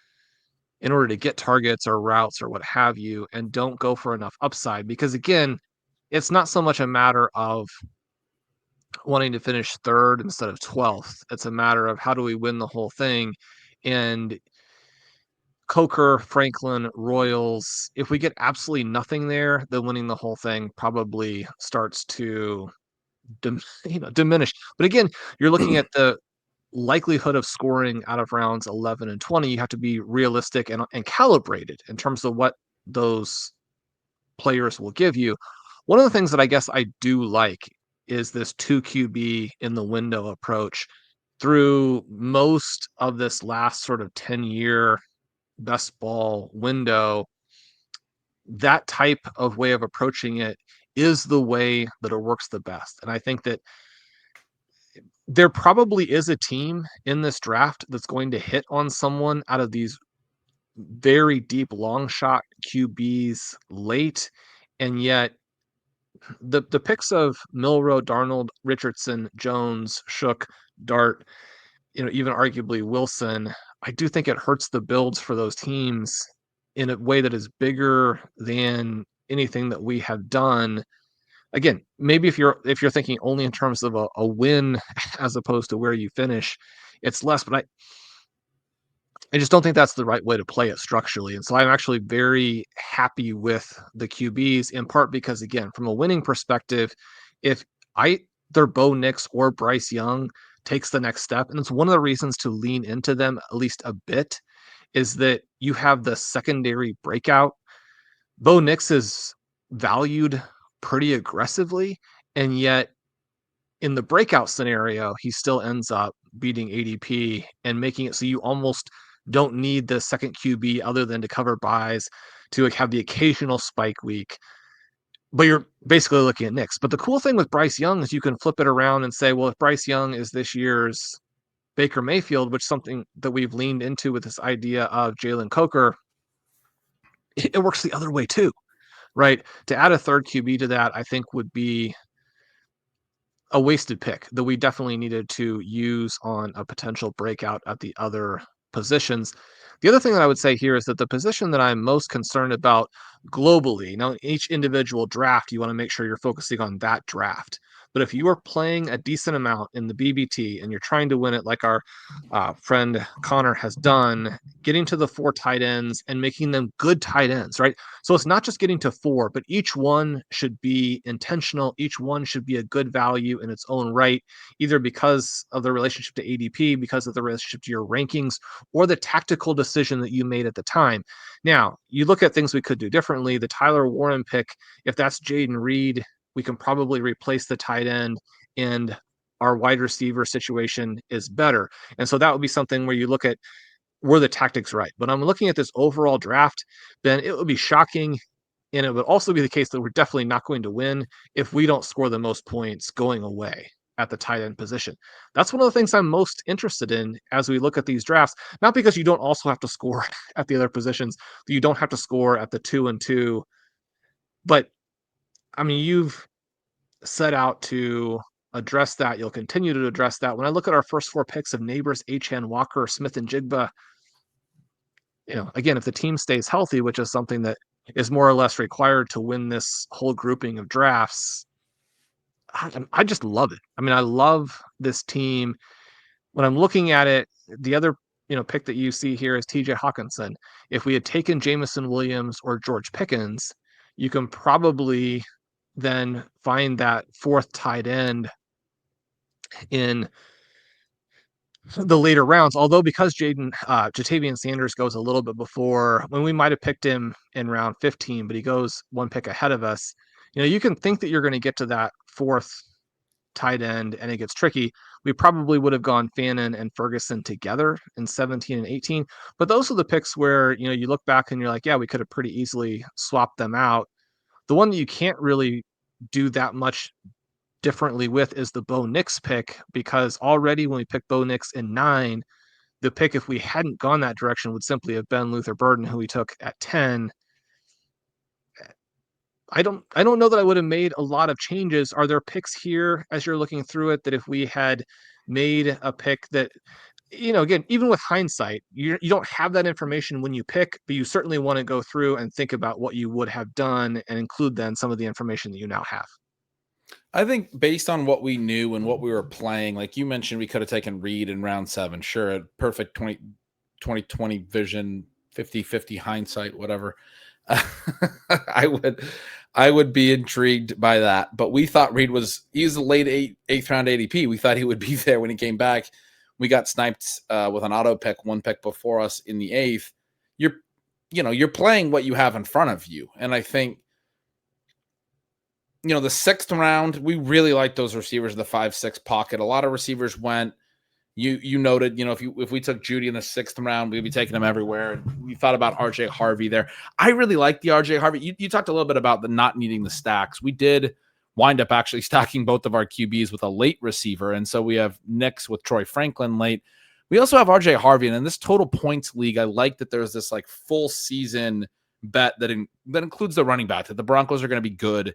in order to get targets or routes or what have you, and don't go for enough upside. Because again, it's not so much a matter of wanting to finish third instead of 12th. It's a matter of how do we win the whole thing. And Coker, Franklin, Royals, if we get absolutely nothing there, then winning the whole thing probably starts to diminish. But again, you're looking at the likelihood of scoring out of rounds 11 and 20. You have to be realistic and calibrated in terms of what those players will give you. One of the things that I guess I do like is this 2 QB in the window approach. Through most of this last sort of 10-year best ball window, that type of way of approaching it is the way that it works the best. And I think that there probably is a team in this draft that's going to hit on someone out of these very deep long shot QBs late. And yet the picks of Milroe, Darnold, Richardson, Jones, Shook, Dart, even arguably Wilson, I do think it hurts the builds for those teams in a way that is bigger than anything that we have done. Again, maybe if you're thinking only in terms of a win as opposed to where you finish, it's less. But I just don't think that's the right way to play it structurally. And so I'm actually very happy with the QBs, in part because, again, from a winning perspective, if either Bo Nix or Bryce Young takes the next step, and it's one of the reasons to lean into them at least a bit, is that you have the secondary breakout. Bo Nix is valued pretty aggressively, and yet in the breakout scenario, he still ends up beating ADP and making it so you almost don't need the second QB other than to cover buys to have the occasional spike week. But you're basically looking at Nix. But the cool thing with Bryce Young is you can flip it around and say, well, if Bryce Young is this year's Baker Mayfield, which is something that we've leaned into with this idea of Jalen Coker, it works the other way too, right? To add a third QB to that, I think would be a wasted pick that we definitely needed to use on a potential breakout at the other positions. The other thing that I would say here is that the position that I'm most concerned about globally, now each individual draft, you want to make sure you're focusing on that draft. But if you are playing a decent amount in the BBT and you're trying to win it like our friend Connor has done, getting to the 4 tight ends and making them good tight ends, right? So it's not just getting to 4, but each one should be intentional. Each one should be a good value in its own right, either because of the relationship to ADP, because of the relationship to your rankings, or the tactical decision that you made at the time. Now, you look at things we could do differently. The Tyler Warren pick, if that's Jaden Reed, we can probably replace the tight end, and our wide receiver situation is better. And so that would be something where you look at, were the tactics right? But I'm looking at this overall draft, then it would be shocking. And it would also be the case that we're definitely not going to win if we don't score the most points going away at the tight end position. That's one of the things I'm most interested in as we look at these drafts, not because you don't also have to score at the other positions, you don't have to score at the 2 and 2, but I mean, you've set out to address that. You'll continue to address that. When I look at our first 4 picks of Nabers, Achane, Walker, Smith, and Jigba, again, if the team stays healthy, which is something that is more or less required to win this whole grouping of drafts, I just love it. I mean, I love this team. When I'm looking at it, the other pick that you see here is TJ Hawkinson. If we had taken Jamison Williams or George Pickens, you can probably then find that 4th tight end in the later rounds, although because Jatavian Sanders goes a little bit before, when we might have picked him in round 15, but he goes one pick ahead of us, you can think that you're going to get to that fourth tight end and it gets tricky. We probably would have gone Fannin and Ferguson together in 17 and 18, but those are the picks where, you look back and you're like, yeah, we could have pretty easily swapped them out. The one that you can't really do that much differently with is the Bo Nix pick, because already when we picked Bo Nix in 9, the pick, if we hadn't gone that direction, would simply have been Luther Burden, who we took at 10. I don't know that I would have made a lot of changes. Are there picks here as you're looking through it that if we had made a pick that, again, even with hindsight, you don't have that information when you pick, but you certainly want to go through and think about what you would have done and include then some of the information that you now have? I think based on what we knew and what we were playing, like you mentioned, we could have taken Reed in round 7. Sure, a perfect 2020 vision, 50-50 hindsight, whatever. I would be intrigued by that. But we thought Reed he's a late eighth round ADP. We thought he would be there when he came back. We got sniped with an auto pick, one pick before us in the 8th. You're playing what you have in front of you. And I think, the 6th round, we really like those receivers in the 5-6 pocket. A lot of receivers went. You noted, if we took Judy in the 6th round, we'd be taking him everywhere. And we thought about RJ Harvey there. I really like the RJ Harvey. You talked a little bit about the not needing the stacks. We did wind up actually stacking both of our QBs with a late receiver. And so we have Nix with Troy Franklin late. We also have RJ Harvey. And in this total points league, I like that there's this like full season bet that includes the running back, that the Broncos are going to be good.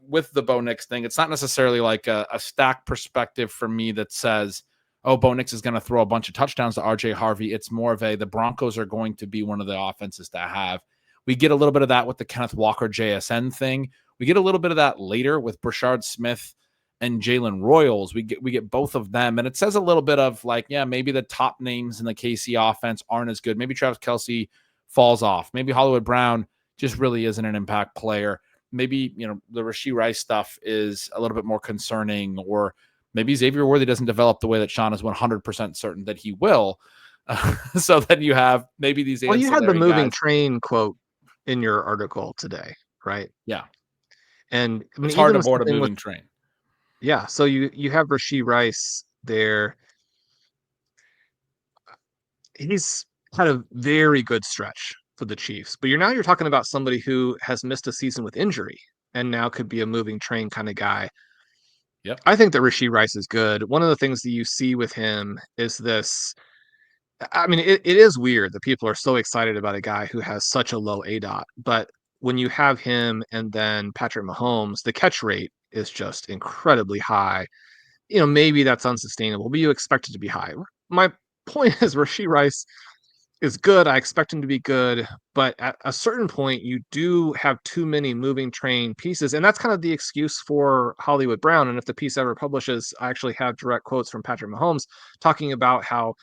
With the Bo Nix thing, it's not necessarily like a stack perspective for me that says, oh, Bo Nix is going to throw a bunch of touchdowns to RJ Harvey. It's more of the Broncos are going to be one of the offenses to have. We get a little bit of that with the Kenneth Walker JSN thing. We get a little bit of that later with Brashard Smith and Jalen Royals. We get both of them. And it says a little bit of like, yeah, maybe the top names in the KC offense aren't as good. Maybe Travis Kelce falls off. Maybe Hollywood Brown just really isn't an impact player. Maybe, the Rashee Rice stuff is a little bit more concerning, or maybe Xavier Worthy doesn't develop the way that Sean is 100% certain that he will. So then you have maybe these. Well, you had the moving guys. Train quote in your article today, right? Yeah. And I mean, it's hard to board a moving train. Yeah. So you have Rashee Rice there. He's had a very good stretch for the Chiefs, but you're talking about somebody who has missed a season with injury and now could be a moving train kind of guy. Yep. I think that Rashee Rice is good. One of the things that you see with him is this. I mean, it is weird that people are so excited about a guy who has such a low ADOT, but when you have him and then Patrick Mahomes, the catch rate is just incredibly high. Maybe that's unsustainable, but you expect it to be high. My point is Rashee Rice is good. I expect him to be good, but at a certain point, you do have too many moving train pieces, and that's kind of the excuse for Hollywood Brown. And if the piece ever publishes, I actually have direct quotes from Patrick Mahomes talking about how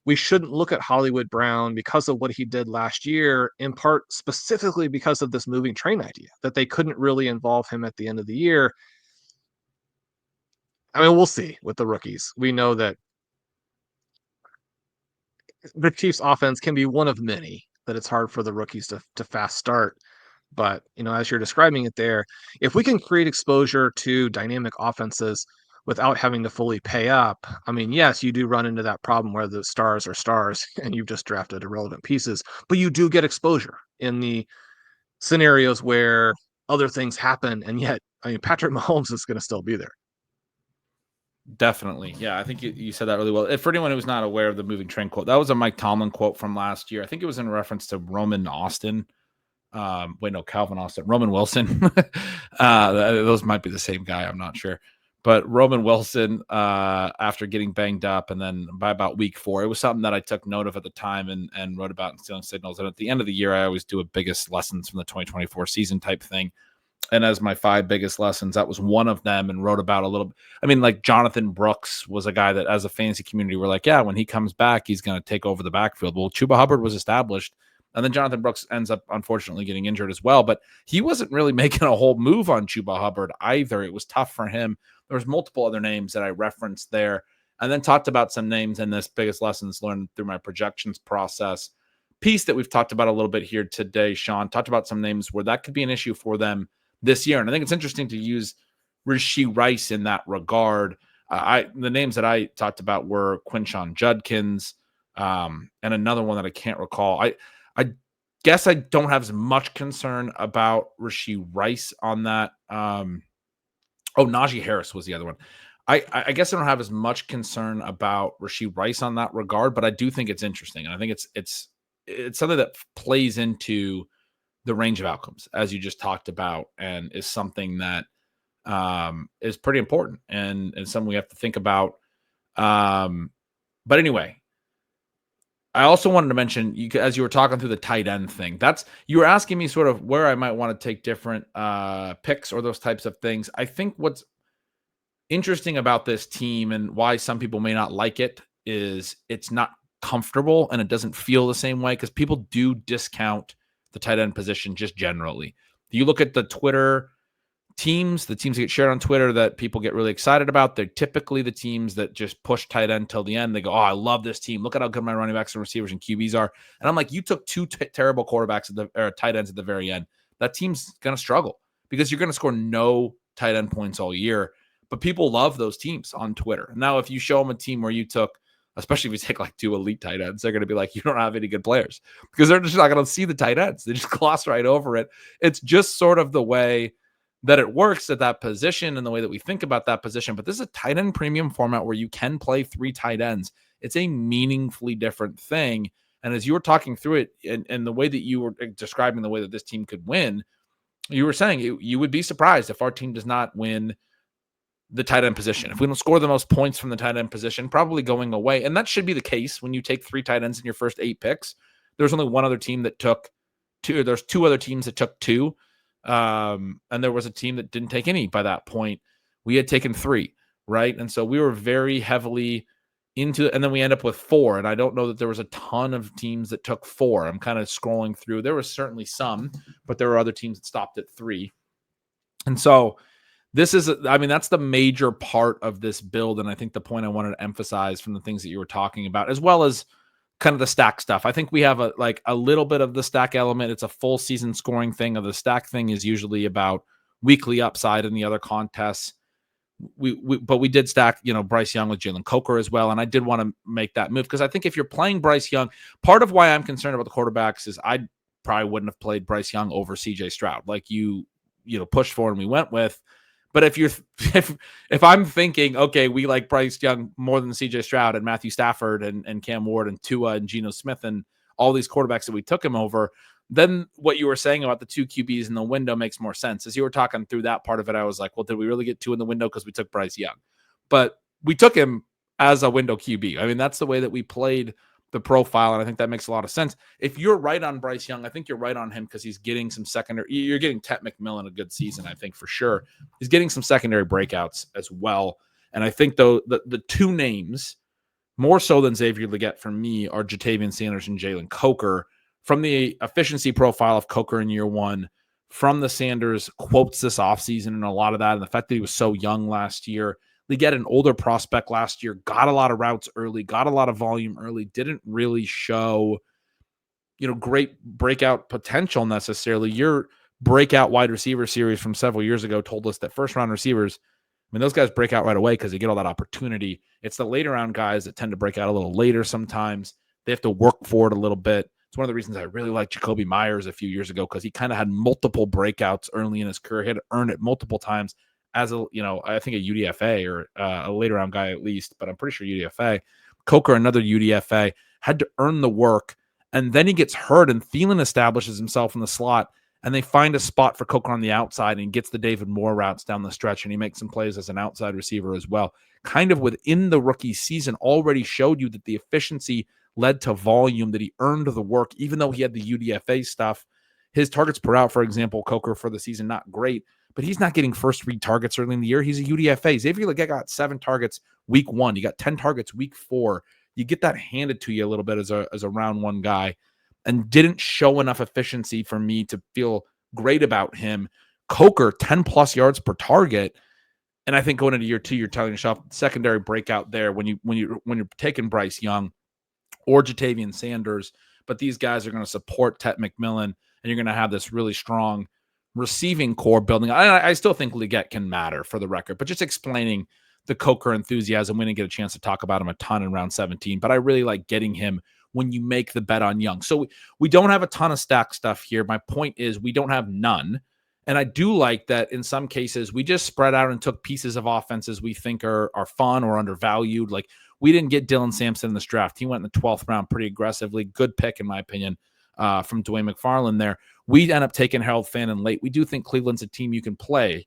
we shouldn't look at Hollywood Brown because of what he did last year, in part specifically because of this moving train idea, that they couldn't really involve him at the end of the year. I mean, we'll see with the rookies. We know that the Chiefs offense can be one of many that it's hard for the rookies to fast start. But, as you're describing it there, if we can create exposure to dynamic offenses without having to fully pay up, I mean, yes, you do run into that problem where the stars are stars and you've just drafted irrelevant pieces, but you do get exposure in the scenarios where other things happen. And yet, I mean, Patrick Mahomes is going to still be there. Definitely. Yeah, I think you said that really well. For anyone who's not aware of the moving train quote, that was a Mike Tomlin quote from last year. I think it was in reference to Roman Austin. Calvin Austin, Roman Wilson. Those might be the same guy. I'm not sure. But Roman Wilson, after getting banged up, and then by about week 4, it was something that I took note of at the time and wrote about in Stealing Signals. And at the end of the year, I always do a biggest lessons from the 2024 season type thing. And as my 5 biggest lessons, that was one of them, and wrote about a little. I mean, like Jonathan Brooks was a guy that, as a fantasy community, we're like, yeah, when he comes back, he's going to take over the backfield. Well, Chuba Hubbard was established, and then Jonathan Brooks ends up unfortunately getting injured as well. But he wasn't really making a whole move on Chuba Hubbard either. It was tough for him. There was multiple other names that I referenced there, and then talked about some names in this biggest lessons learned through my projections process piece that we've talked about a little bit here today. Shawn talked about some names where that could be an issue for them this year. And I think it's interesting to use Rashee Rice in that regard. The names that I talked about were Quinshon Judkins, and another one that I can't recall. I guess I don't have as much concern about Rashee Rice on that. Najee Harris was the other one. I guess I don't have as much concern about Rashee Rice on that regard, but I do think it's interesting. And I think it's something that plays into the range of outcomes, as you just talked about, and is something that is pretty important and something we have to think about. But anyway, I also wanted to mention, as you were talking through the tight end thing, you were asking me sort of where I might want to take different picks or those types of things. I think what's interesting about this team and why some people may not like it is it's not comfortable and it doesn't feel the same way, because people do discount the tight end position just generally. You look at the Twitter teams, the teams that get shared on Twitter that people get really excited about, they're typically the teams that just push tight end till the end. They go, oh, I love this team. Look at how good my running backs and receivers and QBs are. And I'm like, you took two terrible quarterbacks or tight ends at the very end. That team's going to struggle because you're going to score no tight end points all year. But people love those teams on Twitter. Now, if you show them a team where you took, especially if you take like 2 elite tight ends, they're going to be like, you don't have any good players, because they're just not going to see the tight ends. They just gloss right over it. It's just sort of the way that it works at that position and the way that we think about that position. But this is a tight end premium format where you can play 3 tight ends. It's a meaningfully different thing. And as you were talking through it and the way that you were describing the way that this team could win, you were saying you would be surprised if our team does not win the tight end position. If we don't score the most points from the tight end position, probably going away. And that should be the case when you take 3 tight ends in your first 8 picks. There's only one other team that took 2. There's 2 other teams that took 2. And there was a team that didn't take any by that point. We had taken 3, right? And so we were very heavily into it. And then we end up with 4. And I don't know that there was a ton of teams that took 4. I'm kind of scrolling through. There was certainly some, but there were other teams that stopped at 3. And so that's the major part of this build. And I think the point I wanted to emphasize from the things that you were talking about, as well as kind of the stack stuff. I think we have a little bit of the stack element. It's a full season scoring thing. Of the stack thing is usually about weekly upside in the other contests. But we did stack, Bryce Young with Jalen Coker as well. And I did want to make that move because I think if you're playing Bryce Young, part of why I'm concerned about the quarterbacks is I probably wouldn't have played Bryce Young over CJ Stroud like you pushed for and we went with. But if I'm thinking, okay, we like Bryce Young more than CJ Stroud and Matthew Stafford and Cam Ward and Tua and Geno Smith and all these quarterbacks that we took him over, then what you were saying about the 2 QBs in the window makes more sense. As you were talking through that part of it, I was like, well, did we really get 2 in the window because we took Bryce Young? But we took him as a window QB. I mean, that's the way that we played the profile, and I think that makes a lot of sense. If you're right on Bryce Young, I think you're right on him because he's getting some secondary. You're getting Tet McMillan a good season, I think, for sure. He's getting some secondary breakouts as well. And I think, though, the 2 names, more so than Xavier Legette for me, are Jatavian Sanders and Jalen Coker. From the efficiency profile of Coker in year 1, from the Sanders quotes this offseason and a lot of that, and the fact that he was so young last year. They get an older prospect last year, got a lot of routes early, got a lot of volume early, didn't really show, great breakout potential necessarily. Your breakout wide receiver series from several years ago told us that first round receivers, those guys break out right away because they get all that opportunity. It's the later round guys that tend to break out a little later sometimes. They have to work for it a little bit. It's one of the reasons I really liked Jacoby Myers a few years ago because he kind of had multiple breakouts early in his career. He had to earn it multiple times. As I think a UDFA or a later round guy at least, but I'm pretty sure UDFA. Coker, another UDFA, had to earn the work, and then he gets hurt, and Thielen establishes himself in the slot, and they find a spot for Coker on the outside and gets the David Moore routes down the stretch, and he makes some plays as an outside receiver as well. Kind of within the rookie season already showed you that the efficiency led to volume, that he earned the work, even though he had the UDFA stuff. His targets per out, for example, Coker for the season, not great, but he's not getting first read targets early in the year. He's a UDFA. Xavier Legette got 7 targets week 1. You got 10 targets week 4. You get that handed to you a little bit as a round 1 guy, and didn't show enough efficiency for me to feel great about him. Coker, 10 plus yards per target. And I think going into year 2, you're telling yourself secondary breakout there when you're taking Bryce Young or Jatavian Sanders, but these guys are going to support Tet McMillan, and you're going to have this really strong receiving core building. I still think Leggett can matter for the record, but just explaining the Coker enthusiasm. We didn't get a chance to talk about him a ton in round 17, but I really like getting him when you make the bet on Young. So we don't have a ton of stack stuff here. My point is we don't have none. And I do like that in some cases we just spread out and took pieces of offenses we think are fun or undervalued. Like we didn't get Dylan Sampson in this draft. He went in the 12th round pretty aggressively. Good pick, in my opinion, from Dwayne McFarland there. We end up taking Harold Fannin late. We do think Cleveland's a team you can play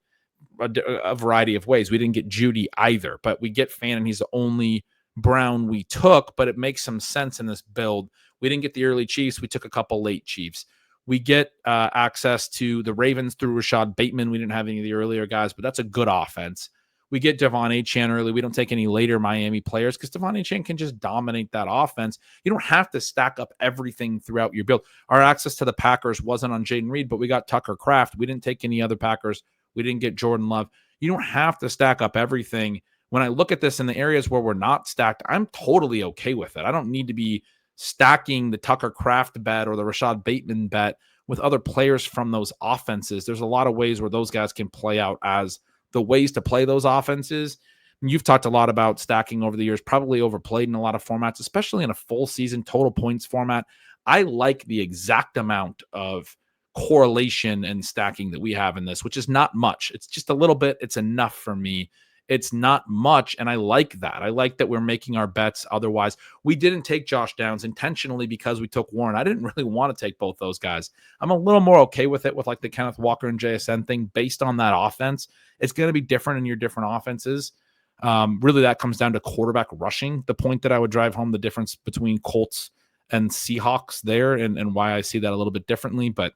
a variety of ways. We didn't get Judy either, but we get Fannin. He's the only Brown we took, but it makes some sense in this build. We didn't get the early Chiefs. We took a couple late Chiefs. We get access to the Ravens through Rashad Bateman. We didn't have any of the earlier guys, but that's a good offense. We get Devon Achane early. We don't take any later Miami players because Devon Achane can just dominate that offense. You don't have to stack up everything throughout your build. Our access to the Packers wasn't on Jaden Reed, but we got Tucker Kraft. We didn't take any other Packers. We didn't get Jordan Love. You don't have to stack up everything. When I look at this in the areas where we're not stacked, I'm totally okay with it. I don't need to be stacking the Tucker Kraft bet or the Rashad Bateman bet with other players from those offenses. There's a lot of ways where those guys can play out as the ways to play those offenses. And you've talked a lot about stacking over the years, probably overplayed in a lot of formats, especially in a full season total points format. I like the exact amount of correlation and stacking that we have in this, which is not much. It's just a little bit. It's enough for me. It's not much, and I like that. I like that we're making our bets otherwise. We didn't take Josh Downs intentionally because we took Warren. I didn't really want to take both those guys. I'm a little more okay with it with like the Kenneth Walker and JSN thing based on that offense. It's going to be different in your different offenses. Really, that comes down to quarterback rushing. The point that I would drive home the difference between Colts and Seahawks there and why I see that a little bit differently. But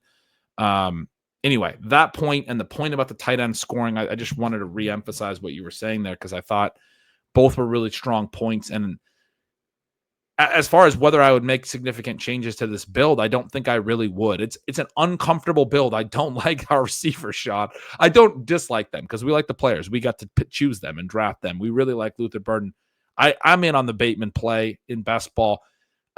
anyway, that point and the point about the tight end scoring, I just wanted to reemphasize what you were saying there because I thought both were really strong points. And as far as whether I would make significant changes to this build, I don't think I really would. It's an uncomfortable build. I don't like our receiver shot. I don't dislike them because we like the players. We got to choose them and draft them. We really like Luther Burden. I'm in on the Bateman play in best ball.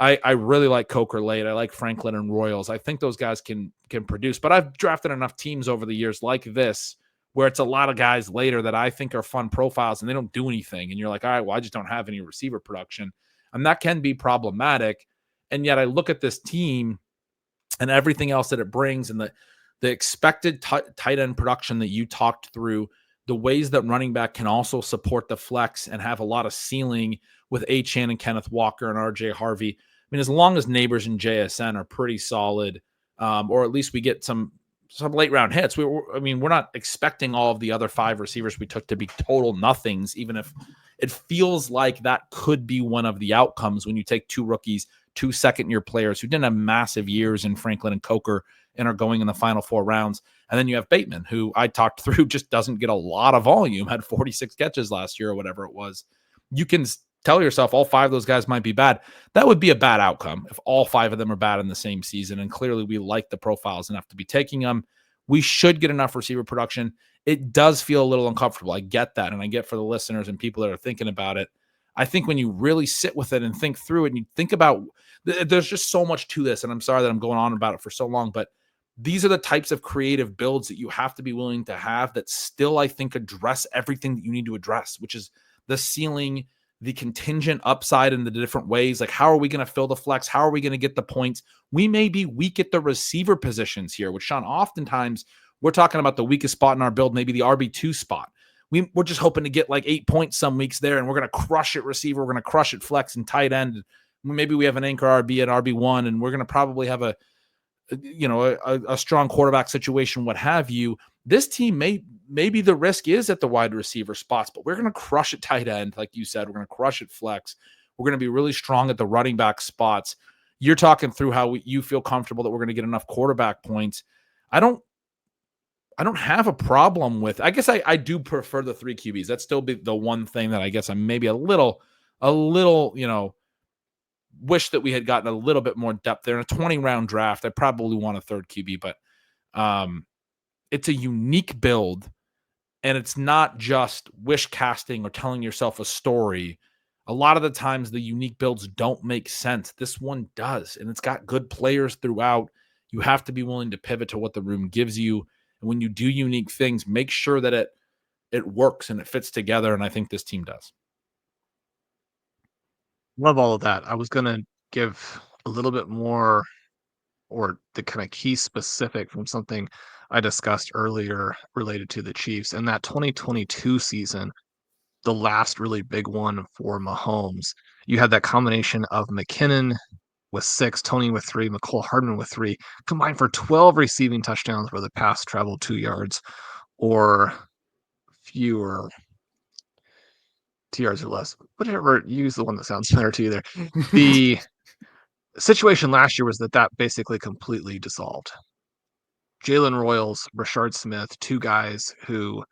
I really like Coker late. I like Franklin and Royals. I think those guys can produce. But I've drafted enough teams over the years like this where it's a lot of guys later that I think are fun profiles and they don't do anything. And you're like, all right, well, I just don't have any receiver production. And that can be problematic. And yet I look at this team and everything else that it brings and the expected tight end production that you talked through, the ways that running back can also support the flex and have a lot of ceiling with Achane and Kenneth Walker and RJ Harvey. I mean, as long as Nabers and JSN are pretty solid, or at least we get some late round hits. We're not expecting all of the other 5 receivers we took to be total nothings, even if it feels like that could be one of the outcomes when you take 2 rookies, 2 second-year players who didn't have massive years in Franklin and Coker and are going in the final 4 rounds. And then you have Bateman, who I talked through, just doesn't get a lot of volume, had 46 catches last year or whatever it was. You can tell yourself all 5 of those guys might be bad. That would be a bad outcome if all 5 of them are bad in the same season. And clearly we like the profiles enough to be taking them. We should get enough receiver production. It does feel a little uncomfortable. I get that. And I get for the listeners and people that are thinking about it. I think when you really sit with it and think through it and you think about, there's just so much to this. And I'm sorry that I'm going on about it for so long, but these are the types of creative builds that you have to be willing to have that still, I think, address everything that you need to address, which is the ceiling, the contingent upside in the different ways. Like, how are we going to fill the flex? How are we going to get the points? We may be weak at the receiver positions here, which, Sean, oftentimes we're talking about the weakest spot in our build, maybe the RB2 spot. We're just hoping to get like 8 points some weeks there, and we're going to crush it receiver. We're going to crush it flex and tight end. Maybe we have an anchor RB at RB1, and we're going to probably have a strong quarterback situation, what have you. This team maybe the risk is at the wide receiver spots, but we're going to crush it tight end. Like you said, we're going to crush it flex. We're going to be really strong at the running back spots. You're talking through how you feel comfortable that we're going to get enough quarterback points. I don't have a problem with, I guess I do prefer the 3 QBs. That's still be the one thing that I guess I'm maybe a little, wish that we had gotten a little bit more depth there. In a 20-round draft, I probably want a 3rd QB, but it's a unique build. And it's not just wish casting or telling yourself a story. A lot of the times the unique builds don't make sense. This one does, and it's got good players throughout. You have to be willing to pivot to what the room gives you. And when you do unique things, make sure that it works and it fits together. And I think this team does. Love all of that. I was going to give a little bit more, or the kind of key specific from something I discussed earlier related to the Chiefs. And that 2022 season, the last really big one for Mahomes, you had that combination of McKinnon with 6, Tony with 3, McCole Hardman with 3, combined for 12 receiving touchdowns where the pass traveled 2 yards or fewer, 2 yards or less. Whatever, use the one that sounds better to you there. The situation last year was that basically completely dissolved. Jalen Royals, Rashard Smith, 2 guys who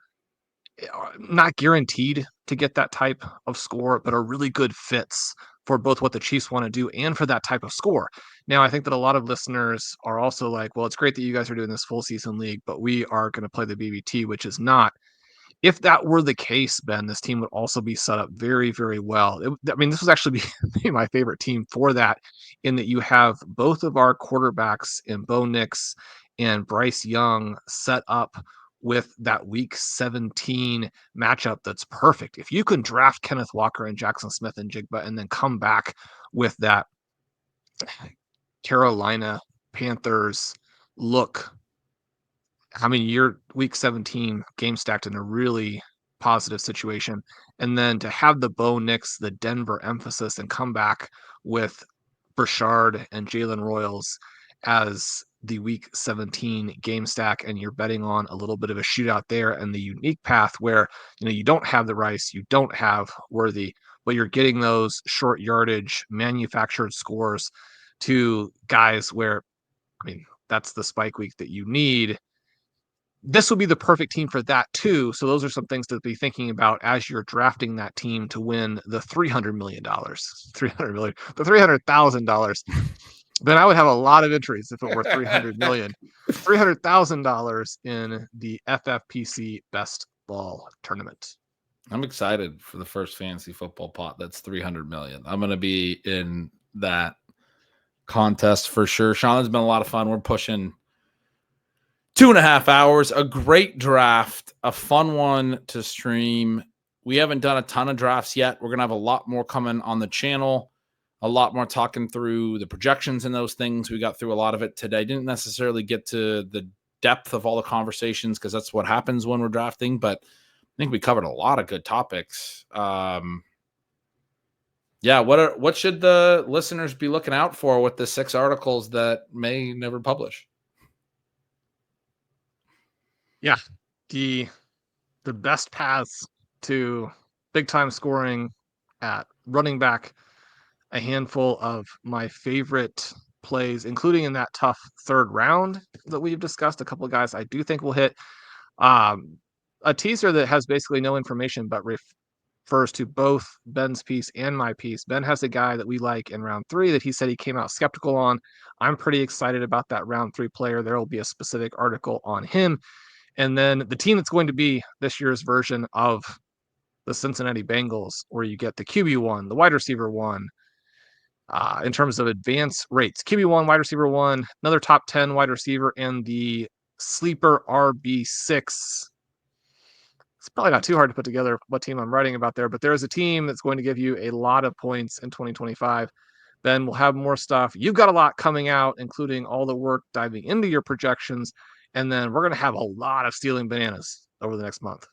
are not guaranteed to get that type of score, but are really good fits for both what the Chiefs want to do and for that type of score. Now, I think that a lot of listeners are also like, well, it's great that you guys are doing this full season league, but we are going to play the BBT, which is not. If that were the case, Ben, this team would also be set up very, very well. This was actually be my favorite team for that, in that you have both of our quarterbacks in Bo Nix and Bryce Young set up with that week 17 matchup that's perfect. If you can draft Kenneth Walker and Jackson Smith and Jigba and then come back with that Carolina Panthers look, you're week 17 game stacked in a really positive situation. And then to have the Bo Nix, the Denver emphasis, and come back with Brashard and Jalen Royals as the week 17 game stack, and you're betting on a little bit of a shootout there, and the unique path where you don't have the Rice, you don't have Worthy, but you're getting those short yardage manufactured scores to guys where that's the spike week that you need. This would be the perfect team for that too. So those are some things to be thinking about as you're drafting that team to win the $300 million, the $300,000. Then I would have a lot of entries if it were $300 million, $300,000 in the FFPC Best Ball Tournament. I'm excited for the first fantasy football pot. That's 300 million. I'm going to be in that contest for sure. Shawn, it's been a lot of fun. We're pushing 2.5 hours, a great draft, a fun one to stream. We haven't done a ton of drafts yet. We're going to have a lot more coming on the channel, a lot more talking through the projections and those things. We got through a lot of it today. Didn't necessarily get to the depth of all the conversations because that's what happens when we're drafting, but I think we covered a lot of good topics. What should the listeners be looking out for with the 6 articles that may never publish? Yeah, the best paths to big time scoring at running back, a handful of my favorite plays, including in that tough third round that we've discussed. A couple of guys I do think will hit. A teaser that has basically no information but refers to both Ben's piece and my piece. Ben has a guy that we like in round 3 that he said he came out skeptical on. I'm pretty excited about that round 3 player. There will be a specific article on him. And then the team that's going to be this year's version of the Cincinnati Bengals, where you get the QB1, the wide receiver 1, in terms of advance rates. QB1, wide receiver 1, another top 10 wide receiver, and the sleeper RB6. It's probably not too hard to put together what team I'm writing about there, but there is a team that's going to give you a lot of points in 2025. Then we'll have more stuff. You've got a lot coming out, including all the work diving into your projections. And then we're going to have a lot of stealing bananas over the next month.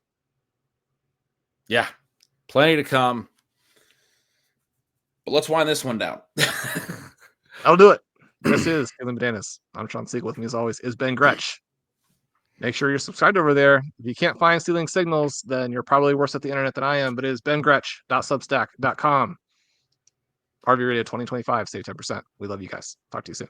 Yeah, plenty to come. But let's wind this one down. That'll do it. This is Stealing Bananas. I'm Shawn Siegele. With me, as always, is Ben Gretch. Make sure you're subscribed over there. If you can't find Stealing Signals, then you're probably worse at the internet than I am. But it is bengretch.substack.com. RV Radio 2025. Save 10%. We love you guys. Talk to you soon.